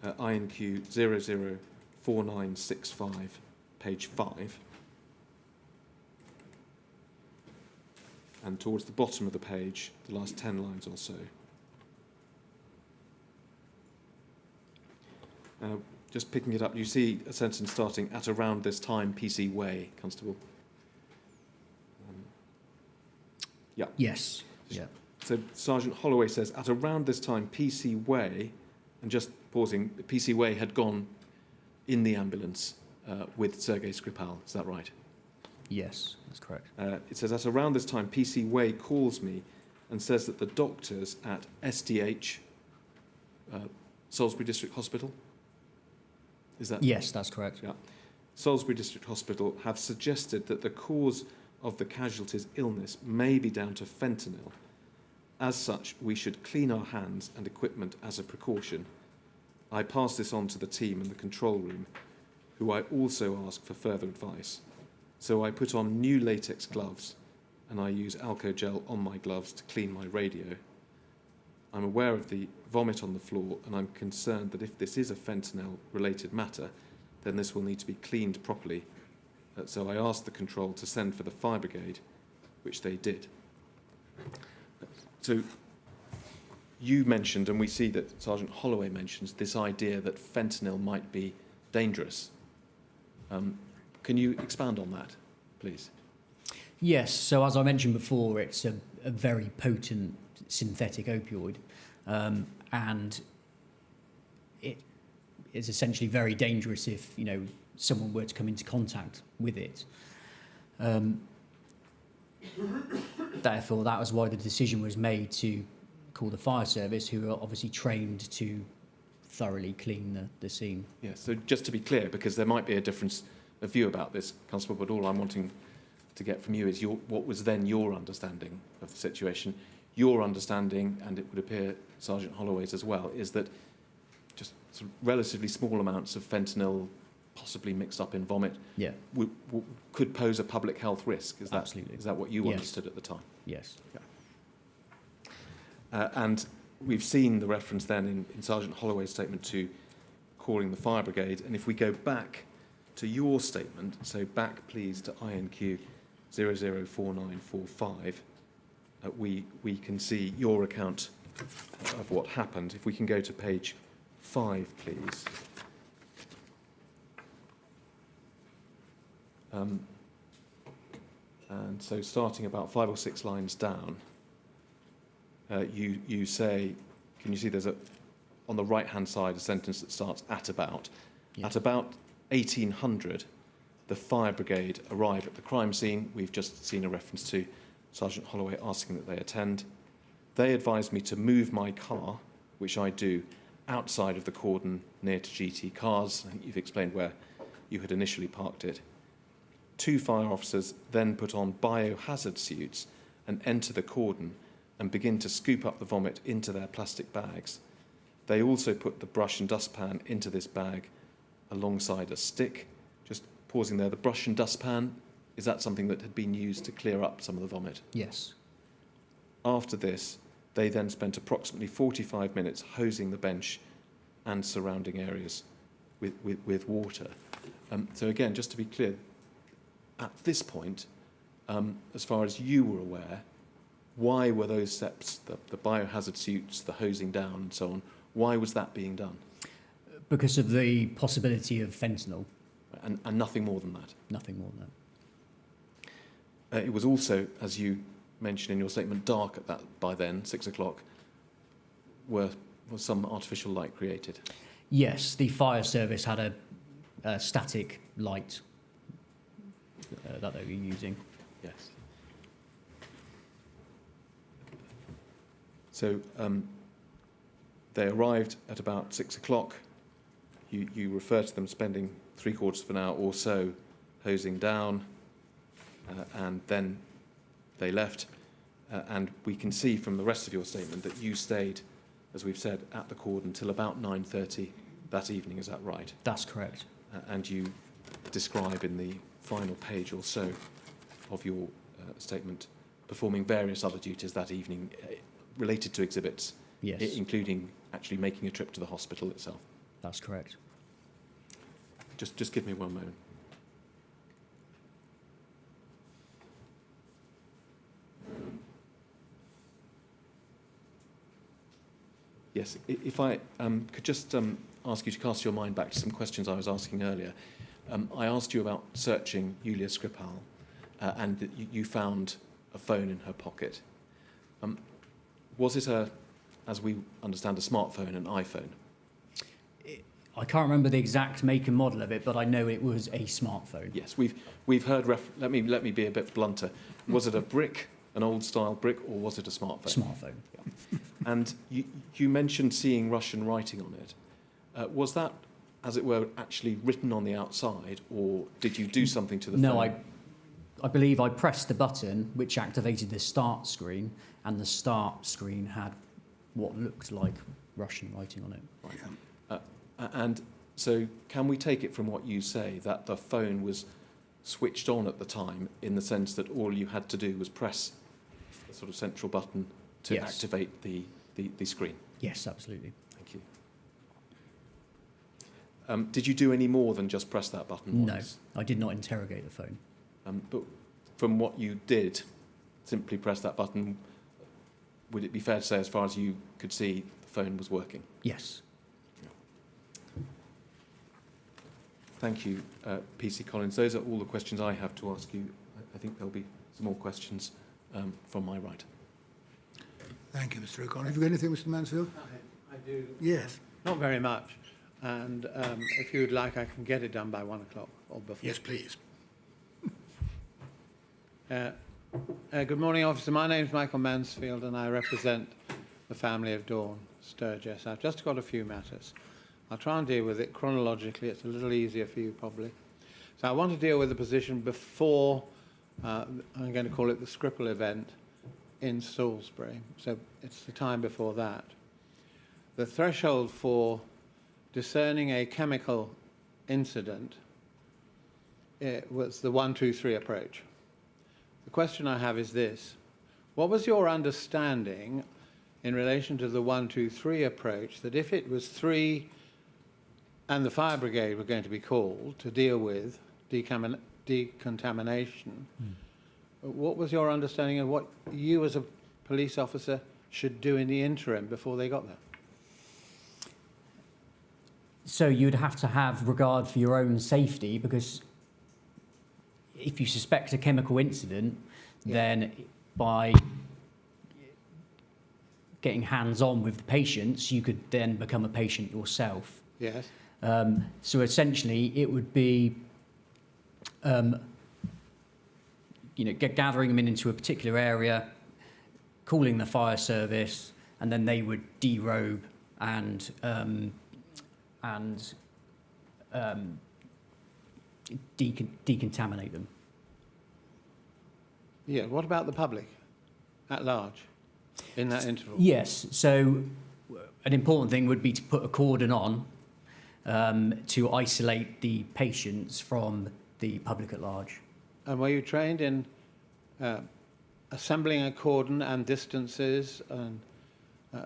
INQ 004965, page 5. And towards the bottom of the page, the last 10 lines or so. Just picking it up, you see a sentence starting at around this time, PC Way, Constable. Yeah. Yes. Yeah. So Sergeant Holloway says, at around this time, PC Way, and just pausing, PC Way had gone in the ambulance with Sergei Skripal, is that right? Yes, that's correct. It says, at around this time, PC Way calls me and says that the doctors at SDH, Salisbury District Hospital, is that? Yes, that's correct. Yeah. Salisbury District Hospital have suggested that the cause of the casualty's illness may be down to fentanyl. As such, we should clean our hands and equipment as a precaution. I pass this on to the team in the control room, who I also ask for further advice. So I put on new latex gloves and I use Alco-Gel on my gloves to clean my radio. I'm aware of the vomit on the floor and I'm concerned that if this is a fentanyl-related matter, then this will need to be cleaned properly. So I asked the control to send for the fire brigade, which they did. So you mentioned, and we see that Sergeant Holloway mentions, this idea that fentanyl might be dangerous. Can you expand on that, please? Yes, so as I mentioned before, it's a very potent synthetic opioid, and it is essentially very dangerous if, you know, someone were to come into contact with it. Therefore, that was why the decision was made to call the fire service, who are obviously trained to thoroughly clean the scene. Yeah, so just to be clear, because there might be a difference of view about this, Constable, but all I'm wanting to get from you is what was then your understanding of the situation. Your understanding, and it would appear Sergeant Holloway's as well, is that just sort of relatively small amounts of fentanyl, possibly mixed up in vomit, Yeah, could pose a public health risk. Is that, absolutely. is that what you Yes. understood at the time? Yes. And we've seen the reference then in Sergeant Holloway's statement to calling the fire brigade. And if we go back to your statement, so back please to INQ 004945, we can see your account of what happened. If we can go to page 5, please. And so starting about 5 or 6 lines down, you say, can you see there's on the right-hand side a sentence that starts at about. Yeah. At about 1800, the fire brigade arrive at the crime scene. We've just seen a reference to Sergeant Holloway asking that they attend. They advised me to move my car, which I do, outside of the cordon near to GT Cars. I think you've explained where you had initially parked it. 2 fire officers then put on biohazard suits and enter the cordon and begin to scoop up the vomit into their plastic bags. They also put the brush and dustpan into this bag alongside a stick. Just pausing there, the brush and dustpan, is that something that had been used to clear up some of the vomit? Yes. After this, they then spent approximately 45 minutes hosing the bench and surrounding areas with water. So again, just to be clear, at this point, as far as you were aware, why were those steps, the biohazard suits, the hosing down and so on, why was that being done? Because of the possibility of fentanyl. And nothing more than that? Nothing more than that. It was also, as you mentioned in your statement, dark at that by then, 6 o'clock. Was some artificial light created? Yes, the fire service had a static light that they were using. Yes. So they arrived at about 6 o'clock. You refer to them spending 3/4 of an hour or so hosing down, and then they left. And we can see from the rest of your statement that you stayed, as we've said, at the cordon until about 9:30 that evening. Is that right? That's correct. And you describe in the final page or so of your statement performing various other duties that evening related to exhibits, Yes, including actually making a trip to the hospital itself. that's correct. Just give me one moment. Yes, if I could just ask you to cast your mind back to some questions I was asking earlier. I asked you about searching Julia Skripal and that you found a phone in her pocket. Was it, as we understand, a smartphone, an iPhone? I can't remember the exact make and model of it, but I know it was a smartphone. Yes, we've heard. Let me be a bit blunter. Was it a brick, an old style brick, or was it a smartphone? Smartphone. Yeah. And you mentioned seeing Russian writing on it. Was that, as it were, actually written on the outside, or did you do something to the phone? No, I believe I pressed the button which activated the start screen, and the start screen had what looked like Russian writing on it. Right. And so can we take it from what you say that the phone was switched on at the time, in the sense that all you had to do was press the sort of central button to Yes. activate the screen? Yes, absolutely. Thank you. Did you do any more than just press that button No, once? I did not interrogate the phone. But from what you did, simply press that button, would it be fair to say, as far as you could see, the phone was working? Yes. Thank you, PC Collins. Those are all the questions I have to ask you. I think there'll be some more questions from my right. Thank you, Mr. O'Connor. Have you got anything, Mr. Mansfield? I do. Yes. Not very much. And if you'd like, I can get it done by 1 o'clock or before. Yes, please. Good morning, officer. My name's Michael Mansfield, and I represent the family of Dawn Sturgess. I've just got a few matters. I'll try and deal with it chronologically. It's a little easier for you, probably. So I want to deal with the position before, I'm going to call it the Skripal event in Salisbury. So it's the time before that. The threshold for discerning a chemical incident was the 1, 2, 3 approach. The question I have is this: what was your understanding in relation to the 1, 2, 3 approach, that if it was 3 and the fire brigade were going to be called to deal with decontamination, what was your understanding of what you as a police officer should do in the interim before they got there? So you'd have to have regard for your own safety, because if you suspect a chemical incident, then by getting hands-on with the patients, you could then become a patient yourself. Yes. So essentially, it would be, gathering them into a particular area, calling the fire service, and then they would derobe and decontaminate them. Yeah. What about the public at large in that interval? Yes. So an important thing would be to put a cordon on to isolate the patients from the public at large. And were you trained in assembling a cordon and distances and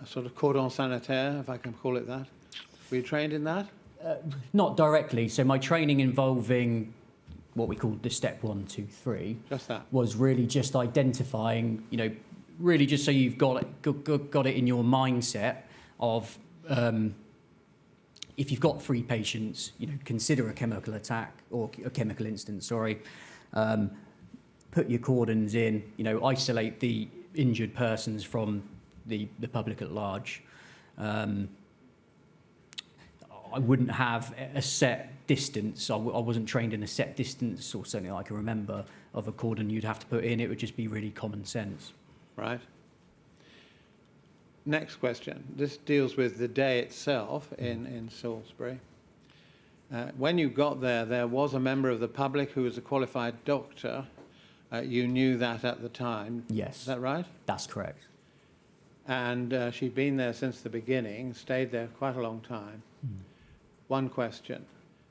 sort of cordon sanitaire, if I can call it that? Were you trained in that? Not directly. So my training involving what we called the step 1, 2, 3 Just that. was really just identifying, really just so you've got it in your mindset of if you've got 3 patients, consider a chemical attack or a chemical incident, put your cordons in, isolate the injured persons from the public at large. I wouldn't have a set distance. I wasn't trained in a set distance, or certainly I can remember, of a cordon you'd have to put in. It would just be really common sense. Right. Next question. This deals with the day itself in Salisbury. When you got there, there was a member of the public who was a qualified doctor. You knew that at the time. Yes. Is that right? That's correct. And she'd been there since the beginning, stayed there quite a long time. One question.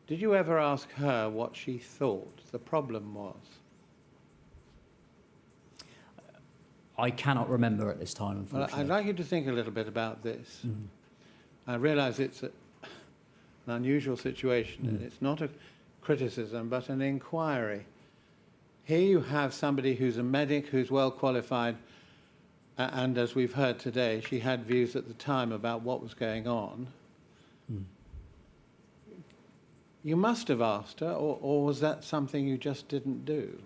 Did you ever ask her what she thought the problem was? I cannot remember at this time, Well, unfortunately. I'd like you to think a little bit about this. I realise it's an unusual situation. And it's not a criticism, but an inquiry. Here you have somebody who's a medic, who's well qualified, and as we've heard today, she had views at the time about what was going on. You must have asked her, or was that something you just didn't do?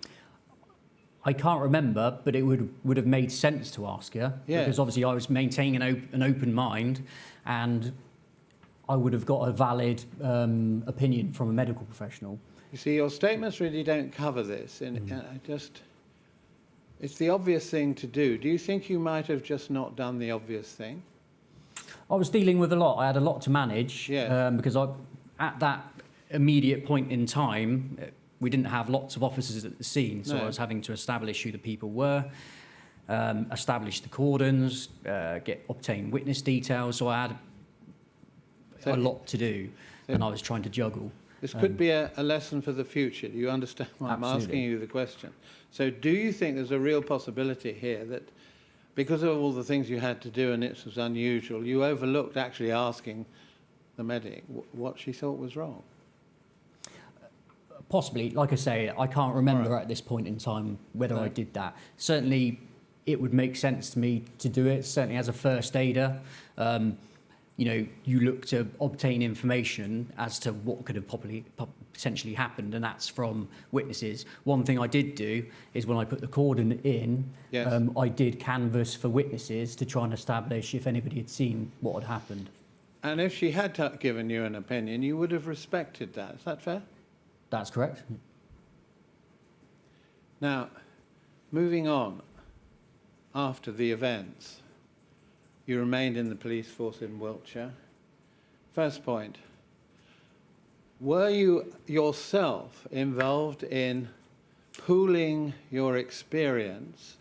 I can't remember, but it would have made sense to ask her, Yeah. because obviously I was maintaining an open mind, and I would have got a valid opinion from a medical professional. You see, your statements really don't cover this, and it's the obvious thing to do. Do you think you might have just not done the obvious thing? I was dealing with a lot. I had a lot to manage, Yeah. because at that immediate point in time, we didn't have lots of officers at the scene, so No. I was having to establish who the people were, establish the cordons, obtain witness details. So I had So- a lot to do, and I was trying to juggle. This could be a lesson for the future. Do you understand why I'm asking Absolutely. you the question? So do you think there's a real possibility here that because of all the things you had to do and it was unusual, you overlooked actually asking the medic what she thought was wrong? Possibly, like I say, I can't remember Right. at this point in time whether No. I did that. Certainly, it would make sense to me to do it. Certainly, as a first aider, you look to obtain information as to what could have potentially happened, and that's from witnesses. One thing I did do is when I put the cordon in, Yes. I did canvass for witnesses to try and establish if anybody had seen what had happened. And if she had given you an opinion, you would have respected that. Is that fair? That's correct. Now, moving on, after the events, you remained in the police force in Wiltshire. First point, were you yourself involved in pooling your experience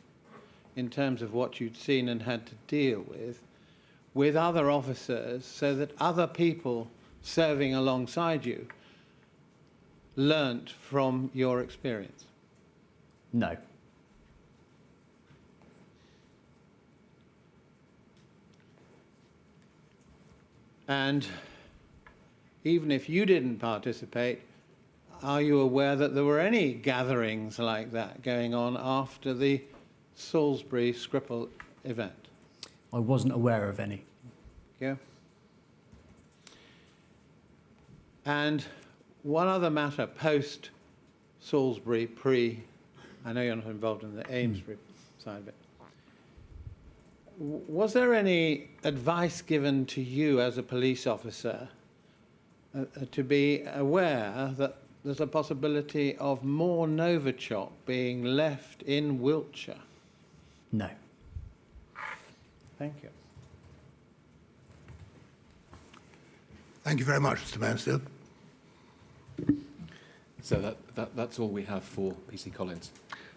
in terms of what you'd seen and had to deal with other officers so that other people serving alongside you learnt from your experience? No. And even if you didn't participate, are you aware that there were any gatherings like that going on after the Salisbury Skripal event? I wasn't aware of any. Yeah. And one other matter post Salisbury, I know you're not involved in the Amesbury side of it. Was there any advice given to you as a police officer to be aware that there's a possibility of more Novichok being left in Wiltshire? No. Thank you. Thank you very much, Mr. Mansfield. So that's all we have for PC Collins.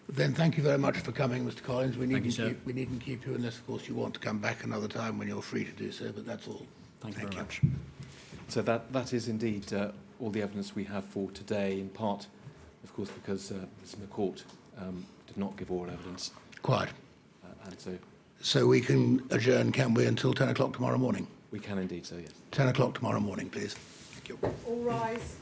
Then thank you very much for coming, Mr. Collins. We Thank you, sir. we needn't keep you unless, of course, you want to come back another time when you're free to do so, but that's all. Thank you very much. So that is indeed all the evidence we have for today, in part, of course, because Ms McCourt did not give oral evidence. Quite. And so So we can adjourn, can we, until 10 o'clock tomorrow morning? we can indeed, so yes. 10 o'clock tomorrow morning, please. Thank you. All rise.